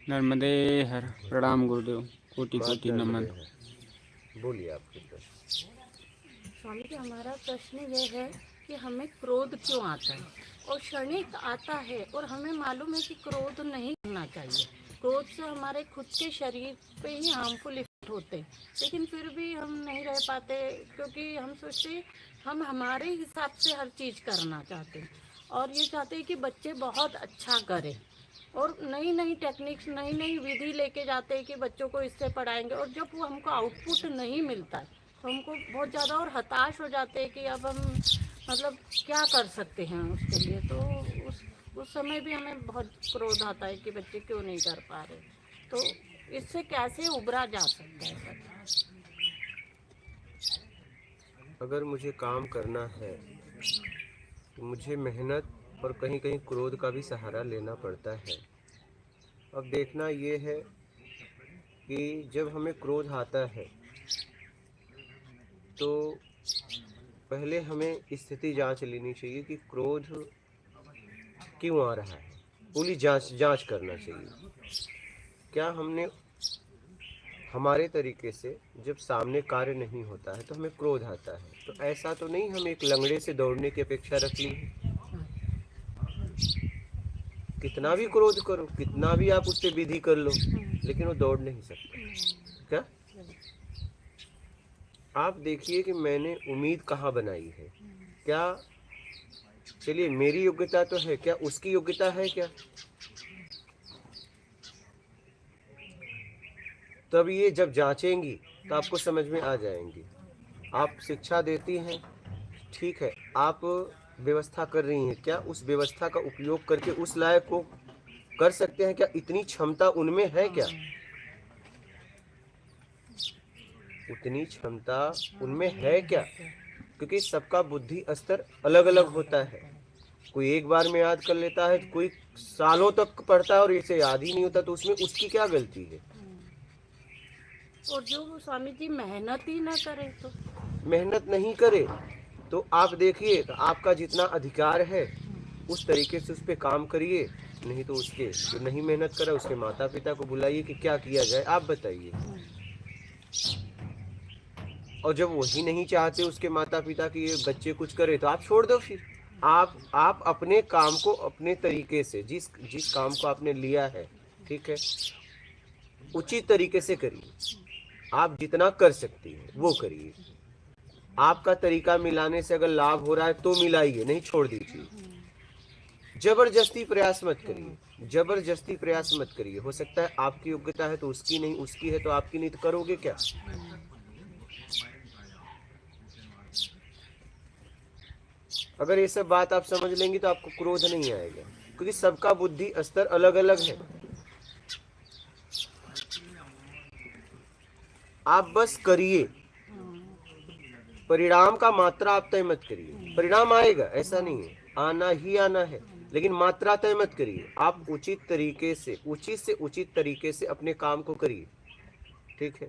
नर्मदे हर। प्रणाम गुरुदेव। कोटि बात कोटि नर्मदे नमन। है। बोलिए आपके प्रश्न। स्वामी जी, हमारा प्रश्न ये है कि हमें क्रोध क्यों आता है, और क्षणिक आता है और हमें मालूम है कि क्रोध नहीं करना चाहिए। क्रोध से हमारे खुद के शरीर पे ही हार्मफुल इफेक्ट होते हैं, लेकिन फिर भी हम नहीं रह पाते, क्योंकि हम सोचते हम हमारे हिसाब से हर चीज़ करना चाहते हैं, और ये चाहते हैं कि बच्चे बहुत अच्छा करें, और नई नई टेक्निक्स नई नई विधि लेके जाते हैं कि बच्चों को इससे पढ़ाएंगे, और जब वो हमको आउटपुट नहीं मिलता है तो हमको बहुत ज़्यादा और हताश हो जाते हैं कि अब हम मतलब क्या कर सकते हैं उसके लिए। तो उस समय भी हमें बहुत क्रोध आता है कि बच्चे क्यों नहीं कर पा रहे। तो इससे कैसे उबरा जा सकता है सर? अगर मुझे काम करना है तो मुझे मेहनत और कहीं कहीं क्रोध का भी सहारा लेना पड़ता है। अब देखना ये है कि जब हमें क्रोध आता है तो पहले हमें स्थिति जांच लेनी चाहिए कि क्रोध क्यों आ रहा है। पूरी जांच करना चाहिए। क्या हमने हमारे तरीके से जब सामने कार्य नहीं होता है तो हमें क्रोध आता है, तो ऐसा तो नहीं हम एक लंगड़े से दौड़ने की अपेक्षा रख ली है। कितना भी क्रोध करो, कितना भी आप उससे विधि कर लो, लेकिन वो दौड़ नहीं सकता। क्या आप देखिए कि मैंने उम्मीद कहाँ बनाई है। क्या चलिए मेरी योग्यता तो है, क्या उसकी योग्यता है क्या? तब ये जब जांचेंगी तो आपको समझ में आ जाएंगी। आप शिक्षा देती हैं, ठीक है, आप व्यवस्था कर रही हैं, क्या उस व्यवस्था का उपयोग करके उस लायक को कर सकते हैं? क्या इतनी क्षमता उनमें है? क्या उतनी क्षमता उनमें है क्या? क्योंकि सबका बुद्धि स्तर अलग अलग होता है। कोई एक बार में याद कर लेता है, कोई सालों तक पढ़ता है और इसे याद ही नहीं होता, तो उसमें उसकी क्या गलती है? और जो स्वामी जी मेहनत ही ना करे तो मेहनत नहीं करे तो आप देखिए, तो आपका जितना अधिकार है उस तरीके से उस पर काम करिए। नहीं तो उसके जो नहीं मेहनत करे उसके माता पिता को बुलाइए कि क्या किया जाए, आप बताइए। और जब वही नहीं चाहते उसके माता पिता कि ये बच्चे कुछ करे, तो आप छोड़ दो फिर। आप अपने काम को अपने तरीके से, जिस जिस काम को आपने लिया है, ठीक है, उचित तरीके से करिए। आप जितना कर सकती हैं वो करिए। आपका तरीका मिलाने से अगर लाभ हो रहा है तो मिलाइए, नहीं छोड़ दीजिए। जबरदस्ती प्रयास मत करिए, जबरदस्ती प्रयास मत करिए। हो सकता है आपकी योग्यता है तो उसकी नहीं, उसकी है तो आपकी नहीं, तो करोगे क्या? अगर ये सब बात आप समझ लेंगी तो आपको क्रोध नहीं आएगा, क्योंकि सबका बुद्धि स्तर अलग अलग है। आप बस करिए, परिणाम का मात्रा आप तय मत करिए। परिणाम आएगा ऐसा नहीं है, आना ही आना है, लेकिन मात्रा तय मत करिए। आप उचित तरीके से, उचित से उचित तरीके से अपने काम को करिए, ठीक है,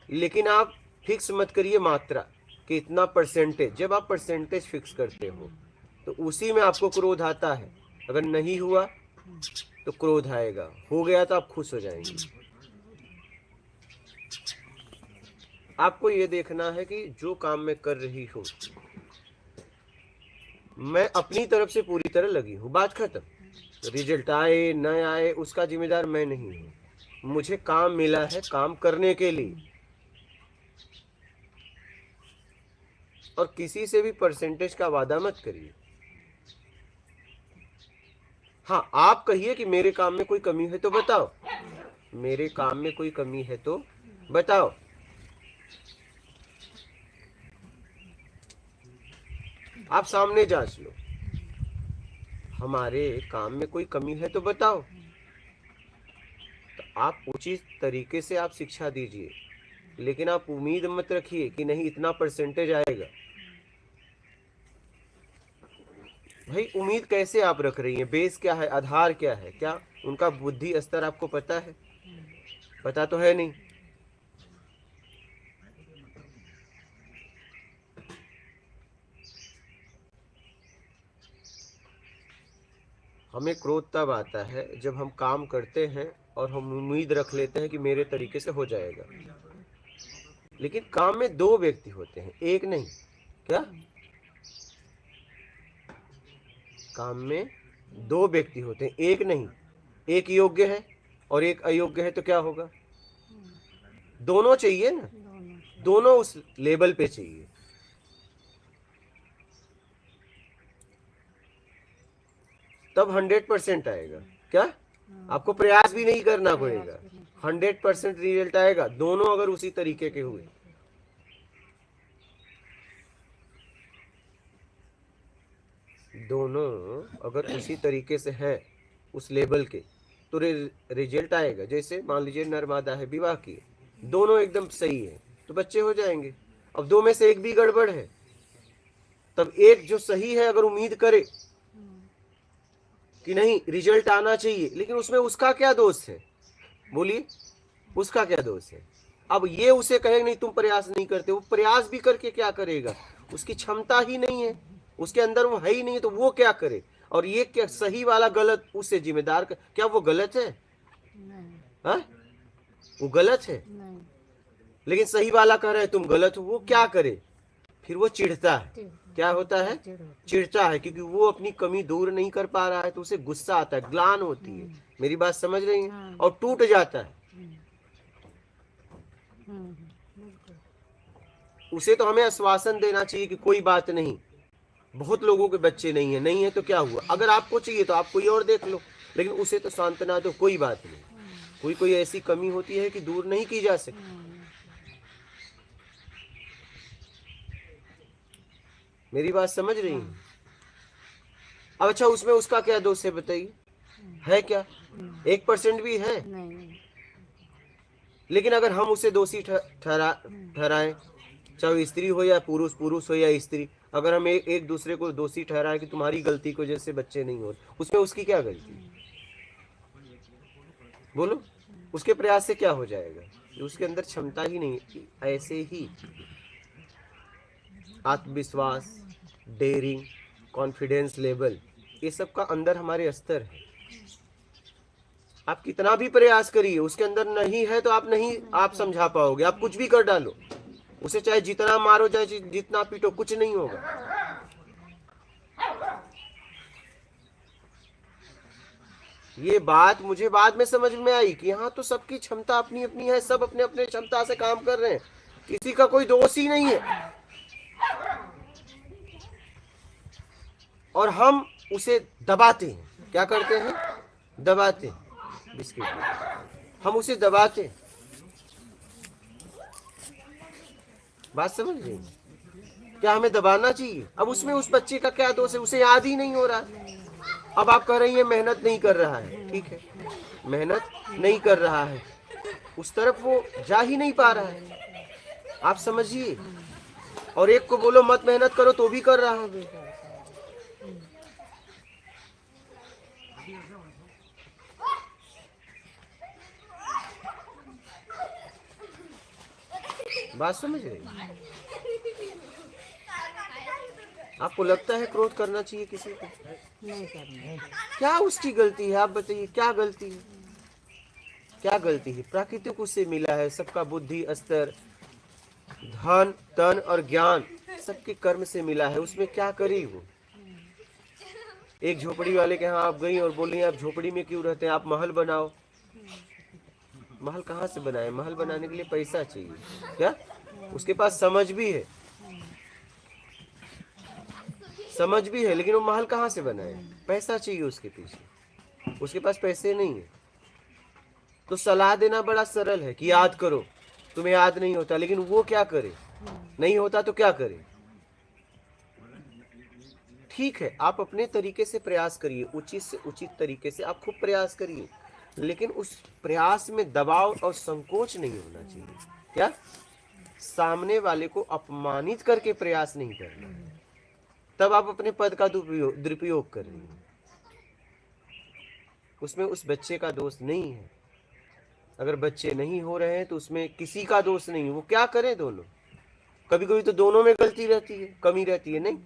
लेकिन आप फिक्स मत करिए मात्रा कि इतना परसेंटेज। जब आप परसेंटेज फिक्स करते हो तो उसी में आपको क्रोध आता है। अगर नहीं हुआ तो क्रोध आएगा, हो गया तो आप खुश हो जाएंगे। आपको ये देखना है कि जो काम मैं कर रही हूं मैं अपनी तरफ से पूरी तरह लगी हूं, बात खत्म। रिजल्ट आए न आए उसका जिम्मेदार मैं नहीं हूं। मुझे काम मिला है काम करने के लिए, और किसी से भी परसेंटेज का वादा मत करिए। हाँ, आप कहिए कि मेरे काम में कोई कमी है तो बताओ, मेरे काम में कोई कमी है तो बताओ। आप सामने जांच लो, हमारे काम में कोई कमी है तो बताओ। तो आप उचित तरीके से आप शिक्षा दीजिए, लेकिन आप उम्मीद मत रखिए कि नहीं इतना परसेंटेज आएगा। भाई उम्मीद कैसे आप रख रही हैं? बेस क्या है, आधार क्या है? क्या उनका बुद्धि स्तर आपको पता है? पता तो है नहीं। हमें क्रोध तब आता है जब हम काम करते हैं और हम उम्मीद रख लेते हैं कि मेरे तरीके से हो जाएगा। लेकिन काम में दो व्यक्ति होते हैं, एक नहीं। क्या? काम में दो व्यक्ति होते हैं, एक नहीं। एक योग्य है और एक अयोग्य है, तो क्या होगा? दोनों चाहिए ना, दोनों उस लेवल पे चाहिए। तब 100% आएगा। क्या? आपको प्रयास भी नहीं करना पड़ेगा, 100% रिजल्ट आएगा, दोनों अगर उसी तरीके के हुए। दोनों अगर उसी तरीके से है, उस लेवल के, तो रिजल्ट आएगा। जैसे मान लीजिए नर्मदा है, विवाह की, दोनों एकदम सही है तो बच्चे हो जाएंगे। अब दो में से एक भी गड़बड़ है, तब एक जो सही है अगर उम्मीद करे कि नहीं रिजल्ट आना चाहिए, लेकिन उसमें उसका क्या दोष है? बोलिए, उसका क्या दोष है? अब ये उसे कहेगा नहीं तुम प्रयास नहीं करते, वो प्रयास भी करके क्या करेगा? उसकी क्षमता ही नहीं है, उसके अंदर वो है ही नहीं, तो वो क्या करे? और ये क्या सही वाला गलत उससे जिम्मेदार क्या वो गलत है? हाँ, वो गलत है, लेकिन सही वाला कह रहे हैं तुम गलत हो, वो क्या करे? फिर वो चिढ़ता है। क्या होता है? चिढ़ता है, क्योंकि वो अपनी कमी दूर नहीं कर पा रहा है, तो उसे गुस्सा आता है, ग्लान होती है। मेरी बात समझ रही है? और टूट जाता है। उसे तो हमें आश्वासन देना चाहिए कि कोई बात नहीं, बहुत लोगों के बच्चे नहीं है, नहीं है तो क्या हुआ? अगर आपको चाहिए तो आप कोई और देख लो, लेकिन उसे तो सांत्वना दो, कोई बात नहीं, कोई ऐसी कमी होती है कि दूर नहीं की जा सकती। मेरी बात समझ रही है? अब अच्छा, उसमें उसका क्या दोष है बताइए? है क्या? 1% भी है? लेकिन अगर हम उसे दोषी ठहराएं, चाहे स्त्री हो या पुरुष, पुरुष हो या स्त्री, अगर हम एक दूसरे को दोषी ठहराएं कि तुम्हारी गलती की वजह से बच्चे नहीं हो रहे, उसमें उसकी क्या गलती? बोलो, उसके प्रयास से क्या हो जाएगा? उसके अंदर क्षमता ही नहीं। ऐसे ही आत्मविश्वास, डेयरिंग, कॉन्फिडेंस लेवल, ये सब का अंदर हमारे स्तर है। आप कितना भी प्रयास करिए, उसके अंदर नहीं है तो आप समझा पाओगे। आप कुछ भी कर डालो उसे, चाहे जितना मारो, चाहे जितना पीटो, कुछ नहीं होगा। ये बात मुझे बाद में समझ में आई कि यहाँ तो सबकी क्षमता अपनी अपनी है, सब अपने अपने क्षमता से काम कर रहे हैं, किसी का कोई दोष ही नहीं है। और हम उसे दबाते हैं। क्या करते हैं? दबाते हैं। बिस्किट हम उसे दबाते हैं। बात समझ रही? क्या हमें दबाना चाहिए? अब उसमें उस बच्चे का क्या दोष है? उसे याद ही नहीं हो रहा। अब आप कह रही हैं मेहनत नहीं कर रहा है, ठीक है, मेहनत नहीं कर रहा है, उस तरफ वो जा ही नहीं पा रहा है, आप समझिए। और एक को बोलो मत मेहनत करो तो भी कर रहा है। बात समझ रही? आपको लगता है क्रोध करना चाहिए किसी को? नहीं करना। क्या उसकी गलती है? आप बताइए, क्या गलती है? क्या गलती है? प्राकृतिक उससे मिला है, सबका बुद्धि स्तर, धन, तन और ज्ञान सबके कर्म से मिला है, उसमें क्या करी वो? एक झोपड़ी वाले के यहाँ आप गई और बोली आप झोपड़ी में क्यों रहते हैं, आप महल बनाओ। महल कहाँ से बनाए? महल बनाने के लिए पैसा चाहिए। क्या? उसके पास समझ भी है, समझ भी है, लेकिन वो महल कहाँ से बनाए? पैसा चाहिए उसके पीछे, उसके पास पैसे नहीं है। तो सलाह देना बड़ा सरल है कि याद करो, तुम्हें याद नहीं होता, लेकिन वो क्या करे? नहीं होता तो क्या करे? ठीक है, आप अपने तरीके से प्रयास करिए, उचित से उचित तरीके से आप खूब प्रयास करिए, लेकिन उस प्रयास में दबाव और संकोच नहीं होना चाहिए। क्या? सामने वाले को अपमानित करके प्रयास नहीं करना, तब आप अपने पद का दुरुपयोग कर रही हैं। उसमें उस बच्चे का दोष नहीं है। अगर बच्चे नहीं हो रहे हैं तो उसमें किसी का दोष नहीं है, वो क्या करें दोनों। कभी कभी तो दोनों में गलती रहती है, कमी रहती है, नहीं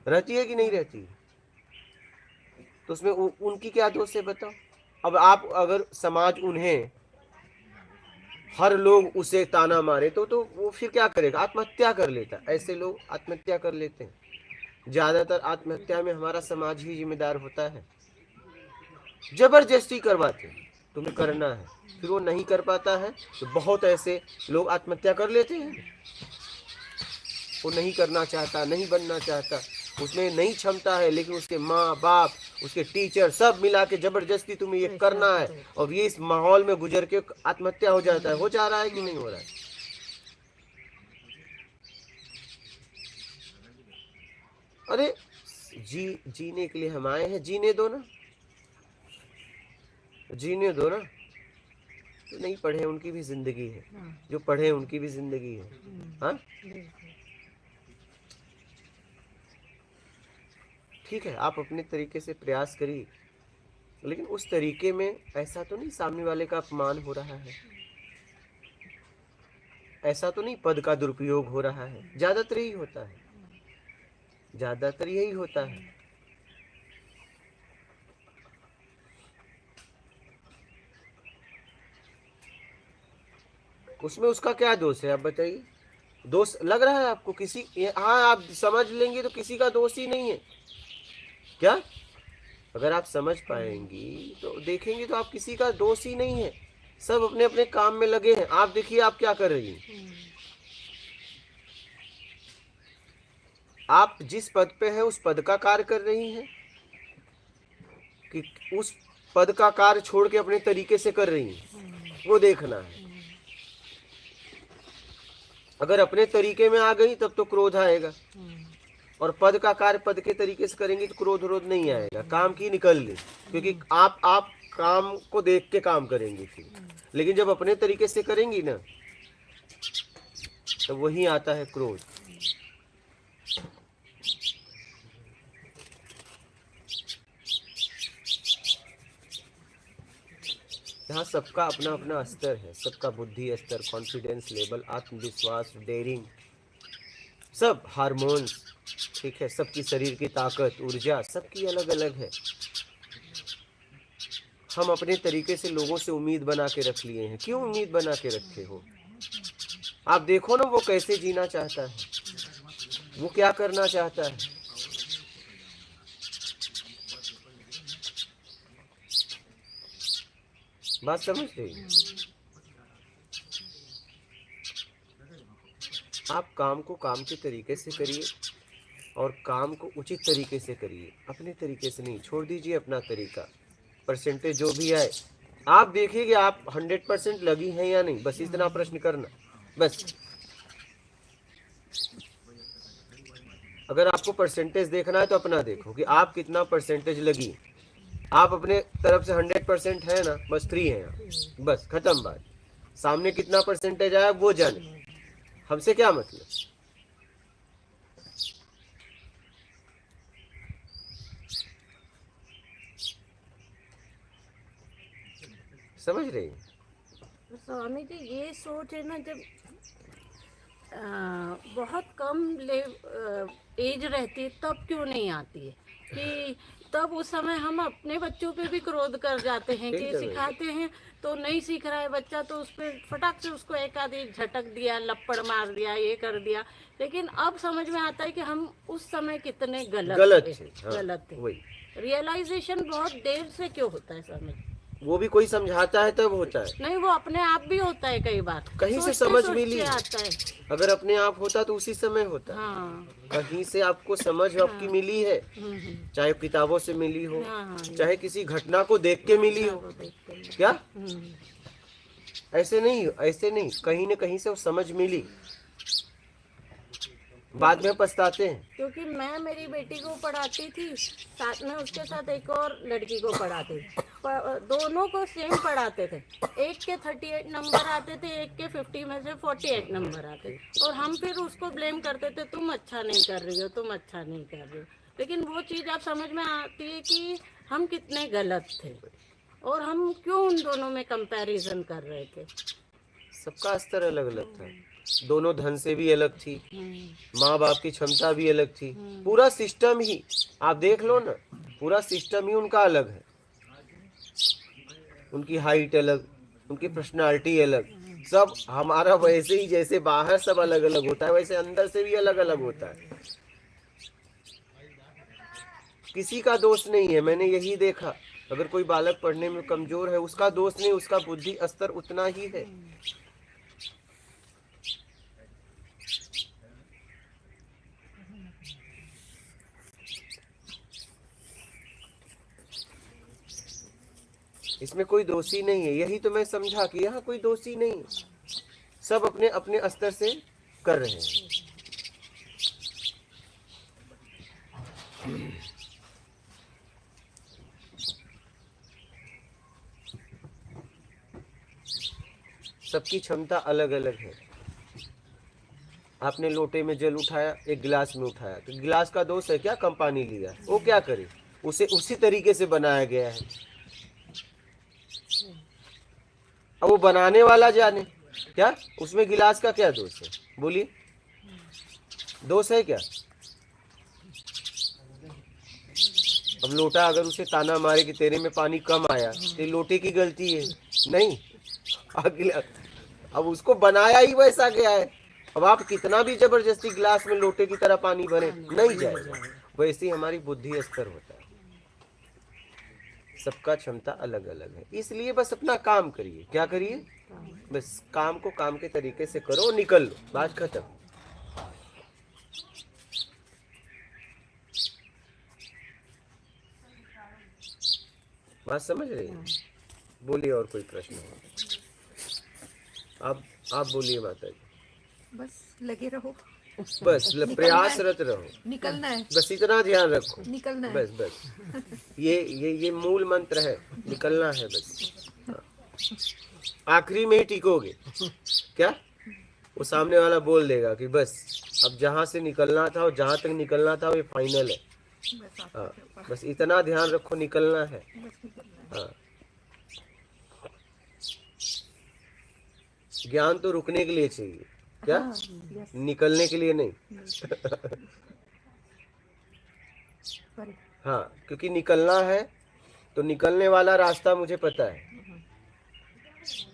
रहती है कि नहीं रहती है? तो उसमें उनकी क्या दोष है बताओ? अब आप अगर समाज उन्हें, हर लोग उसे ताना मारे तो वो फिर क्या करेगा? आत्महत्या कर लेता। ऐसे लोग आत्महत्या कर लेते हैं। ज्यादातर आत्महत्या में हमारा समाज ही जिम्मेदार होता है। जबरदस्ती करवाते हैं, तुम्हें करना है, फिर वो नहीं कर पाता है तो बहुत ऐसे लोग आत्महत्या कर लेते हैं। वो नहीं करना चाहता, नहीं बनना चाहता, उसमें नहीं क्षमता है, लेकिन उसके माँ बाप, उसके टीचर सब मिला के जबरदस्ती तुम्हें ये करना है, और ये इस माहौल में गुजर के आत्महत्या हो जाता है। हो जा रहा है कि नहीं हो रहा है? अरे जीने के लिए हम आए हैं, जीने दो ना, जीने दो ना। जो नहीं पढ़े उनकी भी जिंदगी है, जो पढ़े उनकी भी जिंदगी है। हाँ ठीक है, आप अपने तरीके से प्रयास करिए, लेकिन उस तरीके में ऐसा तो नहीं सामने वाले का अपमान हो रहा है, ऐसा तो नहीं पद का दुरुपयोग हो रहा है। ज्यादातर यही होता है, ज्यादातर यही होता है। उसमें उसका क्या दोष है, आप बताइए? दोष लग रहा है आपको किसी? हाँ, आप समझ लेंगे तो किसी का दोष ही नहीं है क्या? अगर आप समझ पाएंगी तो देखेंगे तो आप किसी का दोष ही नहीं है। सब अपने अपने काम में लगे हैं। आप देखिए आप क्या कर रही हैं। आप जिस पद पे है उस पद का कार्य कर रही हैं कि उस पद का कार्य छोड़ के अपने तरीके से कर रही हैं, वो देखना है। अगर अपने तरीके में आ गई तब तो क्रोध आएगा, और पद का कार्य पद के तरीके से करेंगे तो क्रोध विरोध नहीं आएगा, काम की निकल ले, क्योंकि आप काम को देख के काम करेंगे फिर। लेकिन जब अपने तरीके से करेंगी ना तो वही आता है क्रोध। यहाँ सबका अपना अपना स्तर है, सबका बुद्धि स्तर, कॉन्फिडेंस लेवल, आत्मविश्वास, डेयरिंग, सब हार्मोन्स, ठीक है, सबकी शरीर की ताकत, ऊर्जा सबकी अलग अलग है। हम अपने तरीके से लोगों से उम्मीद बना के रख लिए हैं। क्यों उम्मीद बना के रखे हो? आप देखो ना वो कैसे जीना चाहता है, वो क्या करना चाहता है। बात समझ रही? आप काम को काम के तरीके से करिए, और काम को उचित तरीके से करिए, अपने तरीके से नहीं। छोड़ दीजिए अपना तरीका, परसेंटेज जो भी आए आप देखिए आप 100% लगी हैं या नहीं, बस इतना प्रश्न करना। बस अगर आपको परसेंटेज देखना है तो अपना देखो कि आप कितना परसेंटेज लगी। आप अपने तरफ से 100% है ना, बस 3 है यहाँ, बस खत्म बात। सामने कितना परसेंटेज आया वो जाने, हमसे क्या मतलब। समझ रहे हैं? स्वामी जी ये सोच है ना, जब बहुत कम एज रहती है तब क्यों नहीं आती है कि तब उस समय हम अपने बच्चों पे भी क्रोध कर जाते हैं कि सिखाते हैं तो नहीं सीख रहा है बच्चा, तो उस पर फटाक से उसको एक आधी झटक दिया, लपड़ मार दिया, ये कर दिया। लेकिन अब समझ में आता है कि हम उस समय कितने गलत थे। रियलाइजेशन बहुत देर से क्यों होता है समझ? वो भी कोई समझाता है तब होता है, नहीं वो अपने आप भी होता है। कई बार कहीं से समझ मिली आता है। अगर अपने आप होता तो उसी समय होता। हाँ। कहीं से आपको समझ आपकी मिली है, चाहे किताबों से मिली हो, चाहे किसी घटना को देख के मिली हो। क्या ऐसे नहीं, कहीं न कहीं से वो समझ मिली, बाद में पछताते हैं। क्योंकि मैं मेरी बेटी को पढ़ाती थी, साथ में उसके साथ एक और लड़की को पढ़ाती थी, दोनों को सेम पढ़ाते थे। एक के 38 नंबर आते थे, एक के 50 में से 48 नंबर आते थे, और हम फिर उसको ब्लेम करते थे, तुम अच्छा नहीं कर रही हो, तुम अच्छा नहीं कर रही हो। लेकिन वो चीज़ आप समझ में आती है कि हम कितने गलत थे, और हम क्यों उन दोनों में कंपैरिजन कर रहे थे। सबका स्तर अलग अलग था, दोनों धन से भी अलग थी, माँ बाप की क्षमता भी अलग थी, पूरा सिस्टम ही आप देख लो ना, पूरा सिस्टम ही उनका अलग है। उनकी हाइट अलग, उनकी पर्सनालिटी अलग, सब हमारा वैसे ही जैसे बाहर सब अलग अलग होता है वैसे अंदर से भी अलग अलग होता है। किसी का दोष नहीं है, मैंने यही देखा। अगर कोई बालक पढ़ने में कमजोर है उसका दोष नहीं, उसका बुद्धि स्तर उतना ही है। इसमें कोई दोषी नहीं है। यही तो मैं समझा कि यहाँ कोई दोषी नहीं है, सब अपने अपने स्तर से कर रहे हैं। सबकी क्षमता अलग अलग है। आपने लोटे में जल उठाया, एक गिलास में उठाया, तो गिलास का दोष है क्या? कम पानी लिया, वो क्या करे, उसे उसी तरीके से बनाया गया है। अब वो बनाने वाला जाने, क्या उसमें गिलास का क्या दोष है? बोलिए, दोष है क्या? अब लोटा अगर उसे ताना मारे कि तेरे में पानी कम आया, तो लोटे की गलती है? नहीं, अगला अब उसको बनाया ही वैसा गया है। अब आप कितना भी जबरदस्ती गिलास में लोटे की तरह पानी भरे, नहीं जाएगा। वैसे ही हमारी बुद्धि स्तर होता है, सबका क्षमता अलग अलग है। इसलिए बस अपना काम करिए। क्या करिए? बस काम को काम के तरीके से करो, निकल लो, बात खत्म। बात समझ रही हैं? बोलिए, और कोई प्रश्न हो? आप बोलिए माता जी। बस लगे रहो, बस प्रयासरत रहो, निकलना है, बस इतना ध्यान रखो, निकलना है। बस बस ये मूल मंत्र है, निकलना है बस। हाँ। आखिरी में ही टिकोगे क्या? वो सामने वाला बोल देगा कि बस अब जहां से निकलना था और जहां तक निकलना था वो फाइनल है। हाँ, बस इतना ध्यान रखो, निकलना है। हाँ, ज्ञान तो रुकने के लिए चाहिए, क्या? निकलने के लिए नहीं। हाँ, क्योंकि निकलना है तो निकलने वाला रास्ता मुझे पता है,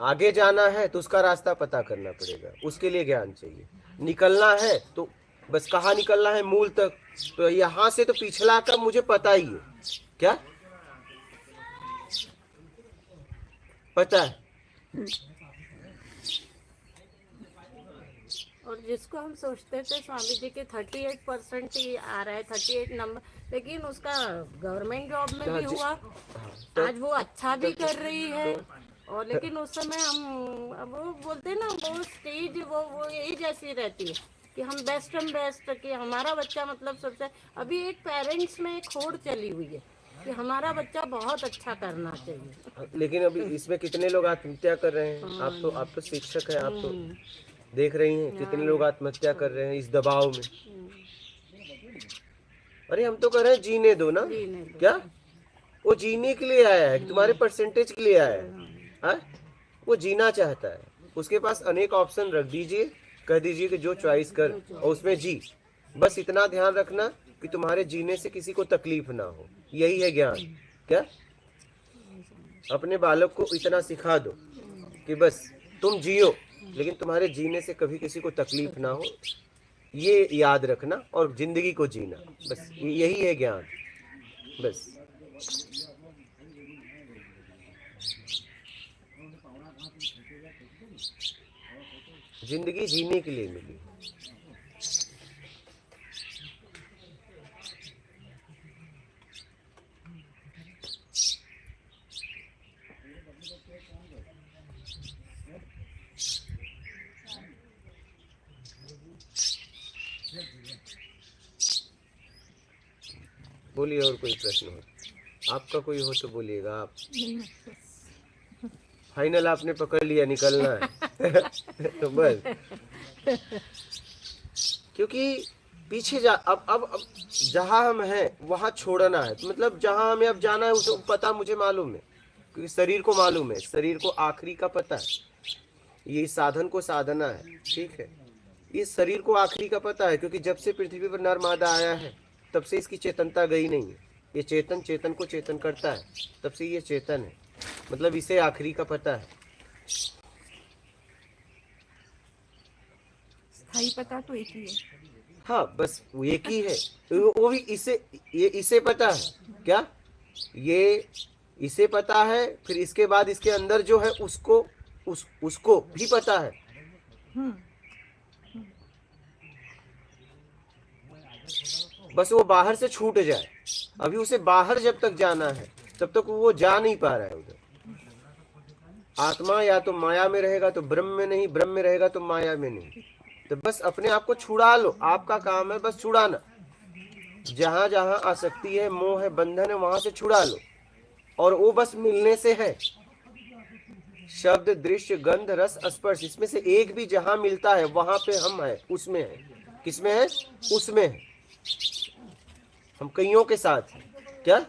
आगे जाना है तो उसका रास्ता पता करना पड़ेगा, उसके लिए ज्ञान चाहिए। निकलना है तो बस कहाँ निकलना है? मूल तक। तो यहाँ से तो पिछला का मुझे पता ही है, क्या पता है? और जिसको हम सोचते थे स्वामी जी के 38% ही आ रहा है, 38 नंबर, लेकिन उसका गवर्नमेंट जॉब में भी हुआ। आज वो अच्छा भी कर रही है। और लेकिन उस समय हम वो बोलते हैं ना, वो स्टेज वो यही जैसी रहती है कि हम बेस्ट कि हमारा बच्चा मतलब सबसे। अभी एक पेरेंट्स में एक होड़ चली हुई है कि हमारा बच्चा बहुत अच्छा करना चाहिए। लेकिन अभी इसमें कितने लोग आत्महत्या कर रहे हैं? आप तो शिक्षक हैं, आप तो देख रही हैं कितने लोग आत्महत्या कर रहे हैं इस दबाव में। अरे हम तो कह रहे हैं जीने दो ना, क्या वो जीने के लिए आया है, तुम्हारे परसेंटेज के लिए आया है। हाँ? वो जीना चाहता है, उसके पास अनेक ऑप्शन रख दीजिए, कह दीजिए कि जो चॉइस कर और उसमें जी। बस इतना ध्यान रखना कि तुम्हारे जीने से किसी को तकलीफ ना हो, यही है ज्ञान। क्या अपने बालक को इतना सिखा दो कि बस तुम जियो, लेकिन तुम्हारे जीने से कभी किसी को तकलीफ ना हो, ये याद रखना और जिंदगी को जीना, बस यही है ज्ञान। बस जिंदगी जीने के लिए मिली। बोलिए, और कोई प्रश्न हो? आपका कोई हो तो बोलिएगा। आप फाइनल आपने पकड़ लिया, निकलना है। तो बस, क्योंकि पीछे जा अब जहां हम हैं वहां छोड़ना है। तो मतलब जहां हमें अब जाना है उसको पता, मुझे मालूम है, क्योंकि शरीर को मालूम है, शरीर को आखिरी का पता है, ये साधन को साधना है, ठीक है। इस शरीर को आखिरी का पता है, क्योंकि जब से पृथ्वी पर नर मादा आया है तब से इसकी चेतनता गई नहीं है। ये चेतन को चेतन करता है, तब से ये चेतन है। मतलब इसे आखिरी का पता है। स्थायी पता तो एक ही है। हाँ बस वो एक ही है। वो भी इसे पता है क्या, ये इसे पता है, फिर इसके बाद इसके अंदर जो है उसको भी पता है। हम्म। बस वो बाहर से छूट जाए। अभी उसे बाहर जब तक जाना है तब तक वो जा नहीं पा रहा है उधर। आत्मा या तो माया में रहेगा तो ब्रह्म में नहीं, ब्रह्म में रहेगा तो माया में नहीं। तो बस अपने आप को छुड़ा लो, आपका काम है बस छुड़ाना। जहां जहां आसक्ति है, मोह है, बंधन है, वहां से छुड़ा लो। और वो बस मिलने से है। शब्द, दृश्य, गंध, रस, स्पर्श, इसमें से एक भी जहां मिलता है वहां पे हम है, उसमें है। किसमें है? उसमें है। हम कईयों के साथ हैं। क्या?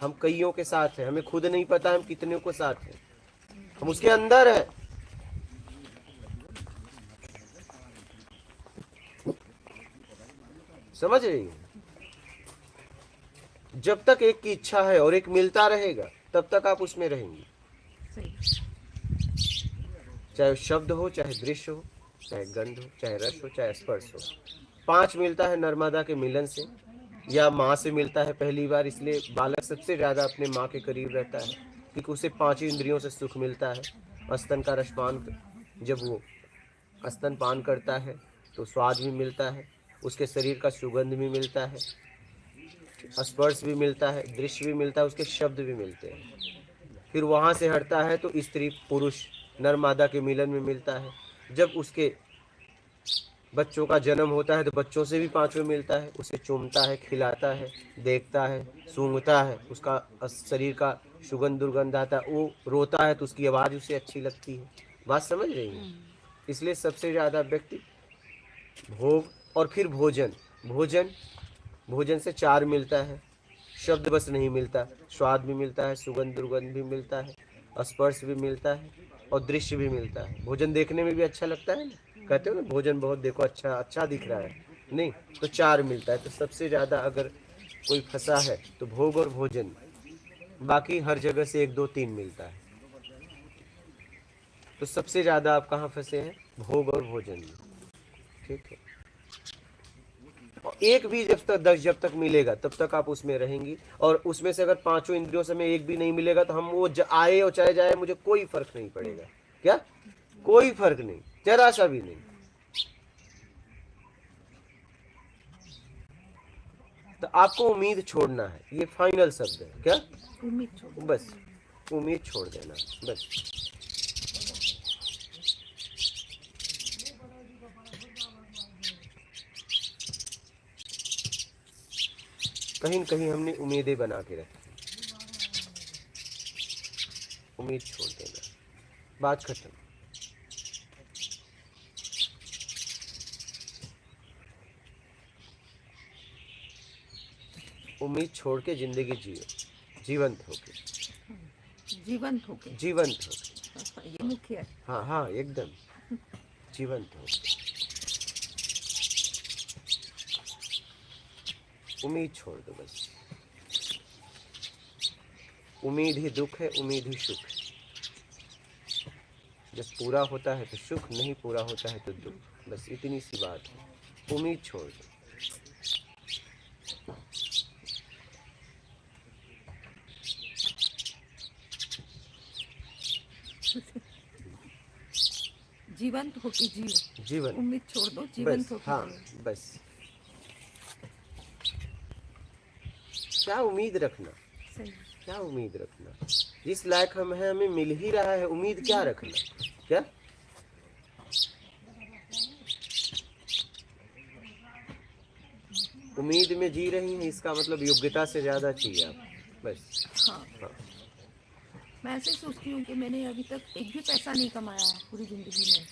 हम कईयों के साथ हैं। हमें खुद नहीं पता हम कितने को साथ हैं। हम उसके अंदर है। समझ रही हैं? जब तक एक की इच्छा है और एक मिलता रहेगा तब तक आप उसमें रहेंगे। सही। चाहे शब्द हो, चाहे दृश्य हो, चाहे गंध हो, चाहे रस हो, चाहे स्पर्श हो। 5 मिलता है नर्मदा के मिलन से, या माँ से मिलता है पहली बार। इसलिए बालक सबसे ज्यादा अपने माँ के करीब रहता है, क्योंकि उसे 5 इंद्रियों से सुख मिलता है। स्तन का रसपान, जब वो स्तन पान करता है तो स्वाद भी मिलता है, उसके शरीर का सुगंध भी मिलता है, स्पर्श भी मिलता है, दृश्य भी मिलता है, उसके शब्द भी मिलते हैं। फिर वहाँ से हटता है तो स्त्री पुरुष नर मादा के मिलन में मिलता है। जब उसके बच्चों का जन्म होता है तो बच्चों से भी 5वें मिलता है। उसे चूमता है, खिलाता है, देखता है, सूंघता है, उसका शरीर का सुगंध दुर्गंध आता है। वो रोता है तो उसकी आवाज़ उसे अच्छी लगती है। बात समझ रही है? इसलिए सबसे ज़्यादा व्यक्ति भोग और फिर भोजन से 4 मिलता है। शब्द बस नहीं मिलता, स्वाद भी मिलता है, सुगंध दुर्गंध भी मिलता है, स्पर्श भी मिलता है और दृश्य भी मिलता है। भोजन देखने में भी अच्छा लगता है ना, कहते हो ना भोजन बहुत देखो अच्छा दिख रहा है, नहीं तो 4 मिलता है। तो सबसे ज़्यादा अगर कोई फंसा है तो भोग और भोजन, बाकी हर जगह से 1 2 3 मिलता है। तो सबसे ज़्यादा आप कहाँ फंसे हैं? भोग और भोजन में। ठीक है। और एक भी जब तक मिलेगा तब तक आप उसमें रहेंगी। और उसमें से अगर 5 इंद्रियों से में एक भी नहीं मिलेगा तो हम वो आए और चाहे जाए, मुझे कोई फर्क नहीं पड़ेगा। क्या? कोई फर्क नहीं, जरा सा भी नहीं। तो आपको उम्मीद छोड़ना है, ये फाइनल शब्द है। क्या? उम्मीद छोड़। बस उम्मीद छोड़ देना बस। कहीं न कहीं हमने उम्मीदें बना के रखी, उम्मीद छोड़ देना, बात खत्म। उम्मीद छोड़ के जिंदगी जियो, जीवंत होके। जीवंत होके। जीवंत होके, ये मुख्य है। हाँ हाँ एकदम जीवंत होके। उम्मीद छोड़ दो बस। उम्मीद ही दुख है, उम्मीद ही सुख है। जब पूरा होता है तो सुख, नहीं पूरा होता है तो दुख। बस इतनी सी बात है। उम्मीद छोड़ दो। जीवंत होके जियो। जीवन, उम्मीद छोड़ दो, जीवंत बस होके हाँ जियो। बस। क्या उम्मीद रखना, सही। क्या उम्मीद रखना? जिस लायक हम हैं हमें मिल ही रहा है, उम्मीद क्या रखना? क्या? उम्मीद में जी रही हैं, इसका मतलब योग्यता से ज्यादा चाहिए आप बस। हाँ। मैं ऐसे सोचती हूँ कि मैंने अभी तक एक भी पैसा नहीं कमाया है पूरी ज़िंदगी में,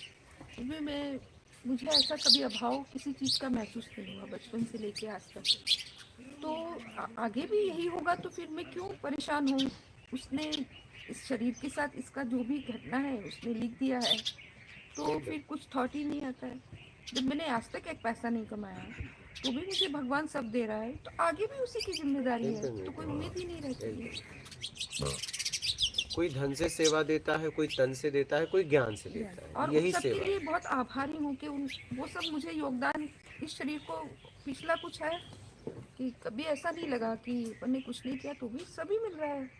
क्योंकि मुझे ऐसा कभी अभाव किसी चीज़ का महसूस नहीं हुआ बचपन से लेके आज तक। तो आगे भी यही होगा तो फिर मैं क्यों परेशान हूँ? उसने इस शरीर के साथ इसका जो भी घटना है उसने लिख दिया है, तो फिर कुछ थॉट ही नहीं आता है। जब मैंने आज तक एक पैसा नहीं कमाया तो भी मुझे भगवान सब दे रहा है, तो आगे भी उसी की जिम्मेदारी है, तो कोई उम्मीद ही नहीं रहती है। कोई धन से सेवा देता है, कोई तन से देता है, कोई ज्ञान से देता है, और उन यही सब के सेवा लिए है। बहुत आभारी हूँ कि वो सब मुझे योगदान, इस शरीर को पिछला कुछ है कि कभी ऐसा नहीं लगा कि अपन ने कुछ नहीं किया, तो भी सभी मिल रहा है।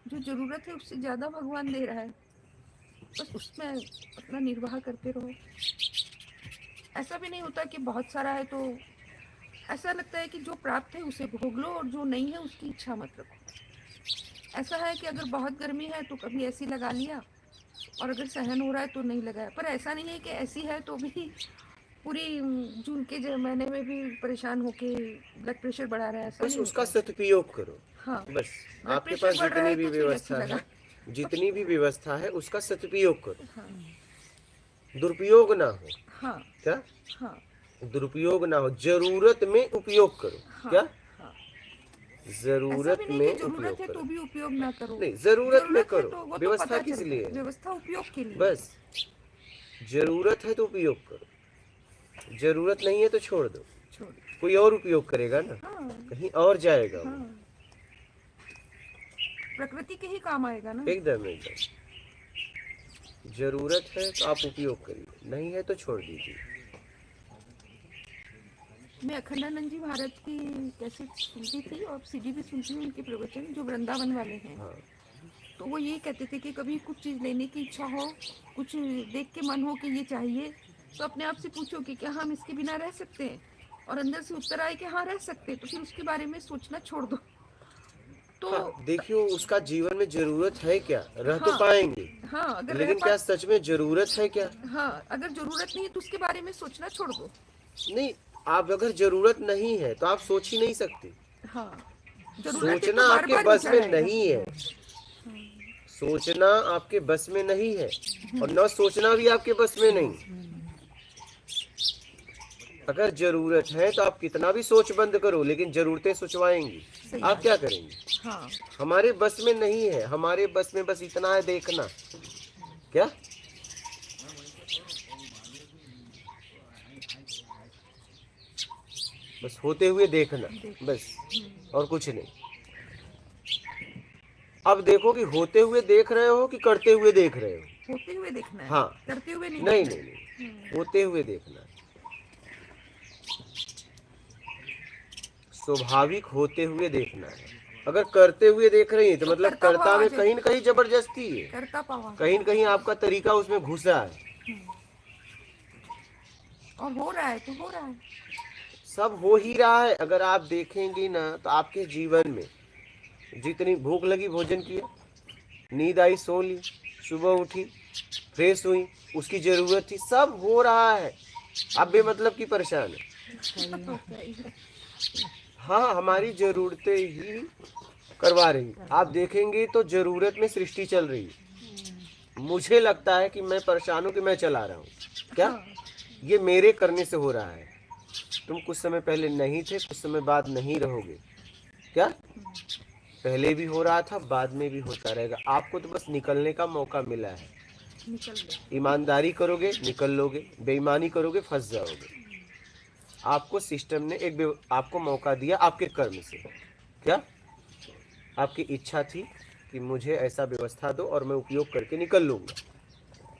जो जरूरत है उससे ज्यादा भगवान दे रहा है, बस उसमें अपना निर्वाह करते रहो। ऐसा भी नहीं होता कि बहुत सारा है तो ऐसा लगता है कि जो प्राप्त है उसे भोग लो, और जो नहीं है उसकी इच्छा मत रखो। ऐसा है कि अगर बहुत गर्मी है तो कभी ऐसी लगा लिया, और अगर सहन हो रहा है तो नहीं लगाया। पर ऐसा नहीं है कि ऐसी है तो भी पूरी जून के महीने में भी परेशान होके ब्लड प्रेशर बढ़ा रहा है, ऐसा बस नहीं उसका होता है। सदुपयोग करो। हाँ, बस ब्लड आपके प्रेशर पास बढ़ रहा जितनी है भी तो फिर ऐसी व्यवस्था लगा। है, जितनी भी व्यवस्था है उसका सदुपयोग करो, हाँ दुरुपयोग ना हो। हाँ क्या? हाँ दुरुपयोग ना हो, जरूरत में उपयोग करो। हाँ क्या? हाँ। ऐसा जरूरत भी नहीं में कि उपयोग जरूरत है तो करो। भी उपयोग ना करो। नहीं, जरूरत में है करो। तो वो तो व्यवस्था पता किस चलता लिए है, है? व्यवस्था उपयोग के लिए। बस जरूरत है तो उपयोग करो, जरूरत नहीं है तो छोड़ दो। छोड़। कोई और उपयोग करेगा ना, हाँ कहीं और जाएगा वो। हाँ, प्रकृति के ही काम आएगा ना। एकदम एकदम। जरूरत है तो आप उपयोग करिए, नहीं है तो छोड़ दीजिए। मैं अखंडानंद जी महाराज की कैसेट सुनती थी और सीडी भी सुनती हूँ उनके प्रवचन, जो वृंदावन वाले हैं। हाँ तो वो यही कहते थे कि कभी कुछ चीज़ लेने की इच्छा हो, कुछ देख के मन हो कि ये चाहिए, तो अपने आप से पूछो कि क्या हम इसके बिना रह सकते हैं, और अंदर से उत्तर आए कि हाँ रह सकते हैं, तो फिर उसके बारे में सोचना छोड़ दो। तो हाँ, देखियो उसका जीवन में जरूरत है क्या, रह तो हाँ, पाएंगे, हाँ अगर रह लेकिन क्या सच में जरूरत है क्या? हाँ अगर जरूरत नहीं है तो उसके बारे में सोचना छोड़ दो। नहीं, आप अगर जरूरत नहीं है तो आप सोच ही नहीं सकते। हाँ, जरूरत है सोचना तो आपके बार-बार बस में विचार आएगा। नहीं है, सोचना आपके बस में नहीं है, और न सोचना भी आपके बस में नहीं। अगर जरूरत है तो आप कितना भी सोच बंद करो, लेकिन जरूरतें सोचवाएंगी। सही आप बात। क्या करेंगे? हाँ हमारे बस में नहीं है, हमारे बस में बस इतना है देखना। क्या? बस होते हुए देखना, बस, और कुछ नहीं। अब देखो कि होते हुए देख रहे हो कि करते हुए देख रहे हो। होते हुए देखना है, हाँ, करते हुए नहीं नहीं देखना नहीं है। नहीं, होते हुए देखना है। स्वाभाविक होते हुए देखना है। अगर करते हुए देख रही है तो मतलब करता कर्ता भाव में आ जाए। कहीं न कहीं जबरदस्ती है, करता पावा कहीं न कहीं आपका तरीका उसमें घुसा है। और हो रहा है तो हो रहा है। सब हो ही रहा है। अगर आप देखेंगी ना तो आपके जीवन में जितनी भूख लगी भोजन किया, नींद आई सो ली, सुबह उठी फ्रेश हुई, उसकी जरूरत थी, सब हो रहा है। आप बेमतलब की परेशान है। हाँ, हमारी जरूरतें ही करवा रही। आप देखेंगे तो जरूरत में सृष्टि चल रही है। मुझे लगता है कि मैं परेशान हूँ कि मैं चला रहा हूँ। क्या? ये मेरे करने से हो रहा है। तुम कुछ समय पहले नहीं थे, कुछ समय बाद नहीं रहोगे। क्या? पहले भी हो रहा था, बाद में भी होता रहेगा। आपको तो बस निकलने का मौका मिला है। निकल गए। ईमानदारी करोगे निकल लोगे, बेईमानी करोगे फंस जाओगे। आपको सिस्टम ने आपको मौका दिया आपके कर्म से। क्या? आपकी इच्छा थी कि मुझे ऐसा व्यवस्था दो और मैं उपयोग करके निकल लूंगा।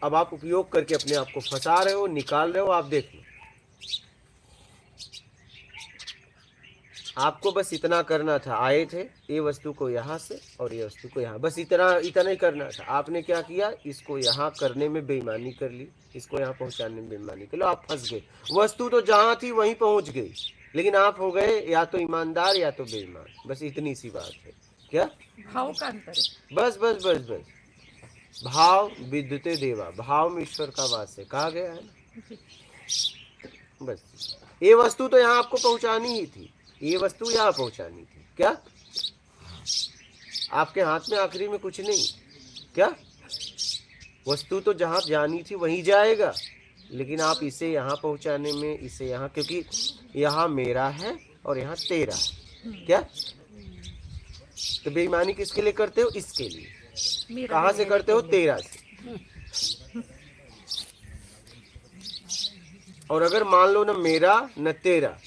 अब आप उपयोग करके अपने आप को फंसा रहे हो, निकाल रहे हो। आप देखो, आपको बस इतना करना था। आए थे ये वस्तु को यहाँ से और ये वस्तु को यहाँ, बस इतना ही करना था। आपने क्या किया? इसको यहाँ करने में बेईमानी कर ली, इसको यहाँ पहुँचाने में बेईमानी कर लो। आप फंस गए। वस्तु तो जहाँ थी वहीं पहुँच गई, लेकिन आप हो गए या तो ईमानदार या तो बेईमान। बस इतनी सी बात है। क्या? भाव का अंतर है। बस बस बस बस। भाव विद्युते देवा, भाव में ईश्वर का वास है, कहा गया है ना। बस ये वस्तु तो यहाँ आपको पहुँचानी ही थी, ये वस्तु यहाँ पहुँचानी थी। क्या? आपके हाथ में आखिरी में कुछ नहीं। क्या? वस्तु तो जहाँ जानी थी वहीं जाएगा, लेकिन आप इसे यहाँ पहुँचाने में, इसे यहाँ, क्योंकि यहाँ मेरा है और यहाँ तेरा है। क्या? तो बेईमानी किसके लिए करते हो? इसके लिए। कहाँ से करते हो? तेरा से। और अगर मान लो न मेरा न तेरा,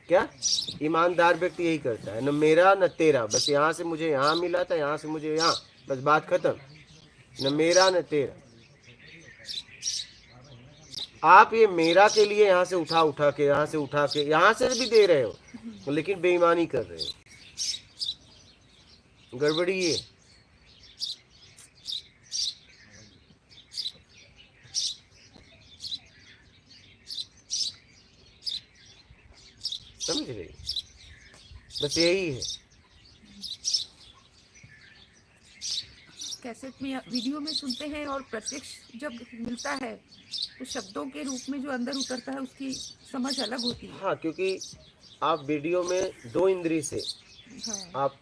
क्या ईमानदार व्यक्ति यही करता है, न मेरा न तेरा, बस यहाँ से मुझे यहाँ मिला था, यहाँ से मुझे यहाँ, बस बात खत्म, न मेरा न तेरा। आप ये मेरा के लिए यहाँ से उठा के, यहाँ से उठा के, यहाँ से भी दे रहे हो लेकिन बेईमानी कर रहे हो। गड़बड़ी ये। समझ रहे, बस यही है। कैसेट में वीडियो में सुनते हैं और प्रत्यक्ष जब मिलता है तो शब्दों के रूप में जो अंदर उतरता है उसकी समझ अलग होती है। हाँ, क्योंकि आप वीडियो में 2 इंद्री से हाँ, आप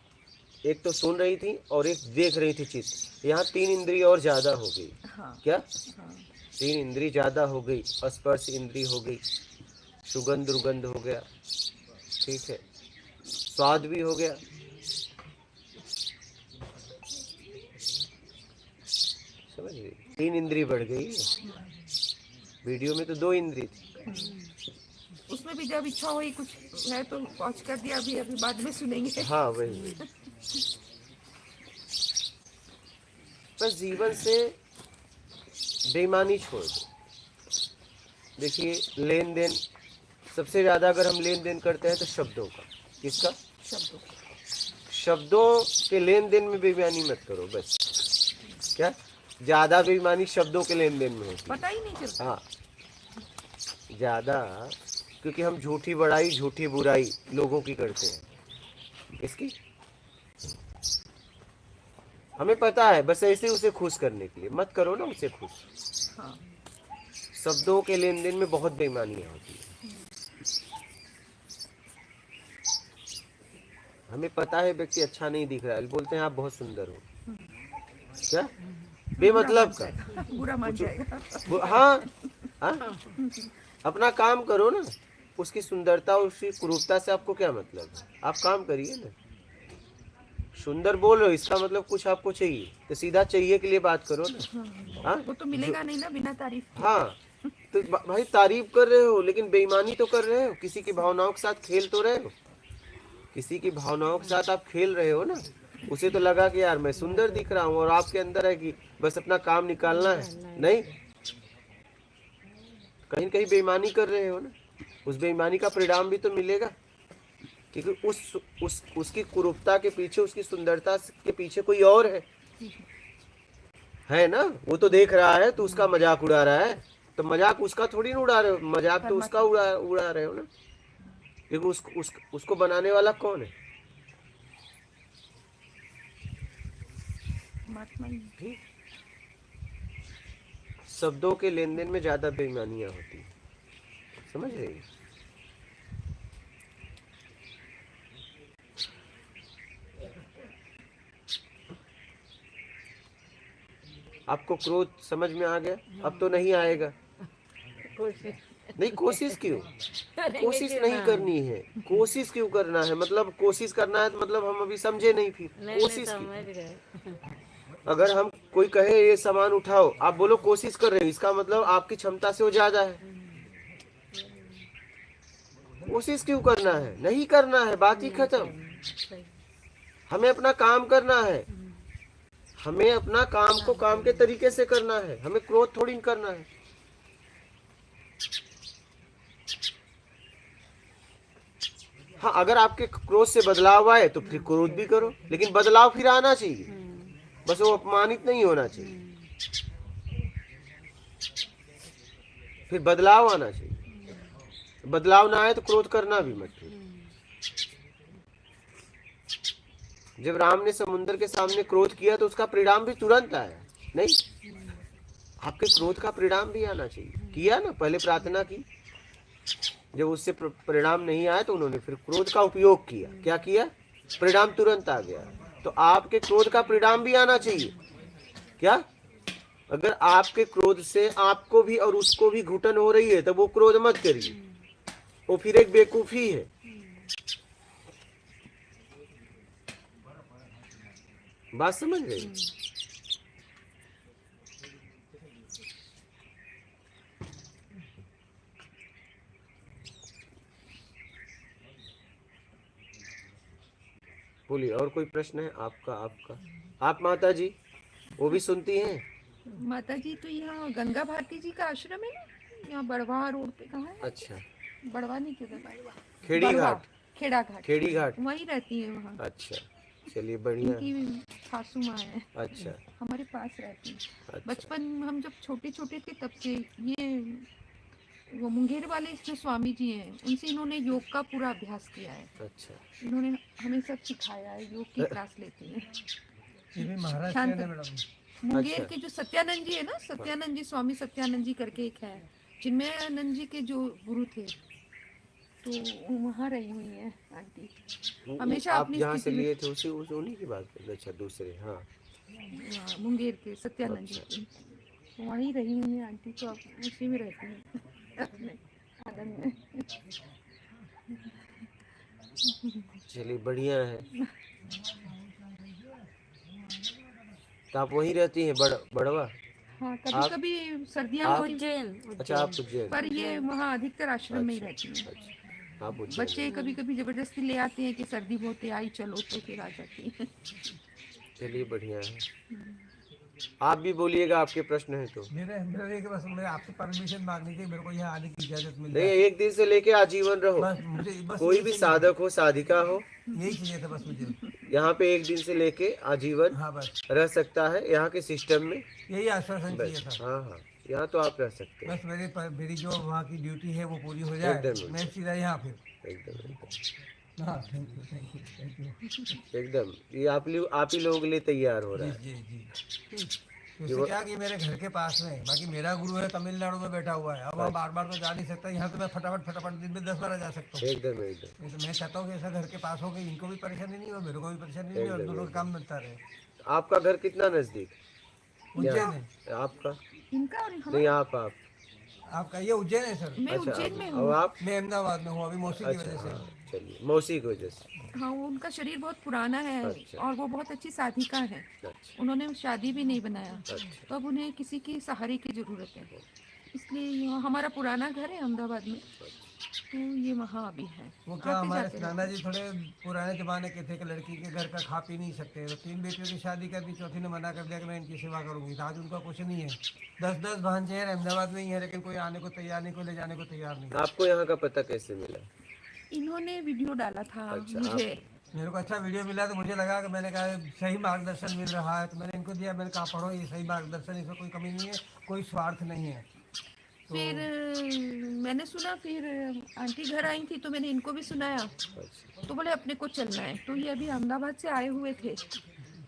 एक तो सुन रही थी और एक देख रही थी चित्र, यहाँ 3 इंद्री और ज्यादा हो गई। हाँ, क्या हाँ, 3 इंद्री ज्यादा हो गई, स्पर्श इंद्री हो गई, सुगंध दुर्गंध हो गया, ठीक है, स्वाद भी हो गया। समझ गई, 3 इंद्री बढ़ गई। वीडियो में तो 2 इंद्री थी। उसमें भी जब इच्छा हुई कुछ है तो पॉज कर दिया, अभी अभी बाद में सुनेंगे। हाँ वही। बस जीवन से बेईमानी छोड़ दो। देखिए, लेन देन सबसे ज्यादा अगर हम लेन देन करते हैं तो शब्दों का। किसका? शब्दों शब्दों के लेन देन में बेईमानी मत करो। बस क्या ज्यादा बेईमानी शब्दों के लेन देन में होती है। पता ही नहीं चलता। हाँ, ज्यादा, क्योंकि हम झूठी बड़ाई झूठी बुराई लोगों की करते हैं। इसकी हमें पता है, बस ऐसे उसे खुश करने के लिए मत करो ना उसे खुश। हाँ, शब्दों के लेन देन में बहुत बेईमानियां होती है। हमें पता है व्यक्ति अच्छा नहीं दिख रहा है, बोलते हैं आप बहुत सुंदर हो। क्या बेमतलब का बुरा मान जाएगा। हाँ, हाँ, अपना काम करो ना। उसकी सुंदरता और उसकी कुरूपता से आपको क्या मतलब है? आप काम करिए ना। सुंदर बोल रहे हो, इसका मतलब कुछ आपको चाहिए, तो सीधा चाहिए के लिए बात करो ना। हाँ, वो तो मिलेगा नहीं ना बिना तारीफ के। हाँ, तो भाई तारीफ कर रहे हो लेकिन बेईमानी तो कर रहे हो। किसी की भावनाओं के साथ खेल तो रहे हो। किसी की भावनाओं के साथ आप खेल रहे हो ना। उसे तो लगा कि यार मैं सुंदर दिख रहा हूँ, और आपके अंदर है कि बस अपना काम निकालना है। नहीं, कहीं कहीं बेईमानी कर रहे हो ना। उस बेईमानी का परिणाम भी तो मिलेगा, क्योंकि उसकी कुरूपता के पीछे, उसकी सुंदरता के पीछे कोई और है ना। वो तो देख रहा है तो उसका मजाक उड़ा रहा है, तो मजाक उसका थोड़ी ना उड़ा रहे हो, मजाक तो उसका उड़ा रहे हो ना। क्योंकि उसको बनाने वाला कौन है? परमात्मा ही है। ठीक। शब्दों के लेन देन में ज्यादा बेईमानियां होती है। समझ रहे हैं? आपको क्रोध समझ में आ गया? अब तो नहीं आएगा। नहीं, कोशिश क्यों? कोशिश नहीं करनी है। कोशिश क्यों करना है? मतलब कोशिश करना है तो मतलब हम अभी समझे नहीं। फिर कोशिश क्यों? अगर हम कोई कहे ये सामान उठाओ, आप बोलो कोशिश कर रहे हो, इसका मतलब आपकी क्षमता से वो ज्यादा है। कोशिश क्यों करना है? नहीं करना है, बात ही खत्म। हमें अपना काम करना है। हमें अपना काम को काम के तरीके से करना है। हमें क्रोध थोड़ी करना है। हाँ, अगर आपके क्रोध से बदलाव आए तो फिर क्रोध भी करो, लेकिन बदलाव फिर आना चाहिए। बस वो अपमानित नहीं होना चाहिए, फिर बदलाव आना चाहिए। बदलाव ना आए तो क्रोध करना भी मत। जब राम ने समुद्र के सामने क्रोध किया तो उसका परिणाम भी तुरंत आया। नहीं, आपके क्रोध का परिणाम भी आना चाहिए। किया ना, पहले प्रार्थना की, जब उससे परिणाम नहीं आया तो उन्होंने फिर क्रोध का उपयोग किया। क्या किया? परिणाम तुरंत आ गया। तो आपके क्रोध का परिणाम भी आना चाहिए। क्या? अगर आपके क्रोध से आपको भी और उसको भी घुटन हो रही है तो वो क्रोध मत करिए, वो फिर एक बेवकूफी है। बात समझ गई? बोलिए, और कोई प्रश्न है आपका? आप माता जी वो भी सुनती हैं? माता जी तो यहाँ गंगा भारती जी का आश्रम है ना, यहाँ बड़वा रोड पे। कहाँ है? अच्छा, बड़वा नहीं, किधर? खेड़ी बड़वा, घाट। खेड़ा घाट। खेड़ी घाट, वहीं रहती है वहाँ। अच्छा, चलिए बढ़िया। उनकी सासू माँ है, अच्छा हमारे पास रहती है। अच्छा, बचपन हम जब छोटे छोटे थे तब से ये वो मुंगेर वाले जो स्वामी जी हैं उनसे इन्होंने योग का पूरा अभ्यास किया है। अच्छा, इन्होंने हमें सब सिखाया है, योग की क्लास लेती हैं। ये भी महाराष्ट्र शांत- है मैडम। मुंगेर अच्छा। के जो सत्यानंद जी है ना, सत्यानंद जी, स्वामी सत्यानंद जी करके एक है, चिन्मयानंद जी के जो गुरु थे, तो वहाँ रही हुई है आंटी हमेशा आप अपनी जहाँ से स्थिति में। लिए थे उन्हीं की बात कर? अच्छा, दूसरे, हाँ। हाँ, मुंगेर के सत्यानंद जी की वहीं रही हुई है आंटी, तो अब उसी में रहती है अपने आनंद में। चलिए बढ़िया है। तो आप वहीं रहती हैं बड़वा? हाँ, कभी आप- कभी सर्दियाँ आप- होती उज्जैन अच्छा, आप उज्जैन। पर ये वहाँ अधिकतर आश्रम में ही अच्छा, रहती हैं। अच्छा, आप उज्जैन। बच्चे कभी कभी जबरदस्ती ले आते हैं कि सर्दी बहुत है, आई चलो, तो फिर आ जाती है। चलिए बढ़िया है। आप भी बोलिएगा, आपके प्रश्न है तो। मेरे एक बस मैं आपसे परमिशन मांगनी थी, मेरे को यहाँ आने की इजाजत मिल नहीं, जाए। एक दिन से लेके आजीवन रहो। बस मुझे बस कोई यही भी चाहिए। साधक हो, साधिका हो, यही चाहिए था बस मुझे। यहाँ पे एक दिन से लेके आजीवन हाँ बस रह सकता है यहाँ के सिस्टम में। यही आश्वासन चाहिए बस, था। हाँ हाँ, यहाँ तो आप रह सकते हैं। बस मेरी जो वहाँ की ड्यूटी है वो पूरी हो जाए, एकदम। मैं सीधा यहाँ फिर। एकदम एकदम हाँ, थैंक यू थैंक यू। एकदम, ये आप ही लोगों के लिए तैयार हो रहा जी है। जी जी। इससे क्या कि मेरे घर के पास में, बाकी मेरा गुरु है तमिलनाडु में बैठा हुआ है। अब वहाँ बार बार तो जा नहीं सकता, यहाँ तो मैं फटाफट दिन में 10 बार जा सकता हूँ। एकदम एकदम। नहीं तो मैं चाहता हूँ कि ऐसा घर के पास हो कि इनको भी परेशानी नहीं हो, मेरे को भी परेशानी नहीं हो, और दोनों का काम मिलता रहे। आपका घर कितना नजदीक? उज्जैन है आपका? इनका और नहीं, आप आपका? ये उज्जैन है सर। मैं अच्छा, उज्जैन में और हूँ। आप? मैं अहमदाबाद में हूँ अभी मौसी की अच्छा, वजह से। हाँ, चलिए, मौसी की वजह से। हाँ, वो उनका शरीर बहुत पुराना है अच्छा। और वो बहुत अच्छी साधिका है। अच्छा उन्होंने शादी भी नहीं बनाया, अच्छा, तो अब उन्हें किसी की सहारे की जरूरत है। इसलिए यहाँ हमारा पुराना घर है अहमदाबाद में, तो ये वहाँ अभी है। वो क्या आते हमारे जाते नाना जी थोड़े पुराने जमाने के थे कि लड़की के घर का खा पी नहीं सकते, तो 3 बेटियों की शादी कर दी, चौथी ने मना कर दिया कि मैं इनकी सेवा करूंगी। तो आज उनका कुछ नहीं है, 10 भांजे हैं, अहमदाबाद में ही है, लेकिन कोई आने को तैयार नहीं, कोई ले जाने को तैयार नहीं। आपको यहाँ का पता कैसे मिला? इन्होंने वीडियो डाला था अच्छा, मुझे। मेरे को अच्छा वीडियो मिला तो मुझे लगा कि मैंने कहा सही मार्गदर्शन मिल रहा है, तो मैंने इनको दिया। मैंने कहा पढ़ो, ये सही मार्गदर्शन, इसमें कोई कमी नहीं है, कोई स्वार्थ नहीं है। फिर मैंने सुना, फिर आंटी घर आई थी तो मैंने इनको भी सुनाया, अच्छा, तो बोले अपने को चलना है। तो ये अभी अहमदाबाद से आए हुए थे,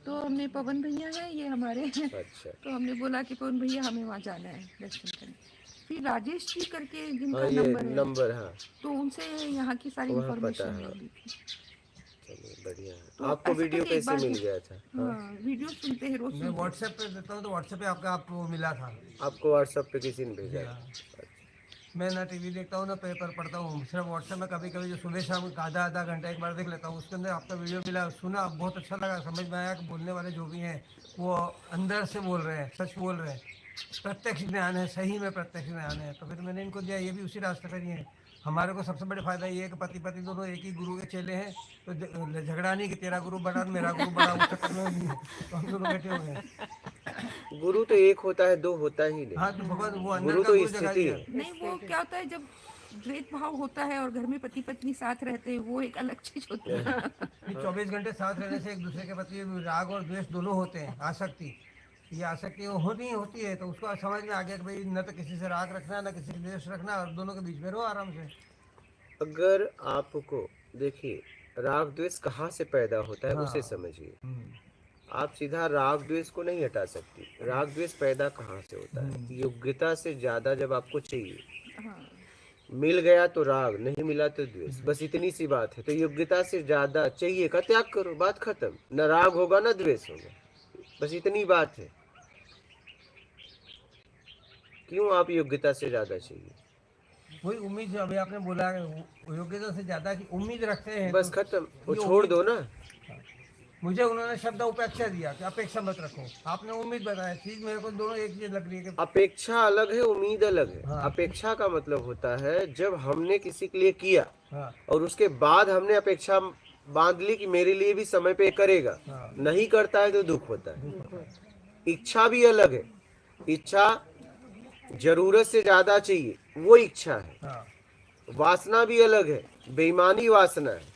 तो हमने, पवन भैया है ये हमारे हैं, अच्छा, तो हमने बोला कि पवन भैया हमें वहाँ जाना है दर्शन करने। फिर राजेश जी करके जिनका हाँ, ये नंबर है, नंबर, हाँ, तो उनसे यहाँ की सारी वहाँ पता इंफॉर्मेशन है। मिली थी। चलिए बढ़िया है। तो आपको ऐसा वीडियो करके एक कैसे बार- मिल गया था? हाँ, हाँ, वीडियो सुनते हैं रोज मैं सुनते हैं। व्हाट्सएप पे देता हूँ, तो व्हाट्सएप पे आपको मिला था। आपको व्हाट्सएप पे किसी ने भेजा था? हाँ। मैं ना टीवी देखता हूँ ना पेपर पढ़ता हूँ, सिर्फ व्हाट्सएप में कभी कभी जो सुबह शाम आधा घंटा एक बार देख लेता हूँ। उसके अंदर आपका वीडियो मिला, सुना, बहुत अच्छा लगा, समझ में आया कि बोलने वाले जो भी हैं वो अंदर से बोल रहे हैं, सच बोल रहे हैं, प्रत्यक्ष ज्ञान है, सही में प्रत्यक्ष ज्ञान है। तो फिर मैंने इनको दिया, ये भी उसी रास्ते पर ही है। हमारे को सबसे बड़ा फायदा ये है कि पति दोनों एक ही गुरु के चेले हैं, तो झगड़ा नहीं कि तेरा गुरु बड़ा मेरा गुरु बड़ा, उस चक्कर में नहीं है। तो हम दोनों बैठे हुए हैं। गुरु तो एक होता है, दो होता ही नहीं। हाँ, तो भगवान वो अंदर गुरु का तो गुरु जगह स्थिति ही है। है। नहीं, वो क्या होता है जब द्वैत भाव होता है और घर में पति पत्नी साथ रहते हैं, वो एक अलग चीज होती है। ये 24 घंटे साथ रहने से एक दूसरे के प्रति राग और द्वेष दोनों होते हैं। आसक्ति, ये आसक्ति होती है, तो उसको समझ में आ गया कि भाई न तो किसी से राग रखना, न किसी से द्वेष रखना, और दोनों के बीच में रहो आराम से। अगर आपको देखिए राग द्वेष कहाँ से पैदा होता है, हाँ। उसे समझिए। आप सीधा राग द्वेष को नहीं हटा सकती। राग द्वेष पैदा कहाँ से होता है? योग्यता से ज्यादा जब आपको चाहिए, हाँ, मिल गया तो राग, नहीं मिला तो द्वेष, बस इतनी सी बात है। तो योग्यता से ज्यादा चाहिए का त्याग करो, बात खत्म। न राग होगा न द्वेष होगा, बस इतनी बात है। क्यों आप योग्यता से ज्यादा चाहिए? वही उम्मीद जो अभी आपने बोला, योग्यता से ज्यादा की उम्मीद रखते हैं, बस तो खत्म, वो ये छोड़ दो ना। मुझे उन्होंने शब्द उपेक्षा दिया कि अपेक्षा मत रखो, आपने उम्मीद बताया। चीज मेरे को दोनों एक चीज लग रही है कि अपेक्षा अलग है, उम्मीद अलग है। हाँ। अपेक्षा का मतलब होता है जब हमने किसी के लिए किया हाँ और उसके बाद हमने अपेक्षा बांध ली कि मेरे लिए भी समय पे करेगा, हाँ। नहीं करता है तो दुख होता है। इच्छा भी अलग है, इच्छा जरूरत से ज्यादा चाहिए, वो इच्छा है। हाँ वासना भी अलग है, बेईमानी वासना है।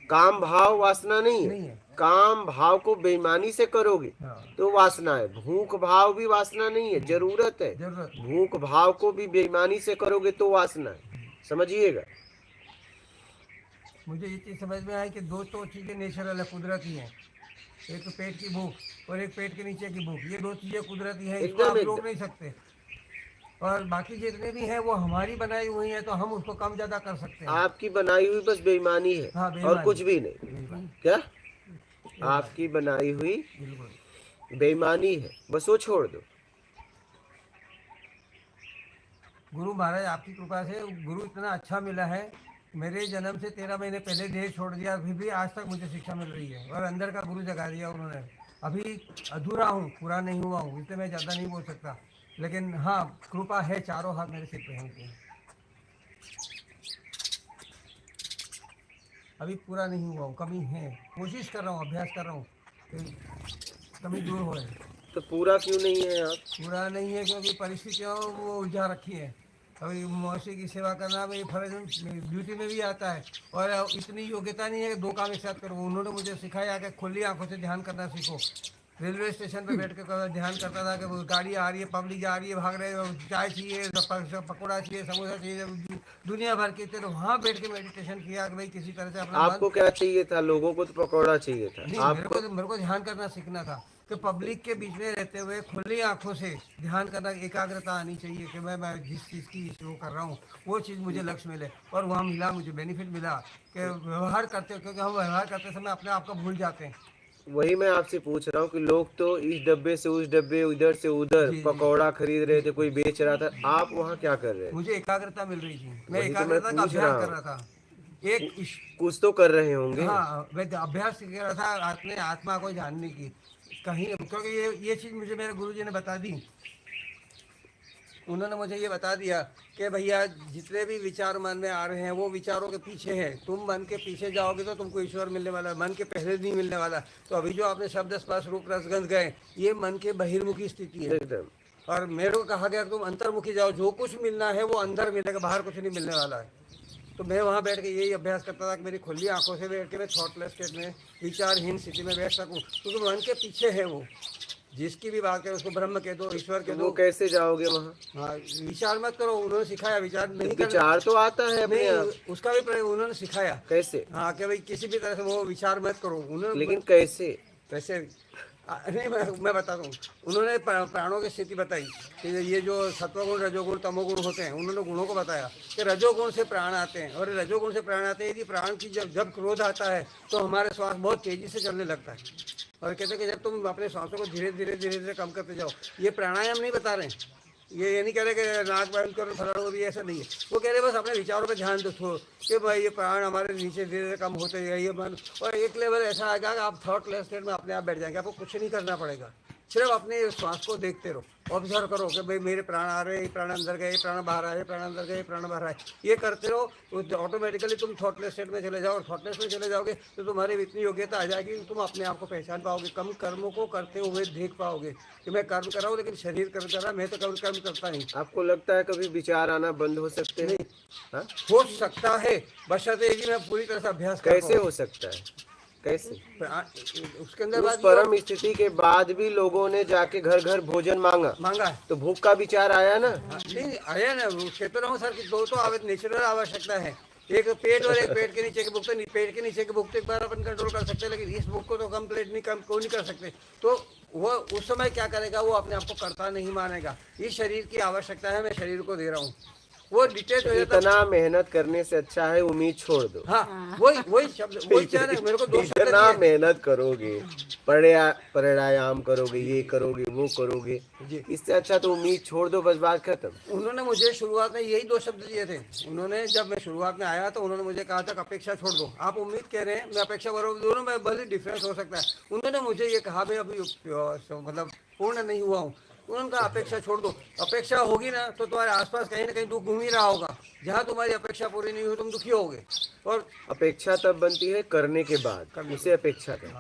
काम भाव वासना नहीं नहीं है। है। काम भाव को बेईमानी से करोगे हाँ तो वासना है। भूख भाव भी वासना नहीं है, जरूरत है। जरूरत। भूख भाव को भी बेईमानी से करोगे तो वासना है। समझिएगा। मुझे ये चीज़ समझ में आई कि दो तो चीज़ें नेचुरल है, कुदरती हैं। एक तो पेट की भूख और एक पेट के नीचे की भूख, ये दो चीज़ें कुदरती हैं, इसको आप एकदम, रोक एकदम। नहीं सकते। और बाकी जितने भी हैं वो हमारी बनाई हुई हैं, तो हम उसको कम ज़्यादा कर सकते हैं। आपकी बनाई हुई बस बेईमानी है, हाँ, बेईमानी। और कुछ भी नहीं। क्या? आपकी बनाई हुई बिल्कुल। बेईमानी है, बस वो छोड़ दो। गुरु महाराज आपकी कृपा से गुरु इतना अच्छा मिला है। मेरे जन्म से 13 महीने पहले देह छोड़ दिया, फिर भी आज तक मुझे शिक्षा मिल रही है और अंदर का गुरु जगा दिया उन्होंने। अभी अधूरा हूँ, पूरा नहीं हुआ हूँ, इसलिए मैं ज़्यादा नहीं बोल सकता, लेकिन हाँ कृपा है, चारों हाथ मेरे सिर पे हैं उनके। अभी पूरा नहीं हुआ हूँ, कमी है, कोशिश कर रहा हूँ, अभ्यास कर रहा हूँ कि कमी दूर हो। तो पूरा क्यों नहीं है आप? पूरा नहीं है क्योंकि परिस्थितियों वो उलझा रखी है। अभी मौसी की सेवा करना मेरी फर्ज ड्यूटी में भी आता है, और इतनी योग्यता नहीं है कि दो काम एक साथ करूँ। उन्होंने मुझे सिखाया कि खुली आंखों से ध्यान करना सीखो। रेलवे स्टेशन पे बैठ कर ध्यान करता था कि वो गाड़ी आ रही है, पब्लिक जा रही है, भाग रहे हैं, चाय चाहिए, पकौड़ा चाहिए, समोसा चाहिए, दुनिया भर के। तो वहाँ बैठ के मेडिटेशन किया कि भाई किसी तरह से अपना आपको क्या चाहिए था? लोगों को तो पकौड़ा चाहिए था, नहीं, आपको मेरे को ध्यान करना सीखना था कि पब्लिक के बीच में रहते हुए खुली आंखों से ध्यान करना, एकाग्रता आनी चाहिए कि मैं जिस चीज़ की वो कर रहा हूँ वो चीज़ मुझे लक्ष्य मिले। और वहाँ मिला, मुझे बेनिफिट मिला कि व्यवहार करते, क्योंकि हम व्यवहार करते समय अपने आप को भूल जाते हैं। वही मैं आपसे पूछ रहा हूँ कि लोग तो इस डब्बे से उस डब्बे, उधर से उधर जी, जी। पकौड़ा खरीद रहे थे, कोई बेच रहा था, आप वहाँ क्या कर रहे थे? मुझे एकाग्रता मिल रही थी, मैं वही तो मैं एकाग्रता का पूछ रहा अभ्यास कर हूँ। रहा था। एक कुछ तो कर रहे होंगे। हाँ, मैं अभ्यास कर रहा था अपने आत्मा को जानने की कहीं, क्योंकि ये चीज़ मुझे मेरे गुरुजी ने बता दी। उन्होंने मुझे ये बता दिया कि भैया जितने भी विचार मन में आ रहे हैं वो विचारों के पीछे हैं। तुम मन के पीछे जाओगे तो तुमको ईश्वर मिलने वाला है, मन के पहले नहीं मिलने वाला। तो अभी जो आपने शब्द स्पर्श रूप रसगंध गए, ये मन के बहिर्मुखी स्थिति है। एकदम। और मेरे को कहा गया तुम अंतर्मुखी जाओ, जो कुछ मिलना है वो अंदर मिलेगा, बाहर कुछ नहीं मिलने वाला है। तो मैं वहाँ बैठ के यही अभ्यास करता था कि मेरी खुली आंखों से बैठ के मैं थॉटलेस स्टेट में, विचारहीन स्थिति में बैठ सकूँ, क्योंकि मन के पीछे है वो। जिसकी भी बात करें उसको ब्रह्म कह दो, ईश्वर कह तो दो। वो कैसे जाओगे वहाँ? हाँ, विचार मत करो, उन्होंने सिखाया विचार नहीं करना। विचार तो आता है अपने आप। नहीं, उसका भी प्रयोग उन्होंने सिखाया। कैसे? हाँ कि भाई किसी भी तरह से वो विचार मत करो। उन्होंने लेकिन कैसे? कैसे नहीं, मैं बताता हूँ। उन्होंने प्राणों की स्थिति बताई कि ये जो सत्वगुण, रजोगुण, तमोगुण होते हैं, उन्होंने गुणों को बताया कि रजोगुण से प्राण आते हैं, और रजोगुण से प्राण आते हैं। यदि प्राण की जब क्रोध आता है तो हमारे श्वास बहुत तेजी से चलने लगता है। और कहते हैं कि जब तुम अपने श्वासों को धीरे धीरे धीरे धीरे कम करते जाओ। ये प्राणायाम नहीं बता रहे हैं, ये नहीं कह रहे कि नाक बंद करो फलाना भी, ऐसा नहीं है। वो कह रहे बस अपने विचारों पे ध्यान दो कि भाई ये प्राण हमारे नीचे धीरे धीरे कम होते हैं, ये मन। और एक लेवल ऐसा आएगा कि आप थॉटलेस स्टेट में अपने आप बैठ जाएंगे, आपको कुछ नहीं करना पड़ेगा, सिर्फ अपने श्वास को देखते रहो, ऑब्जर्व करो कि भाई मेरे प्राण आ रहे हैं, प्राण अंदर गए, प्राण बाहर आए, प्राण अंदर गए, प्राण बाहर आए। ये करते रहो तो ऑटोमेटिकली तुम थॉटलेस स्टेट में चले जाओ। और थॉटलेस में चले जाओगे तो तुम्हारी इतनी योग्यता आ जाएगी कि तुम अपने आप को पहचान पाओगे, कम कर्मों को करते हुए देख पाओगे कि मैं कर्म कर रहा हूँ लेकिन शरीर कर रहा, मैं तो कभी कर्म करता नहीं। आपको लगता है कभी विचार आना बंद हो सकते हैं? नहीं, हाँ? हो सकता है, बशर्ते कि मैं पूरी तरह से अभ्यास कर कैसे हो सकता है? कैसे? उसके अंदर उस बात परम स्थिति के बाद भी लोगों ने जाके घर घर भोजन मांगा, मांगा है। तो भूख का विचार आया ना? नहीं आया ना, कहते रहो सर कि दो तो नेचुरल आवश्यकता है, एक पेट और एक पेट के नीचे की भूख। तो पेट के नीचे की भूख तो एक बार अपन कंट्रोल कर सकते हैं, लेकिन इस भूख को तो कंप्लीट नहीं कर सकते। तो वो उस समय क्या करेगा, वो अपने आप को करता नहीं मानेगा। इस शरीर की आवश्यकता है, मैं शरीर को दे रहा हूँ, वो डिटेच हो जाता है। इतना मेहनत करने से अच्छा है उम्मीद छोड़ दो। हाँ, वही शब्द, वही चाह रहे मेरे को दो शब्द इतना दिए। मेहनत करोगे, प्राणायाम करोगे, ये करोगे, वो करोगे, इससे अच्छा तो उम्मीद छोड़ दो, बस बात खत्म। उन्होंने मुझे शुरुआत में यही दो शब्द दिए थे। उन्होंने जब मैं शुरुआत में आया तो उन्होंने मुझे कहा था कि अपेक्षा छोड़ दो। आप उम्मीद कह रहे हैं, मैं अपेक्षा करो, दोनों में भले डिफरेंस हो सकता है। उन्होंने मुझे ये कहा भाई अभी मतलब पूर्ण नहीं हुआ हूँ, उन्होंने कहा अपेक्षा छोड़ दो। अपेक्षा होगी ना तो तुम्हारे आसपास कहीं ना कहीं दुख घूम ही रहा होगा। जहाँ तुम्हारी अपेक्षा पूरी नहीं हुई तुम दुखी होगे। और अपेक्षा तब बनती है करने के बाद, उसे अपेक्षा कर।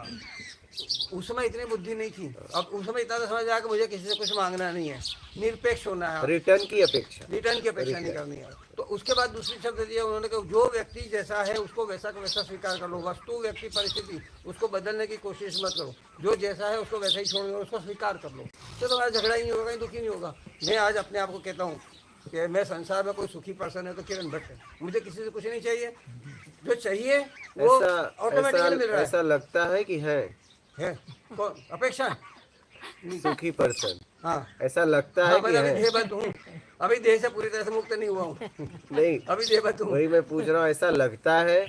उस समय इतनी बुद्धि नहीं थी। अब उस समय इतना तो समझ आया कि मुझे किसी से कुछ मांगना नहीं है, निरपेक्ष होना है, रिटर्न की अपेक्षा, रिटर्न की अपेक्षा नहीं करनी है। तो उसके बाद दूसरी शब्द दिया उन्होंने कि जो व्यक्ति जैसा है उसको वैसा का वैसा स्वीकार कर लो। वस्तु, व्यक्ति, परिस्थिति उसको बदलने की कोशिश मत करो। जो जैसा है उसको वैसा ही छोड़ दो, उसको स्वीकार कर लो, तो तुम्हारा झगड़ा ही नहीं होगा, कहीं दुखी नहीं होगा। मैं आज अपने आप को कहता हूँ कि मैं संसार में कोई सुखी पर्सन है तो किरण भट्ट है। मुझे किसी से कुछ नहीं चाहिए, जो चाहिए वो ऑटोमेटिकली मिल रहा है। ऐसा लगता है कि है कौन अपेक्षा सुखी पर्सन। हाँ, ऐसा लगता है हाँ, कि मैं अभी है। देहबद्ध हूँ, अभी देह से पूरी तरह से मुक्त नहीं हुआ हूँ। नहीं, अभी देहबद्ध हूँ। वही मैं पूछ रहा हूँ, ऐसा लगता है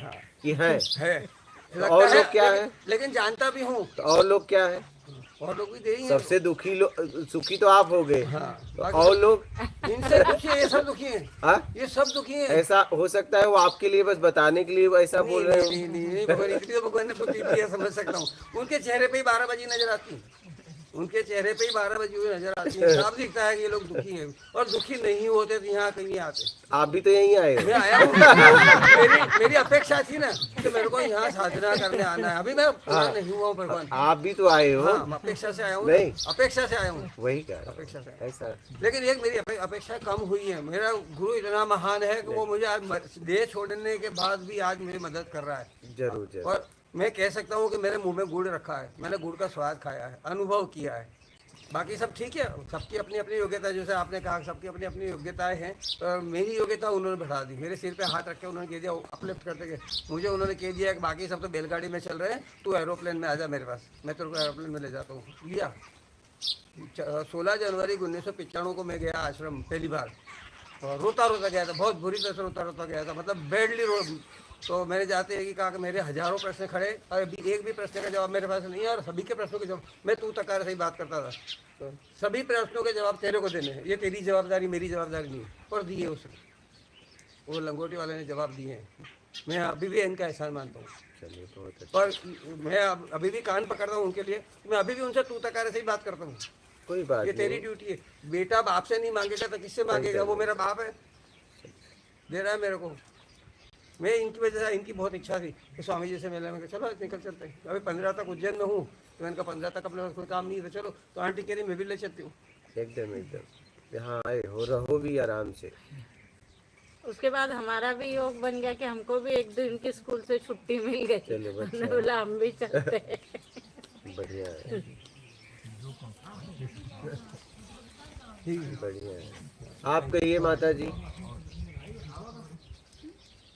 कि है। लगता और है, लोग क्या है? लेकिन जानता भी हूँ। तो और लोग क्या है? और लोग भी दे ही हैं। सबसे दुखी सुखी तो आप हो गए। हाँ, तो और लोग इनसे दुखी है, ये सब दुखी हैं। हाँ? ये सब दुखी हैं। ऐसा हो सकता है वो आपके लिए बस बताने के लिए वो ऐसा बोल रहे नहीं, नहीं, नहीं, भगवान इतनी तो भगवान ने बुद्धि दी है, समझ सकता हूँ। उनके चेहरे पे ही 12 बजी नजर आती है। उनके चेहरे पे ही 12 बजी हुई नजर आती है। साफ दिखता है कि ये लोग दुखी हैं, और दुखी नहीं होते तो यहाँ कहीं आते। आप भी तो यहीं आए मैं हो। आया हूँ। मेरी अपेक्षा थी ना कि मेरे को यहाँ साधना करने आना है। अभी मैं पूरा नहीं हुआ हूँ भगवान। आप भी तो आए हो। हाँ, मैं अपेक्षा से आया हूँ। नहीं। अपेक्षा से आया हूँ। वही कह रहा हूँ। अपेक्षा से। ऐसा लेकिन एक मेरी अपेक्षा कम हुई है। मेरा गुरु इतना महान है कि वो मुझे आज देह छोड़ने के बाद भी आज मेरी मदद कर रहा है। जरूर जरूर। और मैं कह सकता हूँ कि मेरे मुंह में गुड़ रखा है, मैंने गुड़ का स्वाद खाया है, अनुभव किया है। बाकी सब ठीक है, सबकी अपनी अपनी योग्यता, जैसे आपने कहा सबकी अपनी अपनी योग्यताएं हैं। तो मेरी योग्यता उन्होंने बढ़ा दी, मेरे सिर पे हाथ रख के उन्होंने कह दिया, अपलिफ्ट करते गए मुझे उन्होंने कह दिया कि बाकी सब तो बैलगाड़ी में चल रहे हैं, तू एरोप्लेन में आ जा मेरे पास, मैं तेरे को एरोप्लेन में ले जाता हूँ। लिया 16 जनवरी 1995 को मैं गया आश्रम पहली बार, और रोता रोता गया था, बहुत बुरी तरह से रोता रोता गया था, मतलब बैडली रो। तो मैंने जाते ही कहा कि मेरे हजारों प्रश्न खड़े और एक भी प्रश्न का जवाब मेरे पास नहीं है, और सभी के प्रश्नों के जवाब मैं तू तकार से ही बात करता था। तो सभी प्रश्नों के जवाब तेरे को देने हैं, ये तेरी जवाबदारी मेरी जवाबदारी नहीं है। और दिए उसने, वो लंगोटी वाले ने जवाब दिए हैं। मैं अभी भी इनका एहसान मानता हूँ। चलिए बहुत अच्छा। और मैं अभी भी कान पकड़ता हूँ उनके लिए, मैं अभी भी उनसे तू तकार से ही बात करता हूँ। कोई बात ये तेरी नहीं। ड्यूटी है। बेटा बाप से नहीं मांगेगा तो किससे मांगेगा? वो मेरा बाप है, दे रहा है मेरे को। मैं इनकी वजह से, इनकी बहुत इच्छा थी कि स्वामी जी से मिलने में, चलो निकल चलते हैं। अभी 15 तक उज्जैन में हूँ, तो इनका 15 तक अपने कोई काम नहीं है, तो चलो। तो आंटी कह रही मैं भी ले चलती हूँ। एकदम एकदम यहाँ आए हो, रहो भी आराम से। उसके बाद हमारा भी योग बन गया कि हमको भी एक दिन की स्कूल से छुट्टी मिल गई। चलो बच्चा। हमने बोला हम भी चलते हैं। बढ़िया है, बढ़िया है। आप कहिए माता जी,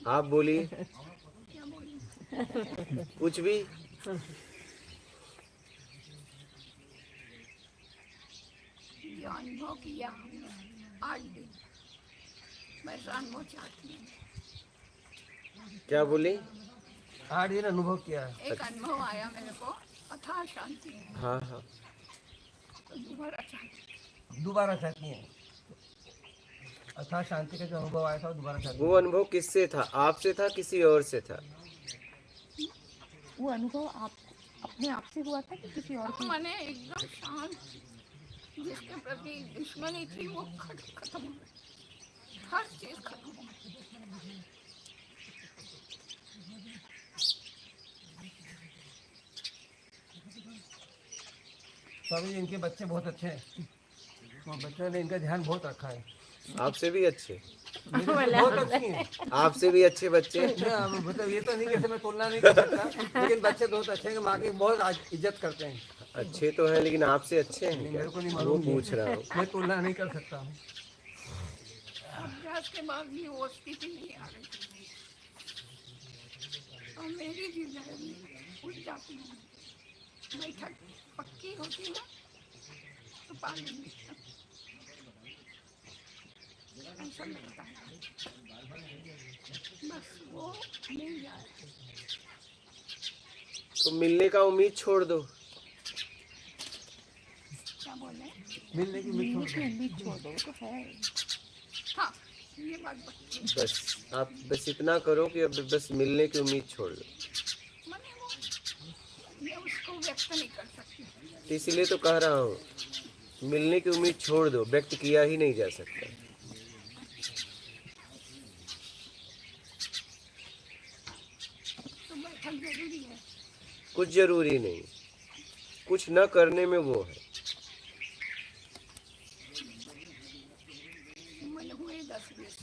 आप बोलिए कुछ भी। जो अनुभव किया हमने 8 दिन, मैं अनुभव चाहती हूँ। क्या बोली? 8 दिन अनुभव किया है। एक अनुभव आया मेरे को, अथाह शांति। हाँ हाँ, तो दोबारा चाहती दोबारा चाहती हैं अथा शांति का जो अनुभव आया था वो दोबारा चाहती वो अनुभव किससे था? आपसे था, किसी और से था? वो अनुभव आप अपने आप से हुआ था कि किसी और को? मैंने एकदम शांत, जिसके प्रति दुश्मनी थी वो खत्म हो गई, हर चीज खत्म हो गई। स्वामी जी, इनके बच्चे बहुत अच्छे हैं, और बच्चों ने इनका ध्यान बहुत रखा है। आपसे भी अच्छे? बहुत अच्छी हैं। आपसे भी अच्छे बच्चे? मतलब ये तो नहीं कि मैं तुलना नहीं कर सकता, लेकिन बच्चे बहुत अच्छे हैं, माँ की बहुत इज्जत करते हैं। अच्छे तो हैं, लेकिन आपसे अच्छे हैं नहीं, मेरे को नहीं क्या? मालूम, वो पूछ रहा हूँ। मैं तुलना नहीं कर सकता हूँ। अभ्यास के बाद भी वो स्थिति नहीं आ रही, और मेरी जिंदगी उठ जाती है। बैठक पक्की होती ना तो पानी में ऐसा लगता है, बस वो मिल जाए। तो मिलने का उम्मीद छोड़ दो। क्या बोले? मिलने की उम्मीद छोड़ दो। तो है, हाँ, ये बात बच्ची। बस आप बस इतना करो कि अब बस मिलने की उम्मीद छोड़ दो। मैंने वो, मैं उसको व्यक्त नहीं कर सकती। इसलिए तो कह रहा हूँ मिलने की उम्मीद छोड़ दो, व्यक्त किया ही नहीं जा सकता। तो बैठक जरूरी है। कुछ जरूरी नहीं, कुछ न करने में वो है। मन हुए 10-20।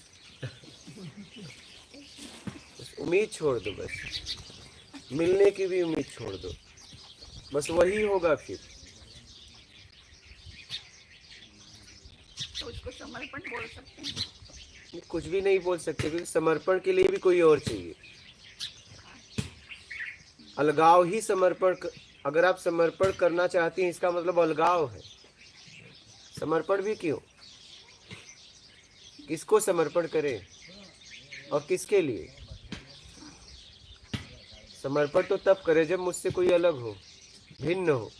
उम्मीद छोड़ दो, बस मिलने की भी उम्मीद छोड़ दो, बस वही होगा फिर। तो उसको समर्पण बोल सकते हैं। कुछ भी नहीं बोल सकते, क्योंकि समर्पण के लिए भी कोई और चाहिए। अलगाव ही अगर आप समर्पण करना चाहती हैं, इसका मतलब अलगाव है। समर्पण भी क्यों? किसको समर्पण करें और किसके लिए? समर्पण तो तब करे जब मुझसे कोई अलग हो, भिन्न हो।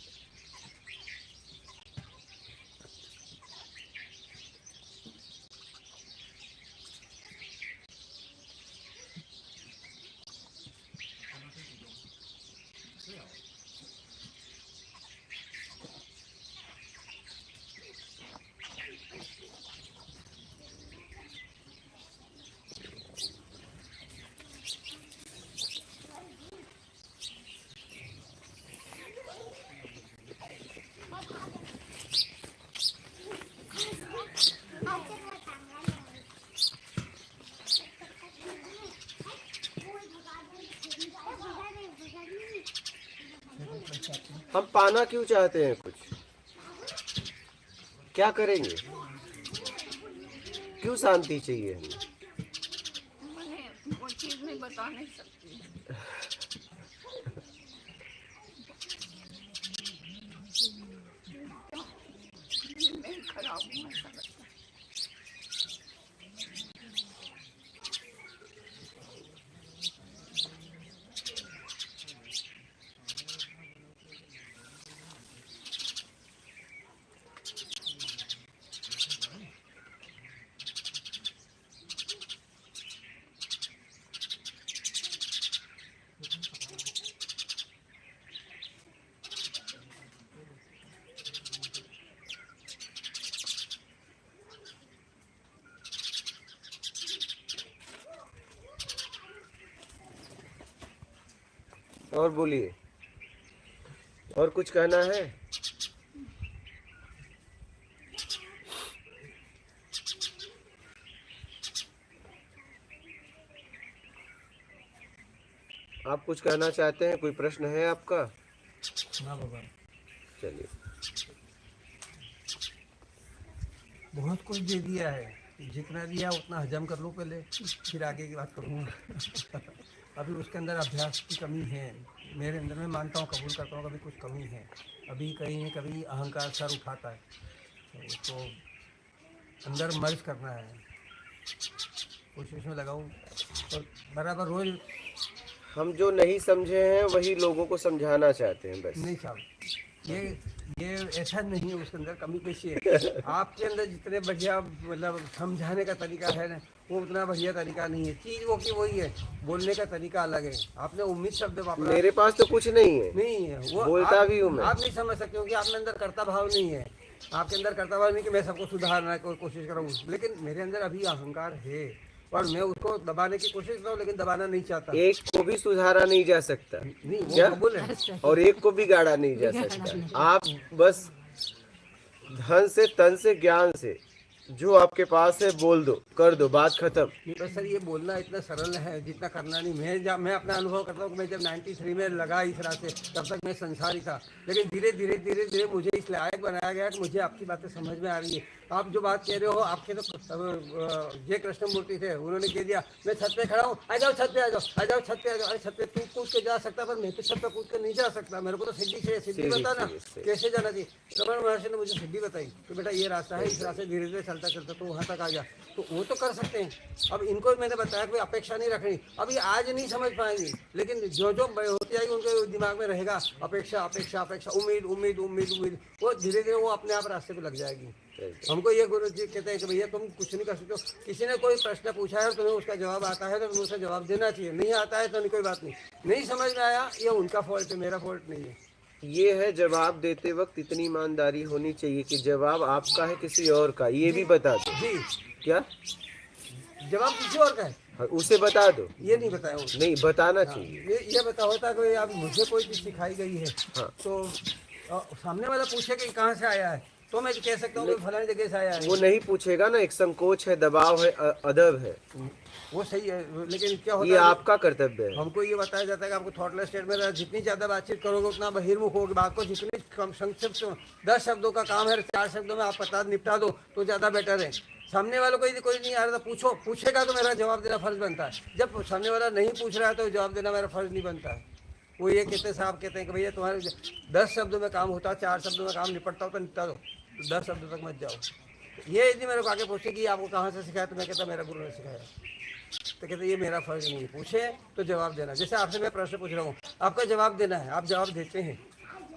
हम पाना क्यों चाहते हैं? कुछ क्या करेंगे? क्यों शांति चाहिए हमें? मैंने वो चीज में बता नहीं सकती। मैं खराब हूँ ऐसा लगता है। और बोलिए, और कुछ कहना है? आप कुछ कहना चाहते हैं? कोई प्रश्न है आपका? हाँ बाबा, चलिए। बहुत कुछ दे दिया है, जितना दिया उतना हजम कर लो पहले, फिर आगे की बात करूँगा। अभी उसके अंदर अभ्यास की कमी है मेरे अंदर। मैं मानता हूँ, कबूल करता हूँ, कभी कुछ कमी है। अभी कहीं न कभी अहंकार सर उठाता है, तो अंदर मर्ज करना है। कोशिश में लगाऊँ और बराबर रोज। हम जो नहीं समझे हैं वही लोगों को समझाना चाहते हैं बस। नहीं साहब, ये ऐसा नहीं है। उसके अंदर कमी कैसी है? आपके अंदर जितने बढ़िया मतलब समझाने का तरीका है ना, वो उतना बढ़िया तरीका नहीं है। चीज वो की वही है, बोलने का तरीका अलग है। आपने उम्मीद शब्द वापरा, मेरे पास तो कुछ नहीं है। नहीं है वो। बोलता भी हूँ मैं। आप नहीं समझ सकते, क्योंकि आपके अंदर कर्ता भाव नहीं है। आपके अंदर कर्ता भाव नहीं कि मैं सबको सुधारना की कोशिश करूँ, लेकिन मेरे अंदर अभी अहंकार है और मैं उसको दबाने की कोशिश कर रहा हूँ, लेकिन दबाना नहीं चाहता। एक को भी सुधारा नहीं जा सकता, नहीं, वो क्या? कबूल है। और एक को भी गाड़ा नहीं जा सकता। आप बस धन से, तन से, ज्ञान से जो आपके पास है बोल दो, कर दो, बात खत्म। नहीं बस सर, ये बोलना इतना सरल है जितना करना नहीं। मैं अपना अनुभव करता हूँ कि मैं जब 93 में लगा इस राह से, तब तक मैं संसारी था। लेकिन धीरे धीरे धीरे धीरे मुझे इस लायक बनाया गया कि मुझे आपकी बातें समझ में आ रही है। आप जो बात कह रहे हो, आपके तो जय कृष्णमूर्ति थे, उन्होंने कह दिया मैं छत पे खड़ा हूँ, आ जाओ छत पे, आ जाओ, आ जाओ छत पे, आ जाओ। अरे छत पे तू कूद के जा सकता, पर मैं तो छत पे कूद के नहीं जा सकता। मेरे को तो सिद्धि चाहिए। सिद्धि बता ना कैसे जाना चाहिए। रमण महर्षि ने मुझे सिद्धि बताई कि बेटा ये रास्ता है, इस रास्ते धीरे धीरे चलता चलता तो वहाँ तक आ गया। तो वो तो कर सकते हैं। अब इनको मैंने बताया कोई अपेक्षा नहीं रखनी। अभी आज नहीं समझ पाएंगे, लेकिन जो जो होती आएगी उनके दिमाग में रहेगा अपेक्षा अपेक्षा अपेक्षा, उम्मीद उम्मीद उम्मीद उम्मीद। वो धीरे धीरे वो अपने आप रास्ते पे लग जाएगी। हमको ये गुरु जी कहते हैं कि भैया तुम कुछ नहीं कर सकते हो। किसी ने कोई प्रश्न पूछा है और तुम्हें उसका जवाब आता है तो तुम्हें उसका जवाब देना चाहिए। नहीं आता है तो नहीं, कोई बात नहीं। नहीं समझ में आया, ये उनका फॉल्ट है, मेरा फॉल्ट नहीं है। ये है जवाब देते वक्त इतनी ईमानदारी होनी चाहिए कि जवाब आपका है किसी और का, ये भी बता दो। जी, क्या जवाब किसी और का है, हाँ, उसे बता दो। ये नहीं बताया उसने। नहीं बताना चाहिए। ये बता होता कि अब मुझे कोई चीज़ सिखाई गई है, हाँ। तो सामने वाला पूछे कि कहाँ से आया है, तो मैं कह सकता हूँ कि फलानी जगह से आया है। वो नहीं पूछेगा ना, एक संकोच है, दबाव है, अदब है। वो सही है, लेकिन क्या ये होता है, आपका कर्तव्य है। हमको ये बताया जाता है कि आपको थॉटलेस स्टेट में जितनी ज़्यादा बातचीत करोगे उतना बहिर्मुख होगे। बात को जितनी कम संक्षिप्त 10 शब्दों का काम है, 4 शब्दों में आप बता निपटा दो तो ज़्यादा बेटर है। सामने वालों को यदि कोई नहीं आ रहा था, पूछेगा तो मेरा जवाब देना फर्ज बनता है। जब सामने वाला नहीं पूछ रहा है तो जवाब देना मेरा फर्ज नहीं बनता है। वो ये कहते साहब कहते हैं कि भैया तुम्हारे 10 शब्दों में काम होता है, 4 शब्दों में काम निपटता हो तो निपटा दो, 10 शब्दों तक मत जाओ। ये यदि मेरे को आगे पूछे कि आपको कहाँ से सिखाया, तो मैं कहता मेरा गुरु ने सिखाया। तो कहते ये मेरा फर्ज नहीं है, पूछे तो जवाब देना। जैसे आपसे मैं प्रश्न पूछ रहा हूँ, आपका जवाब देना है, आप जवाब देते हैं।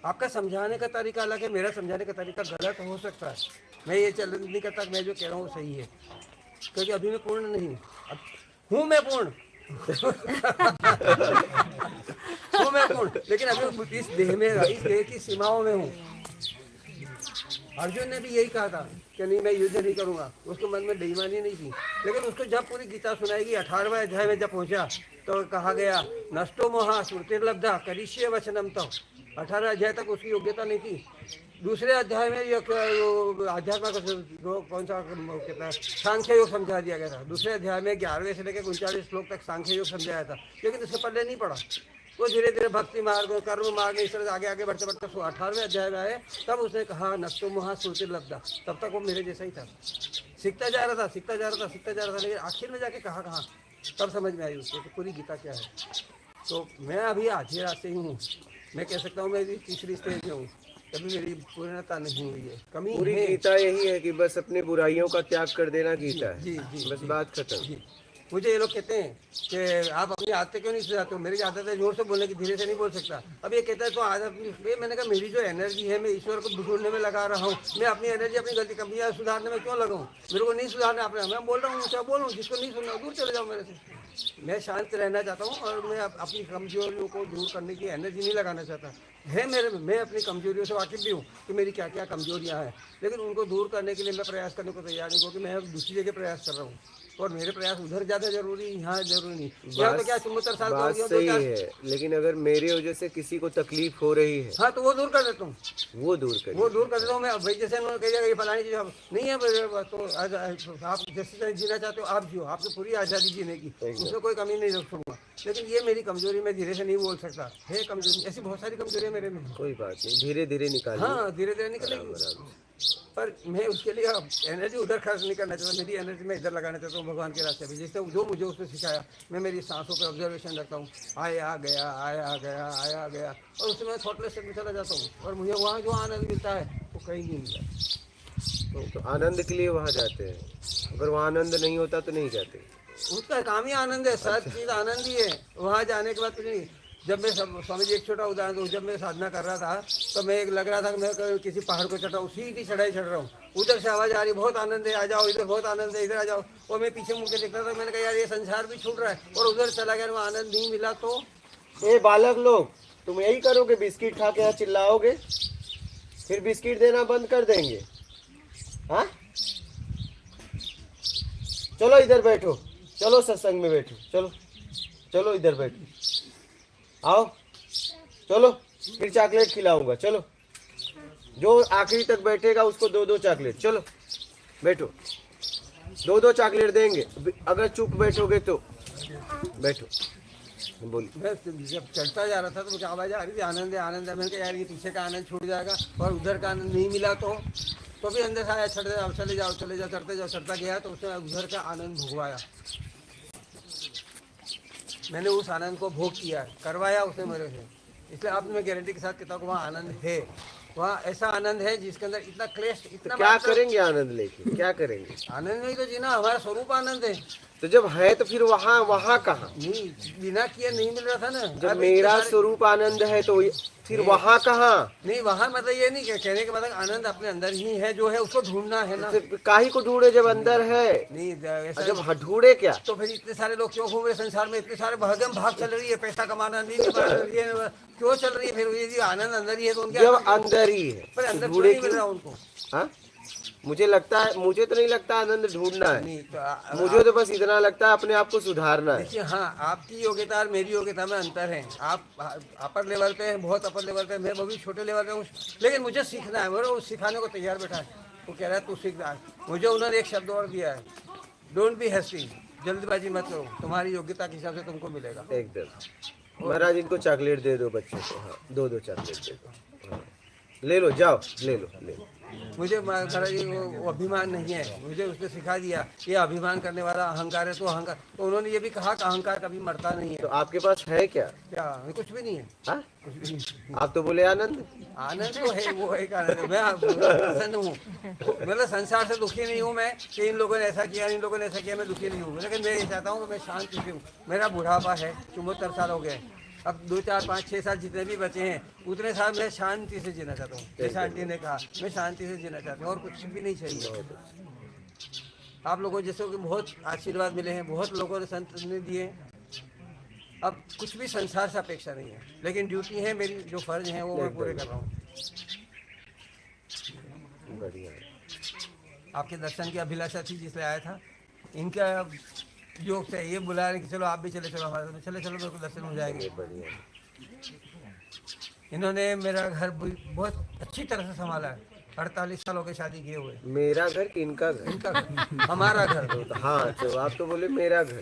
आपका समझाने का तरीका अलग है, मेरा समझाने का तरीका गलत हो सकता है। मैं ये चैलेंज नहीं करता कि मैं जो कह रहा हूँ वो सही है, क्योंकि अभी मैं पूर्ण नहीं हूँ। मैं पूर्ण हूँ मैं पूर्ण, लेकिन अभी इस देह में, इस देह की सीमाओं में हूँ। अर्जुन ने भी यही कहा था कि नहीं मैं युद्ध नहीं करूंगा, उसके मन में बेईमानी नहीं थी। लेकिन उसको जब पूरी गीता सुनाएगी 18वें अध्याय में जब पहुंचा तो कहा गया नष्टो मोहा स्मृतिर्लब्धा करिष्ये वचनम तव। 18 अध्याय तक उसकी योग्यता नहीं थी। दूसरे अध्याय में ये अध्यात्म का कौन सा कहता है, सांख्य योग समझा दिया गया था। दूसरे अध्याय में 11वें से लेकर 39 श्लोक तक सांख्य योग समझाया था, लेकिन उसके पल्ले नहीं पड़ा। वो धीरे धीरे भक्ति मार्ग, कर्म मार्ग, इस तरह आगे आगे बढ़ते बढ़ते 18वें अध्याय में आए, तब उसने कहा नष्टो मोहा स्मृतिर्लब्धा। तब तक वो मेरे जैसा ही था, सीखता जा रहा था, लेकिन आखिर में जाके कहा तब समझ में आई उसको कि पूरी गीता क्या है। तो मैं अभी आधे रास्ते ही हूँ। मैं कह सकता हूँ मैं अभी तीसरी स्टेज में हूँ, कभी मेरी पूर्णता नहीं हुई है, कमी पूरी है। गीता यही है कि बस अपने बुराइयों का त्याग कर देना गीता है। जी, बस बात खत्म। मुझे ये लोग कहते हैं कि आप अपनी आदतें क्यों नहीं सुधारते हो। मेरी आदत है जोर से बोलने की, धीरे से नहीं बोल सकता। अब ये कहता है तो आदत, मैंने कहा मेरी जो एनर्जी है मैं ईश्वर को ढूंढने में लगा रहा हूँ। मैं अपनी एनर्जी अपनी गलती कमियाँ सुधारने में क्यों लगाऊँ। मेरे को नहीं सुधारना अपने, मैं बोल रहा हूँ क्या बोलूँ, जिसको नहीं सुनना दूर चले जाओ मेरे से। मैं शांत रहना चाहता हूँ और मैं अपनी कमजोरियों को दूर करने की एनर्जी नहीं लगाना चाहता है मेरे में। मैं अपनी कमजोरियों से वाकिफ भी हूँ कि मेरी क्या क्या कमजोरियाँ हैं, लेकिन उनको दूर करने के लिए मैं प्रयास करने को तैयार नहीं, क्योंकि मैं अब दूसरी जगह प्रयास कर रहा हूँ और मेरे प्रयास उधर ज़्यादा जरूरी, यहाँ जरूरी नहीं। यहाँ तो क्या 74 साल का हो बात गया सही तो है, लेकिन अगर मेरे वजह से किसी को तकलीफ हो रही है, हाँ तो वो दूर कर देता हूँ, वो दूर कर देता हूँ मैं। भाई जैसे उन्होंने कह दिया फलानी चीज़ नहीं है तो आप जैसे जीना चाहते हो आप जियो, आपको पूरी आज़ादी जीने की, उसमें कोई कमी नहीं रखूँगा। लेकिन ये मेरी कमजोरी, मैं धीरे से नहीं बोल सकता है कमजोरी। ऐसी बहुत सारी कमजोरियाँ मेरे में। कोई बात नहीं, धीरे धीरे निकालिए। हाँ धीरे धीरे निकलेगी, पर मैं उसके लिए एनर्जी उधर खर्च नहीं करना चाहता। मेरी एनर्जी मैं इधर लगाना चाहता हूँ भगवान के रास्ते पे। जैसे जो मुझे उसने सिखाया, मैं मेरी सांसों पे ऑब्जर्वेशन रखता हूँ, आया गया आया गया आया गया, और उससे मैं थॉटलेस स्टेट में चला जाता हूँ। और मुझे वहाँ जो आनंद मिलता है वो कहीं नहीं मिलता। तो आनंद के लिए वहाँ जाते हैं, अगर वहाँ आनंद नहीं होता तो नहीं जाते। उसका काम ही आनंद है, सब चीज़ आनंद ही है। वहाँ जाने के बाद कुछ नहीं। जब मैं स्वामी जी एक छोटा उदाहरण दूँ, जब मैं साधना कर रहा था तो मैं लग रहा था कि मैं किसी पहाड़ को चढ़ रहा हूँ, सीधी चढ़ाई चढ़ रहा हूँ। उधर से आवाज़ आ रही बहुत आनंद है, आ जाओ इधर, बहुत आनंद है इधर आ जाओ। और मैं पीछे मुड़ के देख रहा था, मैंने कहा यार ये संसार भी छूट रहा है, और उधर चला गया, वहाँ आनंद नहीं मिला। तो ए बालक लोग, तुम यही करोगे, बिस्किट खा के यहाँ चिल्लाओगे, फिर बिस्किट देना बंद कर देंगे। हाँ चलो इधर बैठो, चलो सत्संग में बैठो, चलो चलो इधर बैठो, आओ चलो, फिर चॉकलेट खिलाऊंगा। चलो, जो आखिरी तक बैठेगा उसको 2-2 चॉकलेट। चलो बैठो, 2-2 चॉकलेट देंगे, अगर चुप बैठोगे तो। बैठो। बोलिए। मैं जब चढ़ता जा रहा था तो मुझे आवाज़ आ रही थी आनंद है आनंद है। मैंने कहा यार ये पीछे का आनंद छूट जाएगा, और उधर का आनंद नहीं मिला तो भी अंदर से आया, चढ़ जाओ चले जाओ चले जाओ, चढ़ते जाओ। चढ़ता गया तो उसने उधर का आनंद भोगवाया। मैंने उस आनंद को भोग किया, करवाया उसने मेरे से। इसलिए आप मैं गारंटी के साथ कहता हूँ कि वहाँ आनंद है। वहाँ ऐसा आनंद है जिसके अंदर इतना क्लेश, तो इतना क्या करेंगे आनंद लेके, क्या करेंगे? आनंद नहीं तो जीना, हमारा स्वरूप आनंद है। तो जब है तो फिर वहाँ वहाँ कहाँ? नहीं, बिना किए नहीं मिल रहा था ना। जब अब मेरा इतने सारे- स्वरूप आनंद है तो फिर वहाँ कहाँ? नहीं, वहाँ मतलब ये नहीं कहने के मतलब आनंद अपने अंदर ही है, जो है उसको ढूंढना है ना। फिर काहे को ढूंढे जब अंदर है? नहीं ऐसा जब ढूंढे क्या? तो फिर इतने सारे लोग क्यों घूम रहे संसार में, इतने सारे भागम भाग चल रही है, पैसा कमाना नहीं क्यों चल रही है? फिर ये जो आनंद अंदर ही है तो उनके जब अंदर ही है पर तो अंदर क्यों ढूंढे नहीं मिल रहा क्यों? उनको? हाँ, मुझे लगता है, मुझे तो नहीं लगता आनंद ढूंढना है। नहीं तो मुझे तो बस इतना लगता है अपने आप को सुधारना है। देखिए, हाँ, आपकी योग्यता और मेरी योग्यता में अंतर है। आप अपर लेवल पे हैं, बहुत अपर लेवल पे, मैं वो भी छोटे लेवल पे हूँ, लेकिन मुझे सीखना है। वो सिखाने को तैयार बैठा है। वो कह रहा है तू सीख रहा है। मुझे उन्होंने एक शब्द और दिया है, डोंट बी हैस्टी, जल्दबाजी मत करो, तुम्हारी योग्यता के हिसाब से तुमको मिलेगा। एकदम। महाराज इनको चॉकलेट दे दो बच्चों को। हाँ, दो चॉकलेट दे दो। हाँ, ले लो, जाओ ले लो, ले लो। मुझे महाराज जी वो अभिमान नहीं है, मुझे उसने सिखा दिया ये अभिमान करने वाला अहंकार है। तो अहंकार, तो उन्होंने ये भी कहा कि अहंकार कभी मरता नहीं तो है। आपके पास है क्या? क्या? कुछ भी नहीं है। हाँ? कुछ भी नहीं। आप तो बोले आनंद। आनंद तो है, वो है आनंद। मैं प्रसन्न हूँ, मतलब संसार से दुखी नहीं हूँ मैं कि इन लोगों ने ऐसा किया, इन लोगों ने ऐसा किया, मैं दुखी नहीं हूँ। लेकिन मैं ये चाहता हूँ कि मैं शांति से हूँ। मेरा बुढ़ापा है, 74 साल हो गए। अब 2, 4, 5, 6 साल जितने भी बचे हैं उतने साल मैं शांति से जीना चाहता हूँ। जैसा आंटी ने कहा, मैं शांति से जीना चाहता हूँ और कुछ भी नहीं चाहिए। आप लोगों जैसे कि बहुत आशीर्वाद मिले हैं, बहुत लोगों ने संत ने दिए। अब कुछ भी संसार से अपेक्षा नहीं है, लेकिन ड्यूटी है मेरी, जो फर्ज है वो मैं पूरे कर रहा हूँ। बढ़िया। आपके दर्शन की अभिलाषा थी जिसलिए आया था। इनका योग से ये बुला रहे कि चलो आप भी चले चलो हमारे साथ। चले चलो, मेरे को दर्शन हो जाएंगे। बढ़िया। इन्होंने मेरा घर बहुत अच्छी तरह से संभाला है। 48 साल हो गए शादी किए हुए। मेरा घर कि इनका घर? इनका घर, हमारा घर। हाँ, तो आप तो बोले मेरा घर।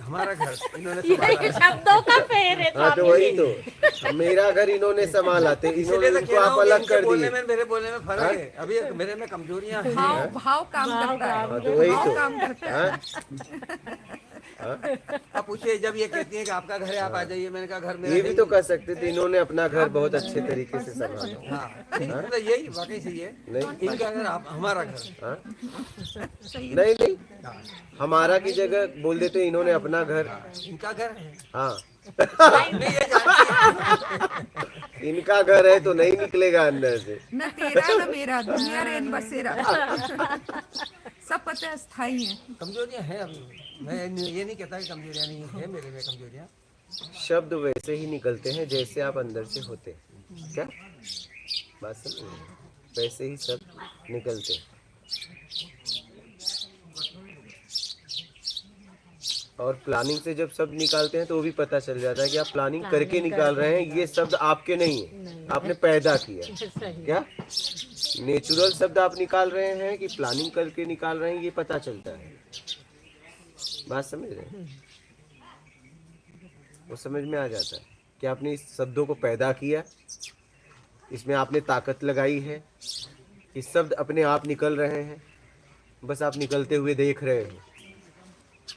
हमारा घर इन्होंने संभाला है। शब्दों का फेर है। हाँ, तो वही तो, मेरा घर इन्होंने संभाला थे, इसलिए इन्होंने तो इनको कह रहा आप हूँ कि अलग इनके कर बोलने दिए। में मेरे बोलने में फर्क है। अभी मेरे में कमजोरियां हैं। भाव काम करता है। हाँ, तो वही भाव तो। काम करता है। हाँ? अब पूछिए, जब ये कहती है कि आपका घर है आप आ जाइए, मैंने कहा घर मेरा ये भी नहीं तो है। कह सकते थे इन्होंने अपना घर बहुत अच्छे तरीके से संभाला। हाँ, मतलब यही वाकई सही है। नहीं। इनका घर हमारा घर। हाँ? नहीं नहीं, हमारा की जगह बोल देते इन्होंने अपना घर। इनका घर है। हाँ, नहीं, ये जानती है। इनका घर है तो नहीं निकलेगा अंदर से। न तेरा न मेरा, दुनिया रेन बसेरा। सब पता है स्थायी है। कमजोरियां हैं अभी। मैं ये नहीं कहता कि कमजोरियां नहीं है, मेरे में कमजोरियां। शब्द वैसे ही निकलते हैं जैसे आप अंदर से होते हैं। क्या बात समझ रहे हैं? वैसे ही शब्द निकलते हैं। और प्लानिंग से जब शब्द निकालते हैं तो वो भी पता चल जाता है कि आप प्लानिंग करके निकाल रहे हैं। ये शब्द आपके नहीं है, आपने पैदा किया। क्या नेचुरल शब्द आप निकाल रहे हैं कि प्लानिंग करके निकाल रहे हैं, ये पता चलता है। बात समझ रहे हैं? वो समझ में आ जाता है कि आपने इस शब्दों को पैदा किया, इसमें आपने ताकत लगाई है, इस शब्द अपने आप निकल रहे हैं, बस आप निकलते हुए देख रहे हो,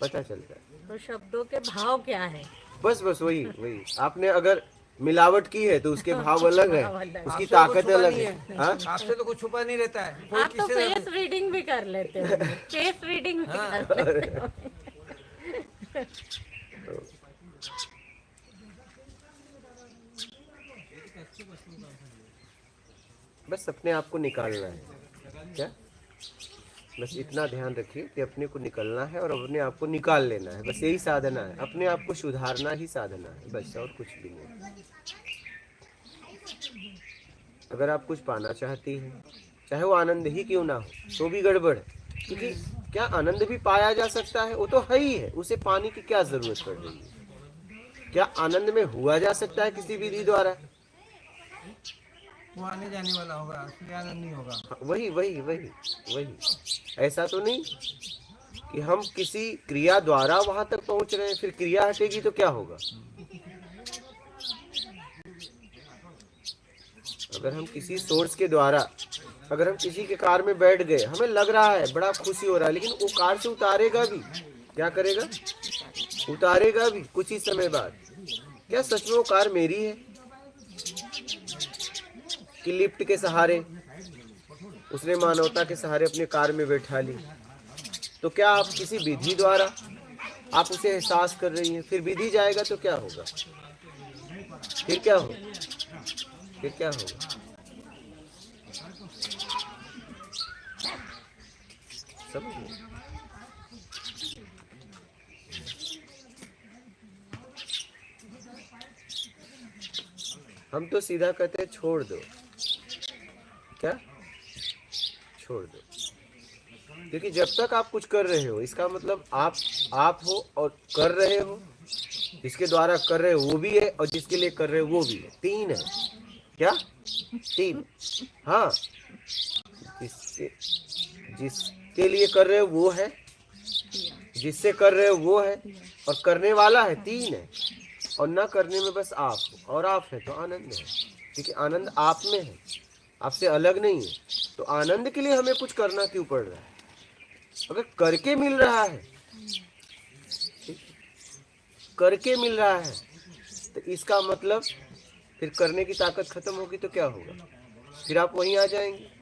पता चलता है। तो शब्दों के भाव क्या है? बस वही वही आपने अगर मिलावट की है तो उसके भाव अलग है, उसकी आपसे तो ताकत कुछ छुपा अलग नहीं है। हाँ? आपसे तो कुछ छुपा नहीं रहता है। कोई आप तो किसी से फेस रीडिंग भी कर लेते हो। फेस रीडिंग भी कर लेते हो। बस अपने आप को निकालना है। क्या बस इतना ध्यान रखिए कि अपने को निकलना है और अपने आप को निकाल लेना है। बस यही साधना है, अपने आप को सुधारना ही साधना है, बस और कुछ भी नहीं। अगर आप कुछ पाना चाहती हैं, चाहे वो आनंद ही क्यों ना हो, तो भी गड़बड़ है। क्योंकि क्या आनंद भी पाया जा सकता है? वो तो है ही है, उसे पाने की क्या जरूरत पड़ रही है? क्या आनंद में हुआ जा सकता है किसी विधि द्वारा? वो आने जाने वाला होगा, उसमें आनंद नहीं होगा। वही वही वही वही ऐसा तो नहीं कि हम किसी क्रिया द्वारा वहां तक पहुंच रहे हैं, फिर क्रिया हटेगी तो क्या होगा? अगर हम किसी सोर्स के द्वारा, अगर हम किसी के कार में बैठ गए, हमें लग रहा है बड़ा खुशी हो रहा है, लेकिन वो कार से उतारेगा भी, क्या करेगा? उतारेगा भी कुछ ही समय बाद। क्या सच में वो कार मेरी है? कि लिफ्ट के सहारे उसने मानवता के सहारे अपने कार में बैठा ली, तो क्या आप किसी विधि द्वारा आप उसे एहसास कर रही हैं? फिर विधि जाएगा तो क्या होगा? फिर क्या होगा? फिर क्या होगा? समझ लो। हम तो सीधा कहते हैं छोड़ दो। क्या? छोड़ दो। क्योंकि जब तक आप कुछ कर रहे हो, इसका मतलब आप हो और कर रहे हो, जिसके द्वारा कर रहे हो वो भी है और जिसके लिए कर रहे हो वो भी है। तीन है। क्या? तीन। हाँ, जिसके लिए कर रहे हो वो है, जिससे कर रहे हो वो है, और करने वाला है। तीन है। और ना करने में बस आप हो, और आप है तो आनंद है, क्योंकि आनंद आप में है, आपसे अलग नहीं है। तो आनंद के लिए हमें कुछ करना क्यों पड़ रहा है? अगर करके मिल रहा है, करके मिल रहा है, तो इसका मतलब फिर करने की ताकत खत्म होगी तो क्या होगा? फिर आप वहीं आ जाएंगे।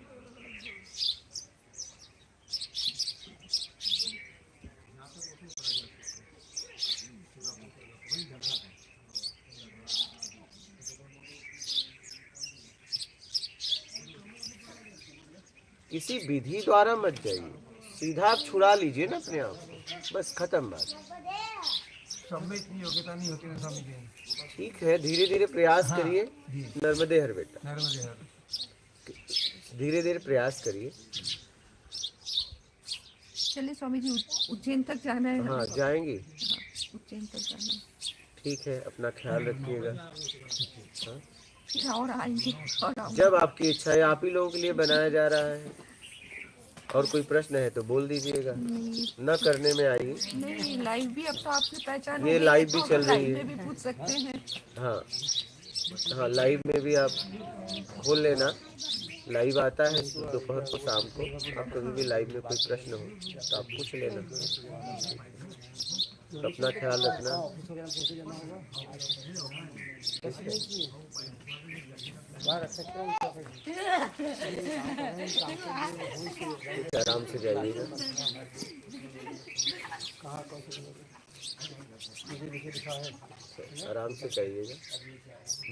किसी विधि द्वारा मत जाइए, सीधा आप छुड़ा लीजिए ना अपने आप को, बस खत्म बात। सब में इतनी योग्यता नहीं होती ना स्वामी जी। ठीक है, धीरे धीरे प्रयास करिए। नर्मदे हर बेटा, नर्मदे हर। धीरे धीरे प्रयास करिए। चलिए स्वामी जी, उज्जैन तक जाना है। हाँ, जाएंगी। उज्जैन तक जाना है। ठीक है, अपना ख्याल रखिएगा। हाँ? फिर और आएंगे और आऊंगी। जब आपकी इच्छा है, आप ही लोगों के लिए बनाया जा रहा है। और कोई प्रश्न है तो बोल दीजिएगा, न करने में आइए। नहीं, लाइव भी अब तो आपकी पहचान ये हो गई, लाइव तो भी चल रही लाइव है। में भी पूछ सकते हैं। हाँ हाँ, लाइव में भी आप खोल लेना। लाइव आता है दोपहर को, शाम को। आप कभी भी लाइव में कोई प्रश्न हो तो आप पूछ लेना। तो अपना ख्याल रखना। आराम से जाइएगा। आराम से जाइएगा।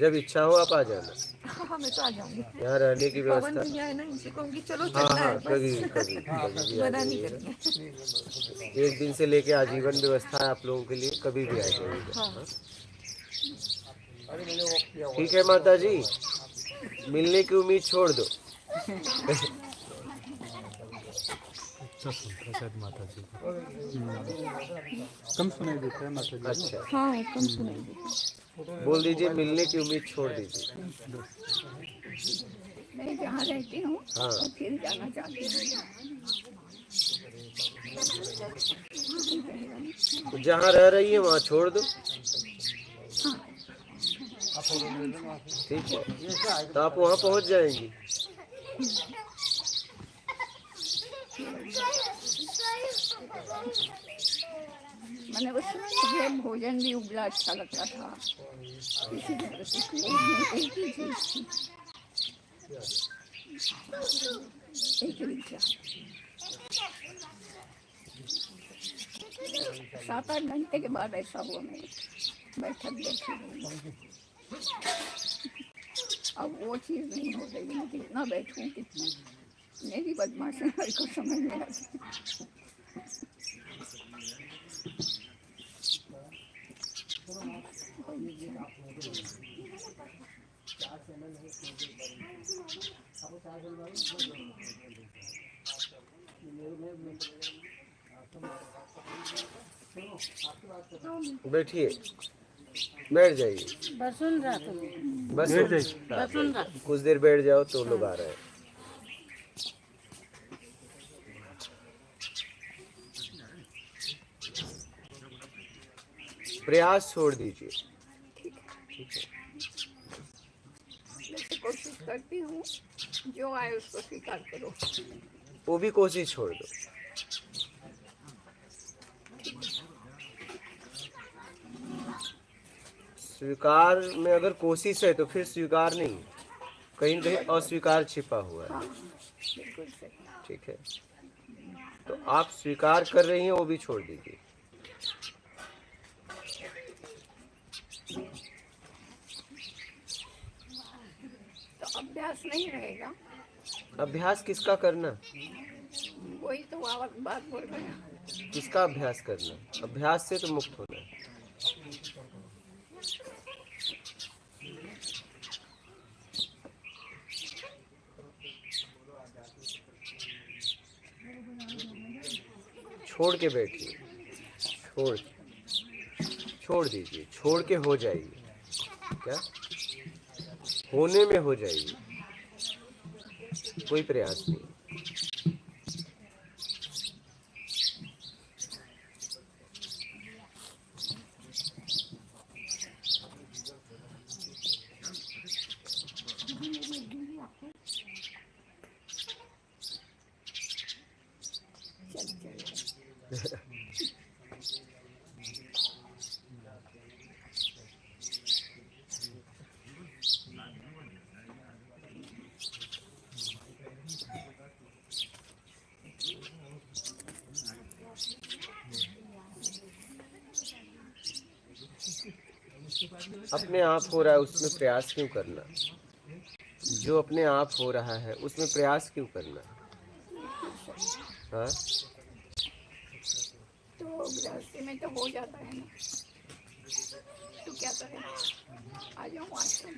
जब इच्छा हो आप आ जाना। हाँ, मैं तो आ जाऊंगी। यहाँ रहने की पवन व्यवस्था। भैया है ना, इनसे कहूंगी चलो हाँ चलना हाँ, है, कभी बस कभी कभी भी आ मना नहीं जाइएगा। करेंगे। एक दिन से लेके आजीवन व्यवस्था है आप लोगों के लिए, कभी भी आ जाइएगा। हाँ? ठीक है माता जी, मिलने की उम्मीद छोड़ दो। शायद माता जी कम सुनाई देता है माता जी। अच्छा, हाँ, कम सुनाई देता। बोल दीजिए मिलने की उम्मीद छोड़ दीजिए। मैं जहाँ रहती हूँ हाँ, फिर जाना चाहती हूँ। जहाँ रह रही है वहाँ छोड़ दो। ठीक है, तो आप वहाँ पहुँच जाएंगी। मैंने उस सुबह भोजन भी उबला अच्छा लगता था। इसी तरह से एक ही चीज़ थी, एक रिक्शा। 7-8 घंटे के बाद ऐसा हुआ, मैं बैठक बैठी रही। अब वो चीज़ नहीं हो रही। मैं कितना बैठूं, कितना मेरी बदमाशी मेरे को समझ में आती। बैठिए, बैठ जाइए। बस सुन रहा था। बस बैठ जाइए। बस सुन रहा। कुछ देर बैठ जाओ तो लोग आ रहे हैं। प्रयास छोड़ दीजिए। मैं कोशिश करती हूँ, जो आए उसको स्वीकार करो। वो भी कोशिश छोड़ दो। स्वीकार में अगर कोशिश है तो फिर स्वीकार नहीं, कहीं न कहीं अस्वीकार छिपा हुआ है। हाँ बिल्कुल सही। ठीक है, तो आप स्वीकार कर रही हैं, वो भी छोड़ दीजिए। तो अभ्यास नहीं रहेगा, अभ्यास किसका करना? वही तो बात बोल रहे हैं। किसका अभ्यास करना? अभ्यास से तो मुक्त होना है। छोड़ के बैठिए, छोड़ दीजिए, छोड़ के हो जाइए। क्या होने में हो जाइए, कोई प्रयास नहीं। अपने आप हो रहा है उसमें प्रयास क्यों करना? जो अपने आप हो रहा है उसमें प्रयास क्यों करना? हाँ, तो गृहस्थी में तो हो जाता है ना, तो क्या करें? आ जाऊँ आश्रम?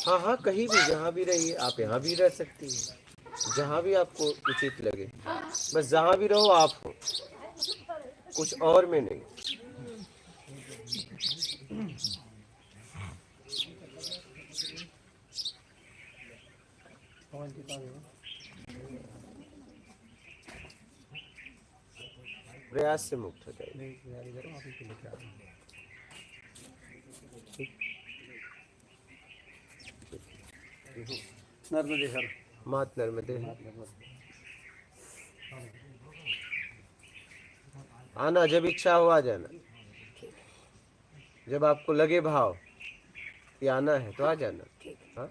हाँ, हाँ, कहीं भी जहाँ भी रहिए, आप यहाँ भी रह सकती हैं, जहाँ भी आपको उचित लगे। बस जहाँ भी रहो आप हो, कुछ और में नहीं। कौन किताब है? प्रयास से मुक्त हो जाए। नहीं तैयारी करो, आप ही लेके आ रहे हैं। नर्मदे हर मात नर्मदे। आना, जब इच्छा हो आ जाना। जब आपको लगे भाव कि आना है तो आ जाना। हाँ,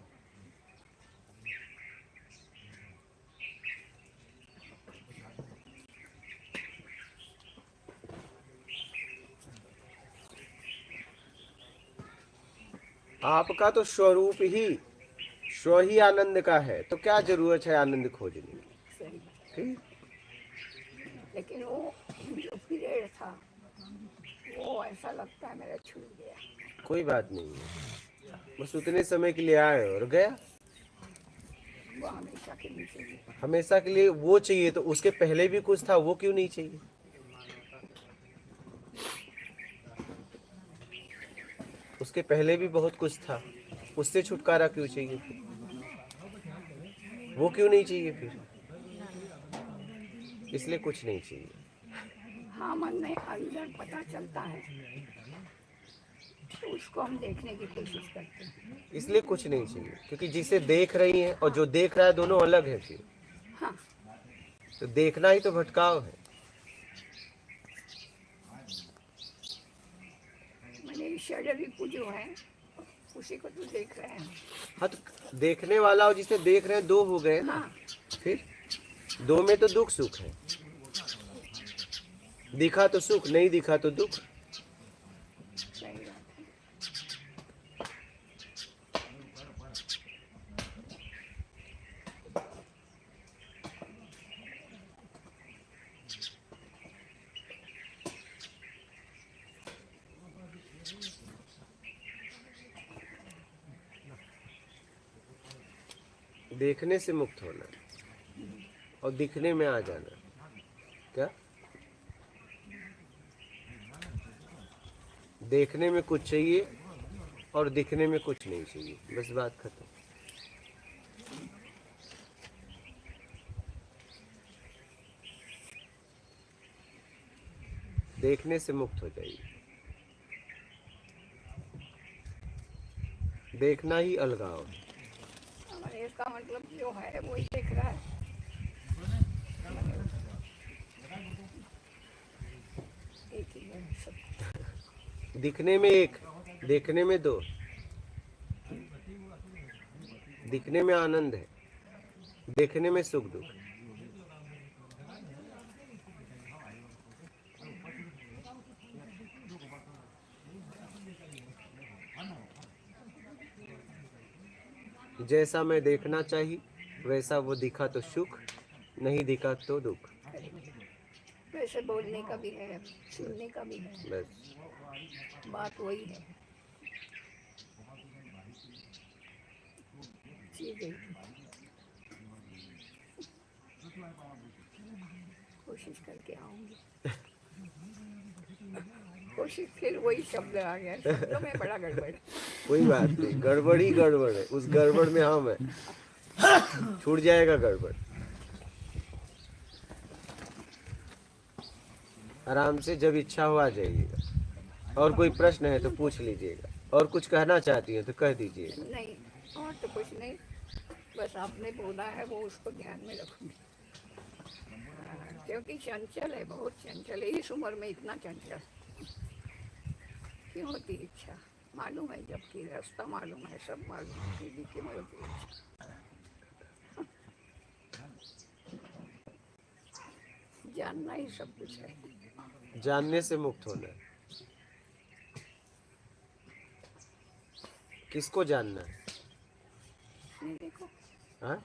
आपका तो स्वरूप ही स्व ही आनंद का है, तो क्या जरूरत है आनंद खोजने की? सही। ठीक, लेकिन वो जो पीरियड था वो ऐसा लगता है मेरा छूट गया। कोई बात नहीं है, बस उतने समय के लिए आए और गया। वो हमेशा के लिए चाहिए। हमेशा के लिए वो चाहिए, तो उसके पहले भी कुछ था, वो क्यों नहीं चाहिए? उसके पहले भी बहुत कुछ था, उससे छुटकारा क्यों चाहिए फिर? वो क्यों नहीं चाहिए फिर? इसलिए कुछ नहीं चाहिए। हाँ, मन में अंदर पता चलता है तो उसको हम देखने की कोशिश करते हैं। इसलिए कुछ नहीं चाहिए, क्योंकि जिसे देख रही है और जो देख रहा है दोनों अलग है फिर। हाँ, तो देखना ही तो भटकाव है। मैंने शरीर को जो है उसी को तो देख रहे हैं। हाँ, तो देखने वाला और जिसे देख रहे हैं दो हो गए ना। हाँ, फिर दो में तो दुख सुख है। दिखा तो सुख, नहीं दिखा तो दुख। सही बात है। देखने से मुक्त होना और दिखने में आ जाना। क्या देखने में कुछ चाहिए और दिखने में कुछ नहीं चाहिए, बस बात खत्म। देखने से मुक्त हो जाइए। देखना ही अलगाव है। हमारे इसका मतलब जो है वही देख रहा है। एक ही है सब। दिखने में एक, देखने में दो। दिखने में आनंद है, देखने में सुख दुख। जैसा मैं देखना चाहिए वैसा वो दिखा तो सुख, नहीं दिखा तो दुख। वैसे बोलने का भी है, सुनने का भी है, बस बात वही है। ठीक है, कोशिश करके आऊंगी। कोशिश, फिर वही शब्द आ गया, शब्दों में बड़ा गड़बड़। कोई बात नहीं, गड़बड़ ही गड़बड़ है, उस गड़बड़ में हम है, छूट जाएगा गड़बड़। आराम से जब इच्छा हो आ जाइएगा। और कोई प्रश्न है तो पूछ लीजिएगा, और कुछ कहना चाहती हैं तो कह दीजिएगा। नहीं, और तो कुछ नहीं, बस आपने बोला है वो उसको ध्यान में रखूंगी। क्योंकि चंचल है, बहुत चंचल है, इस उम्र में इतना चंचल क्यों होती इच्छा? मालूम है, जबकि रास्ता मालूम है, सब मालूम है, फिर भी क्यों होती इच्छा? जानना ही सब कुछ है। जानने से मुक्त होना है। किसको जानना है? मेरे को हाँ,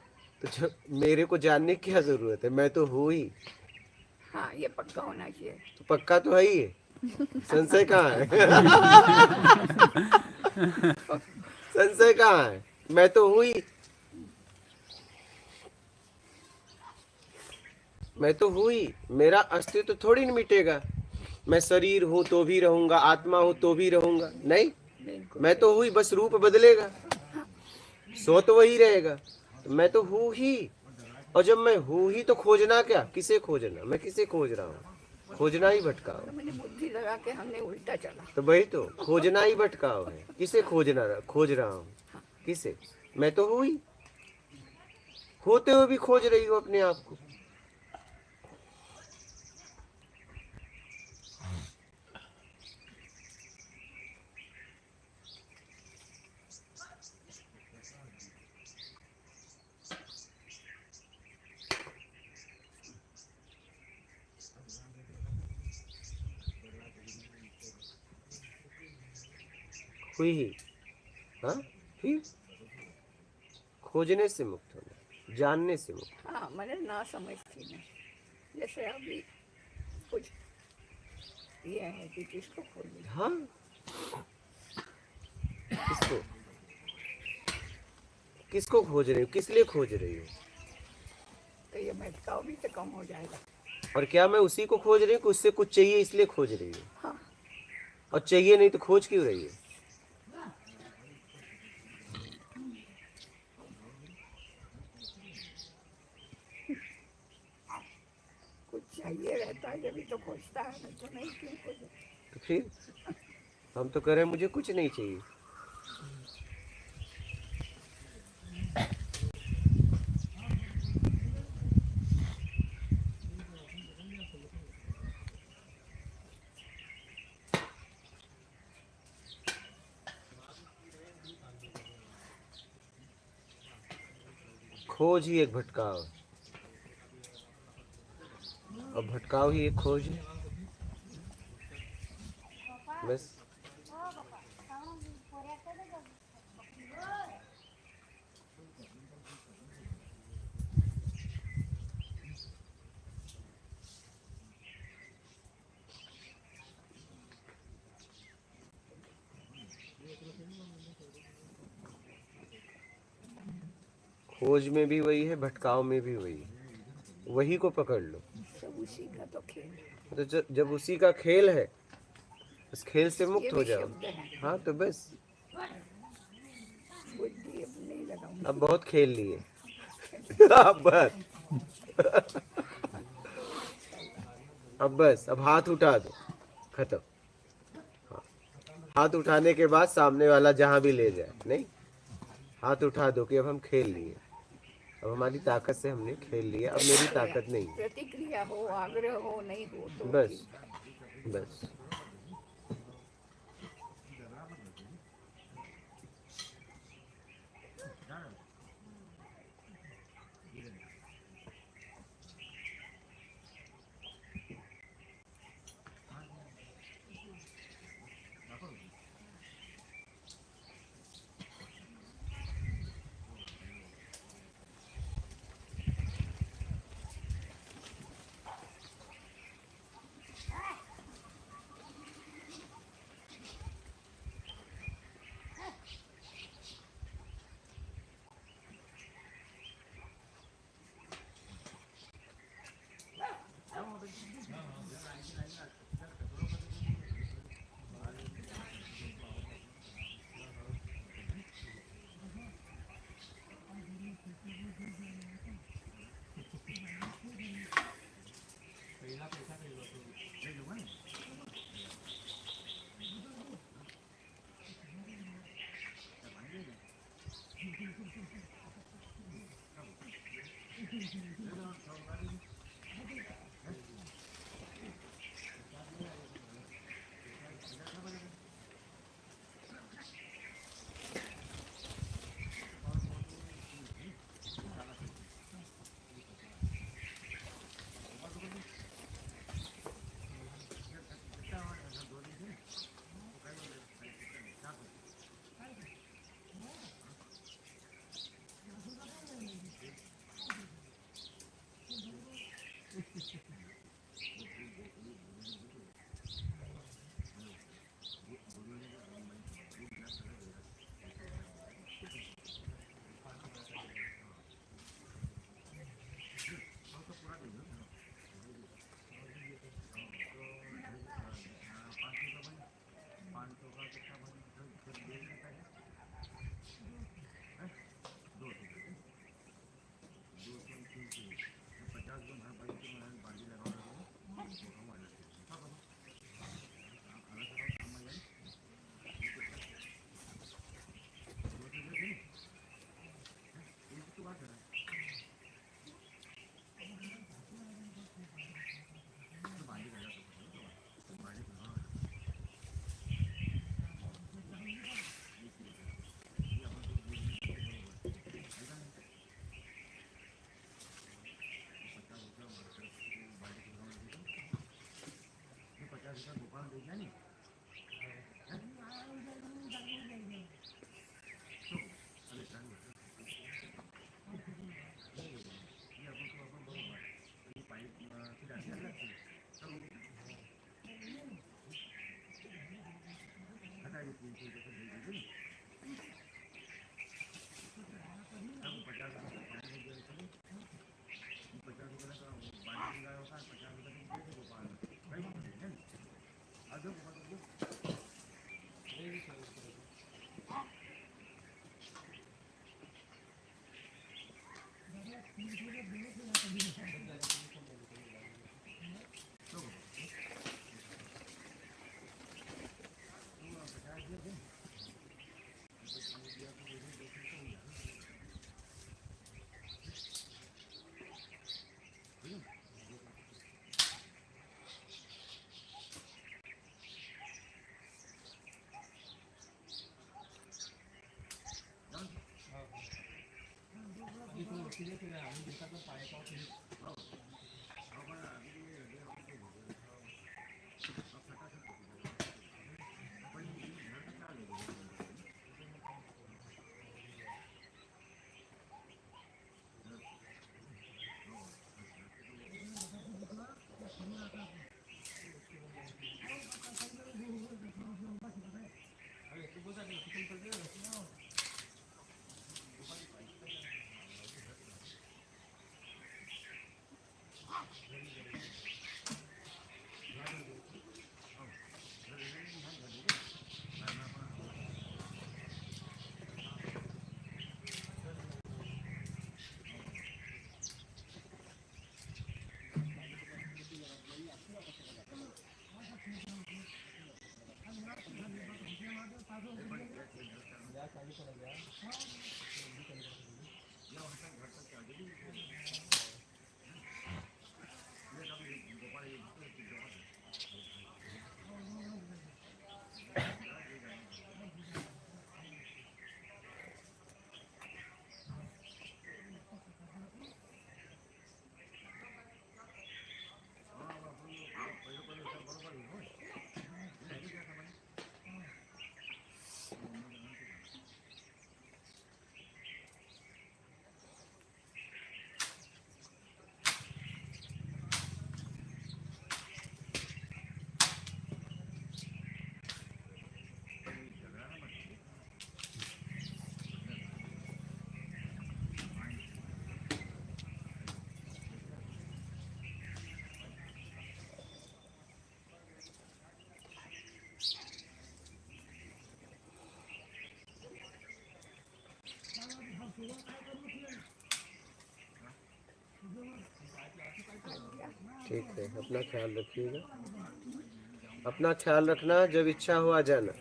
तो जो मेरे को जानने की क्या जरूरत है, मैं तो हूँ ही। हाँ, ये पक्का होना चाहिए। तो पक्का तो है ही है, संशय कहाँ है? संशय कहाँ है? मैं तो हूँ ही, मैं तो हूँ ही। मेरा अस्तित्व थोड़ी न मिटेगा। मैं शरीर हूँ तो भी रहूंगा, आत्मा हूँ तो भी रहूंगा, नहीं, मैं तो हूँ ही, बस रूप बदलेगा, सो तो वही रहेगा। तो मैं तो हूँ ही, और जब मैं हूँ ही तो खोजना क्या? किसे खोजना? मैं किसे खोज रहा हूँ? खोजना ही भटकाव। तो मैंने बुद्धि लगा के हमने उल्टा चला। तो वही तो, खोजना ही भटकाव है। किसे खोज रहा हूँ? किसे? मैं तो हूँ ही, होते हुए भी खोज रही हूँ अपने आप को। हुई ही, हाँ, फिर खोजने से मुक्त होना, जानने से मुक्त। हाँ, मैंने ना समझ थी मैं, जैसे अभी कुछ ये है कि किसको खोलूं। हाँ, किसको किसको खोज रही हो? किस लिए खोज रही हो? तो ये भटकाव भी तो कम हो जाएगा। और क्या मैं उसी को खोज रही हूँ कि उससे कुछ चाहिए इसलिए खोज रही हूँ? हाँ, और चाहिए नहीं तो खोज क्यों रही है? कुछ चाहिए रहता है जब तो खोजता है, नहीं तो नहीं, क्यों खोजे? तो फिर हम तो कह रहे हैं मुझे कुछ नहीं चाहिए। खोज ही एक भटकाव है, और भटकाव ही एक खोज है। बस खोज में भी वही है, भटकाव में भी वही है। वही को पकड़ लो। सब उसी का तो खेल है। तो जब उसी का खेल है, उस खेल से ये मुक्त हो भी जाओ। शब्द है, हाँ, तो बस बुद्धि अब नहीं लगाऊंगी। अब बहुत खेल लिए। अब बस अब हाथ उठा दो, खत्म। हाँ, हाथ उठाने के बाद सामने वाला जहां भी ले जाए, नहीं, हाथ उठा दो कि अब हम खेल लिए, अब हमारी ताकत से हमने खेल लिया, अब मेरी ताकत नहीं। प्रतिक्रिया हो, आग्रह हो, नहीं हो तो बस ठीक है। बस ठीक है, अपना ख्याल रखिएगा, अपना ख्याल रखना, जब इच्छा हो आ जाना।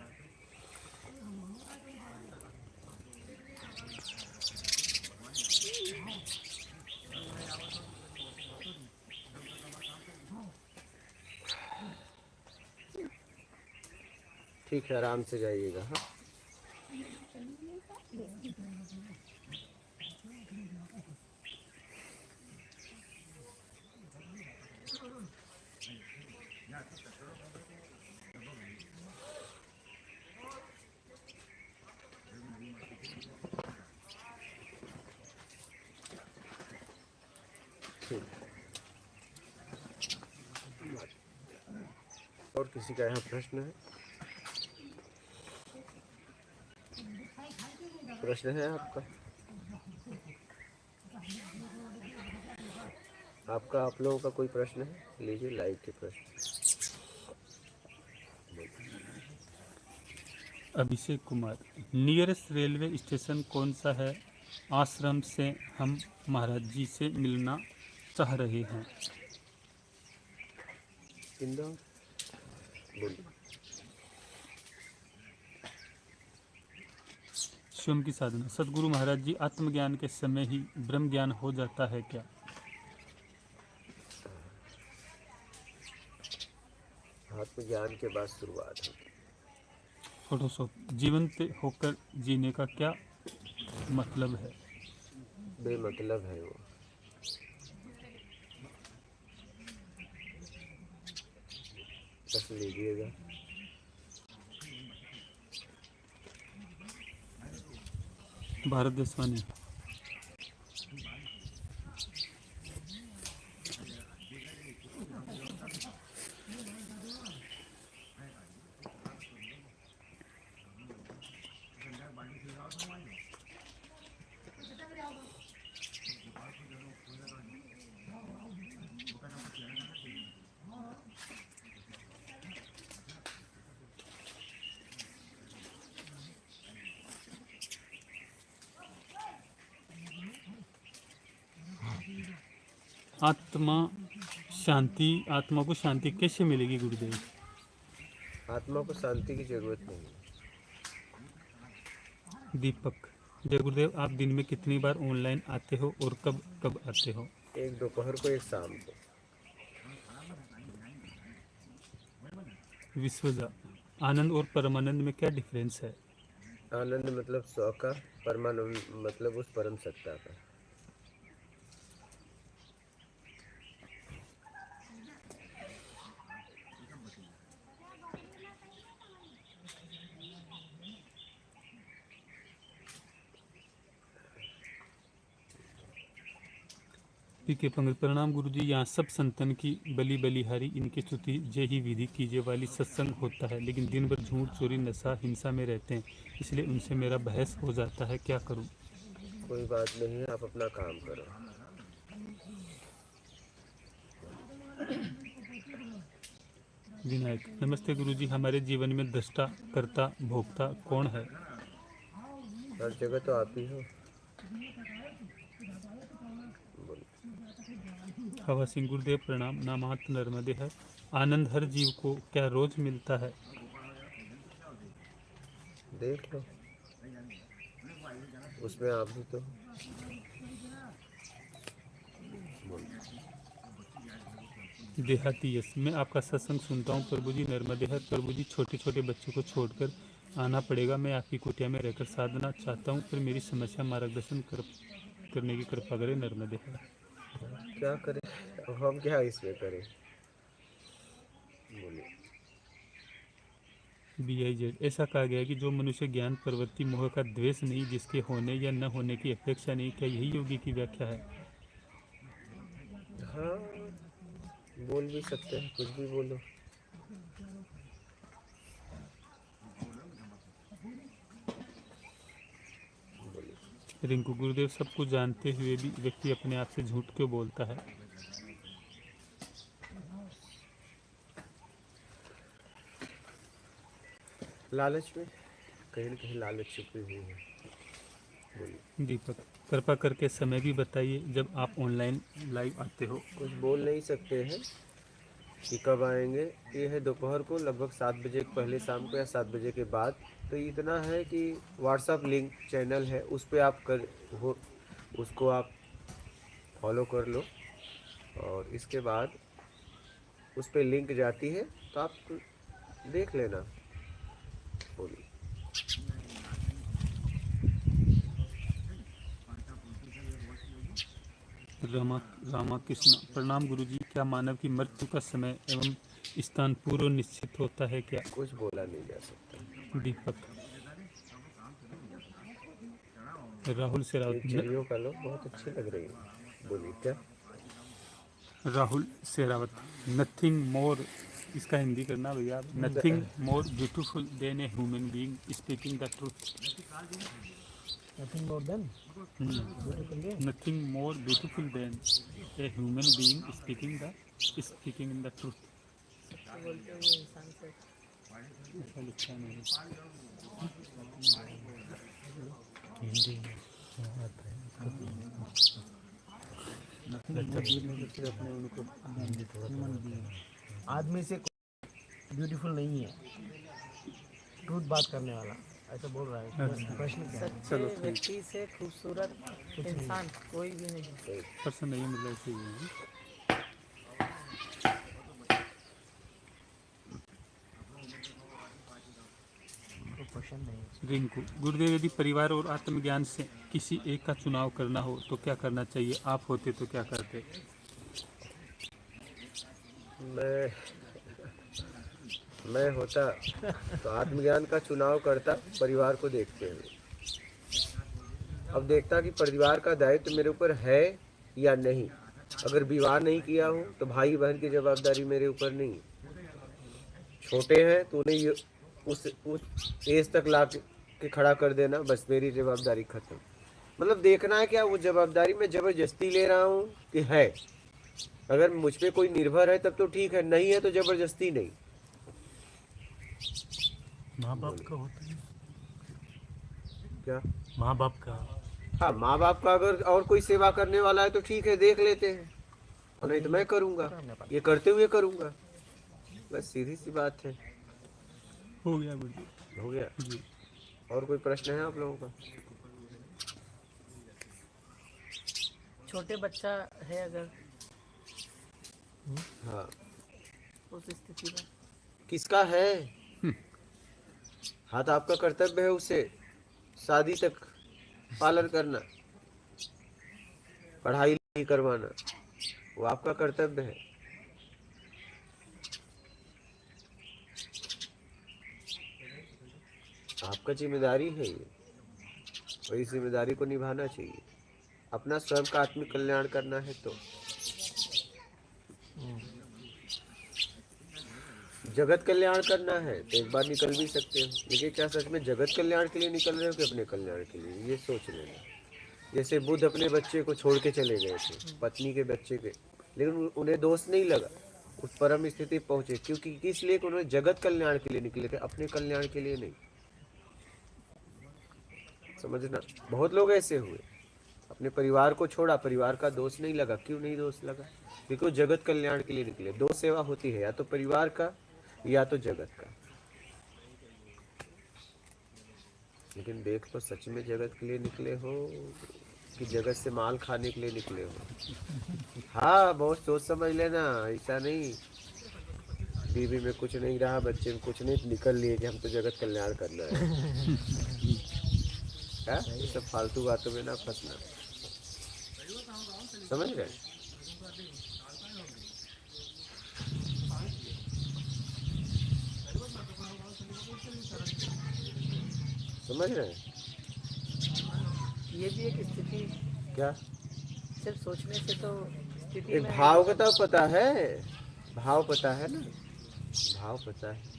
ठीक है, आराम से जाइएगा। हाँ, ठीक। और किसी का यहाँ प्रश्न है? प्रश्न है आपका? आप लोगों का कोई प्रश्न है? लीजिए लाइव के प्रश्न। Abhishek Kumar, nearest railway station कौन सा है? आश्रम से हम महाराज जी से मिलना चाह रहे हैं। इंदौर, बोलिए। स्वयं की साधना, सदगुरु महाराज जी, आत्मज्ञान के समय ही ब्रह्म ज्ञान हो जाता है क्या? आत्मज्ञान के बाद शुरुआत है। फोटोशॉप, जीवंत होकर जीने का क्या मतलब है? बेमतलब है वो। प्रश्न लीजिएगा। भारत देशवानी, आत्मा को शांति कैसे मिलेगी गुरुदेव? आत्मा को शांति की जरूरत नहीं है। दीपक, जय गुरुदेव, आप दिन में कितनी बार ऑनलाइन आते हो और कब कब आते हो? एक दोपहर को, एक शाम को। विश्वजा, आनंद और परमानंद में क्या डिफरेंस है? आनंद मतलब स्व का, परमानंद मतलब उस परम सत्ता का। पीके पंग, प्रणाम गुरुजी, यहाँ सब संतन की बलि बलिहारी इनकी स्तुति जय ही विधि कीजिए वाली सत्संग होता है, लेकिन दिन भर झूठ चोरी नशा हिंसा में रहते हैं, इसलिए उनसे मेरा बहस हो जाता है, क्या करूं? कोई बात नहीं है, आप अपना काम करो। विनायक, नमस्ते गुरुजी, हमारे जीवन में दृष्टा कर्ता भोक्ता कौन है? हर जगह तो आप ही हो। हवा सिंह, गुरुदेव प्रणाम, नामात नर्मदे है। आनंद हर जीव को क्या रोज मिलता है? देख लो, उसमें आप भी तो। देहाती यश, मैं आपका सत्संग सुनता हूँ प्रभु जी, नर्मदे है प्रभु जी, छोटे छोटे बच्चों को छोड़कर आना पड़ेगा, मैं आपकी कुटिया में रहकर साधना चाहता हूँ, फिर मेरी समस्या मार्गदर्शन करने की कृपा करें, नर्मदे है। क्या करें, अब हम क्या इसमें करें, बोलिए। BIZ, ऐसा कहा गया है कि जो मनुष्य ज्ञान प्रवृत्ति मोह का द्वेष नहीं, जिसके होने या न होने की अपेक्षा नहीं, क्या यही योगी की व्याख्या है? हाँ, बोल भी सकते हैं, कुछ भी बोलो। रिंकू, गुरुदेव, सब कुछ जानते हुए भी व्यक्ति अपने आप से झूठ क्यों बोलता है? लालच में, कहीं न कहीं लालच छुपी हुई है। बोलिए। दीपक, कृपा करके समय भी बताइए जब आप ऑनलाइन लाइव आते हो। कुछ बोल नहीं सकते हैं कि कब आएंगे। ये है दोपहर को लगभग 7 बजे के पहले, शाम को या 7 बजे के बाद। तो इतना है कि व्हाट्सएप लिंक चैनल है, उस पर आप उसको आप फॉलो कर लो, और इसके बाद उस पर लिंक जाती है तो आप देख लेना। रामाकृष्ण प्रणाम गुरुजी, क्या मानव की मृत्यु का समय एवं स्थान पूर्व निश्चित होता है क्या? कुछ बोला नहीं जा सकता। दीपक। राहुल ये शेरावत। चिड़ियों का लोग बहुत अच्छी लग रही है। बोलिए क्या? राहुल शेरावत, नथिंग मोर, इसका हिंदी करना भैया, nothing more beautiful then a human being speaking the truth. Nothing more than nothing more beautiful then a human being speaking in the truth. ऐसा लिखा नहीं है। हिंदी अपने उनको हिंदी थोड़ा आदमी से ब्यूटीफुल नहीं है, ट्रूथ बात करने वाला ऐसा बोल रहा है। प्रश्न क्या है? चलो व्यक्ति से खूबसूरत इंसान कोई भी नहीं। पर्सन नहीं मतलब ऐसे ही है। क्वेश्चन नहीं। रिंकू, गुरुदेव यदि परिवार और आत्मज्ञान से किसी एक का चुनाव करना हो तो क्या करना चाहिए? आप होते तो क्या करते? मैं होता तो आत्मज्ञान का चुनाव करता परिवार को देखते हुए। अब देखता कि परिवार का दायित्व मेरे ऊपर है या नहीं। अगर विवाह नहीं किया हो तो भाई बहन की जवाबदारी मेरे ऊपर नहीं है। छोटे हैं तो उन्हें उस एज तक ला के खड़ा कर देना, बस मेरी जवाबदारी खत्म। मतलब देखना है क्या वो जवाबदारी मैं जबरदस्ती ले रहा हूँ कि है। अगर मुझ पे कोई निर्भर है तब तो ठीक है, नहीं है तो जबरदस्ती नहीं। माँ बाप का होता है क्या? माँ बाप का। हाँ, माँ बाप का अगर और कोई सेवा करने वाला है तो ठीक है, देख लेते हैं, और नहीं तो मैं करूँगा, ये करते हुए करूँगा। बस सीधी सी बात है। हो गया गुरुदेव। हो गया जी। और कोई प्रश्न है आप लोगों का? छोटे बच्चा है अगर हाँ, उस स्थिति में किसका है? हाँ, तो आपका कर्तव्य है उसे शादी तक पालन करना, पढ़ाई लिखाई करवाना, वो आपका कर्तव्य है। आपका जिम्मेदारी है ये, वही जिम्मेदारी को निभाना चाहिए। अपना स्वयं का आत्मिक कल्याण करना है तो जगत कल्याण करना है तो एक बार निकल भी सकते हो, लेकिन क्या सच में जगत कल्याण के लिए निकल रहे हो कि अपने कल्याण के लिए, ये सोच लेना। जैसे बुद्ध अपने बच्चे को छोड़ के चले गए थे, पत्नी के बच्चे के, लेकिन उन्हें दोष नहीं लगा, उस परम स्थिति पहुंचे, क्योंकि किस लिए? उन्होंने जगत कल्याण के लिए निकले थे, अपने कल्याण के लिए नहीं। समझना, बहुत लोग ऐसे हुए, अपने परिवार को छोड़ा, परिवार का दोष नहीं लगा। क्यों नहीं दोष लगा? क्योंकि वो जगत कल्याण के लिए निकले। दो सेवा होती है, या तो परिवार का या तो जगत का। लेकिन देख तो सच में जगत के लिए निकले हो कि जगत से माल खाने के लिए निकले हो? हाँ, बहुत सोच समझ लेना, ऐसा नहीं बीवी में कुछ नहीं रहा, बच्चे में कुछ नहीं, निकल लिए कि हम तो जगत कल्याण करना है। क्या? ये सब फालतू बातों में ना फंसना, समझ रहे? समझ रहे? ये भी एक स्थिति, क्या? सिर्फ सोचने से तो स्थिति एक में भाव का तो पता है, भाव पता है ना, भाव पता है।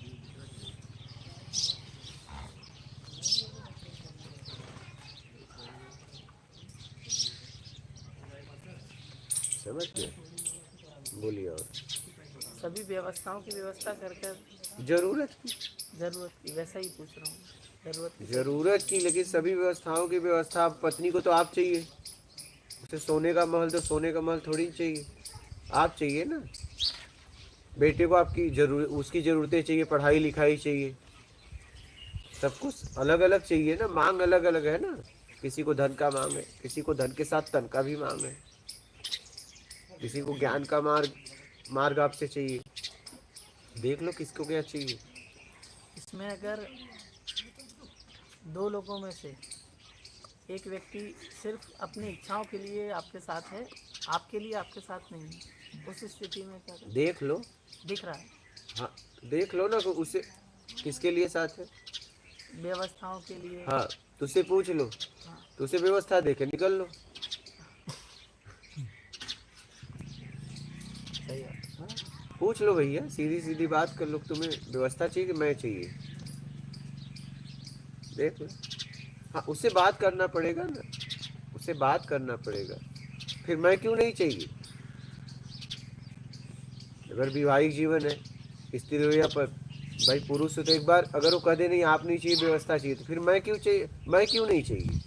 समझ गए? बोलिए। और सभी व्यवस्थाओं की व्यवस्था कर कर जरूरत की, वैसा ही पूछ रहा हूँ, जरूरत की, लेकिन सभी व्यवस्थाओं की व्यवस्था। पत्नी को तो आप चाहिए, उसे सोने का महल तो सोने का महल थोड़ी चाहिए, आप चाहिए ना। बेटे को आपकी उसकी जरूरतें चाहिए, पढ़ाई लिखाई चाहिए, सब कुछ अलग अलग चाहिए ना, मांग अलग अलग है ना। किसी को धन का मांग है, किसी को धन के साथ तन का भी मांग है, किसी को ज्ञान का मार्ग आपसे चाहिए। देख लो किसको क्या चाहिए। इसमें अगर दो लोगों में से एक व्यक्ति सिर्फ अपनी इच्छाओं के लिए आपके साथ है, आपके लिए आपके साथ नहीं है, उस स्थिति में क्या करें? देख लो। दिख रहा है हाँ, देख लो ना, उसे किसके लिए साथ है। व्यवस्थाओं के लिए। हाँ, तुझसे पूछ लो, तुझसे व्यवस्था देके निकल लो। सही है। पूछ लो भैया, सीधी सीधी बात कर लो, तुम्हें व्यवस्था चाहिए कि मैं चाहिए, देख लो। हाँ, उससे बात करना पड़ेगा ना, उससे बात करना पड़ेगा। फिर मैं क्यों नहीं चाहिए? अगर वैवाहिक जीवन है, स्त्री हो या पर भाई पुरुष हो, तो एक बार अगर वो कह दे नहीं आप नहीं चाहिए, व्यवस्था चाहिए, तो फिर मैं क्यों चाहिए, मैं क्यों नहीं चाहिए?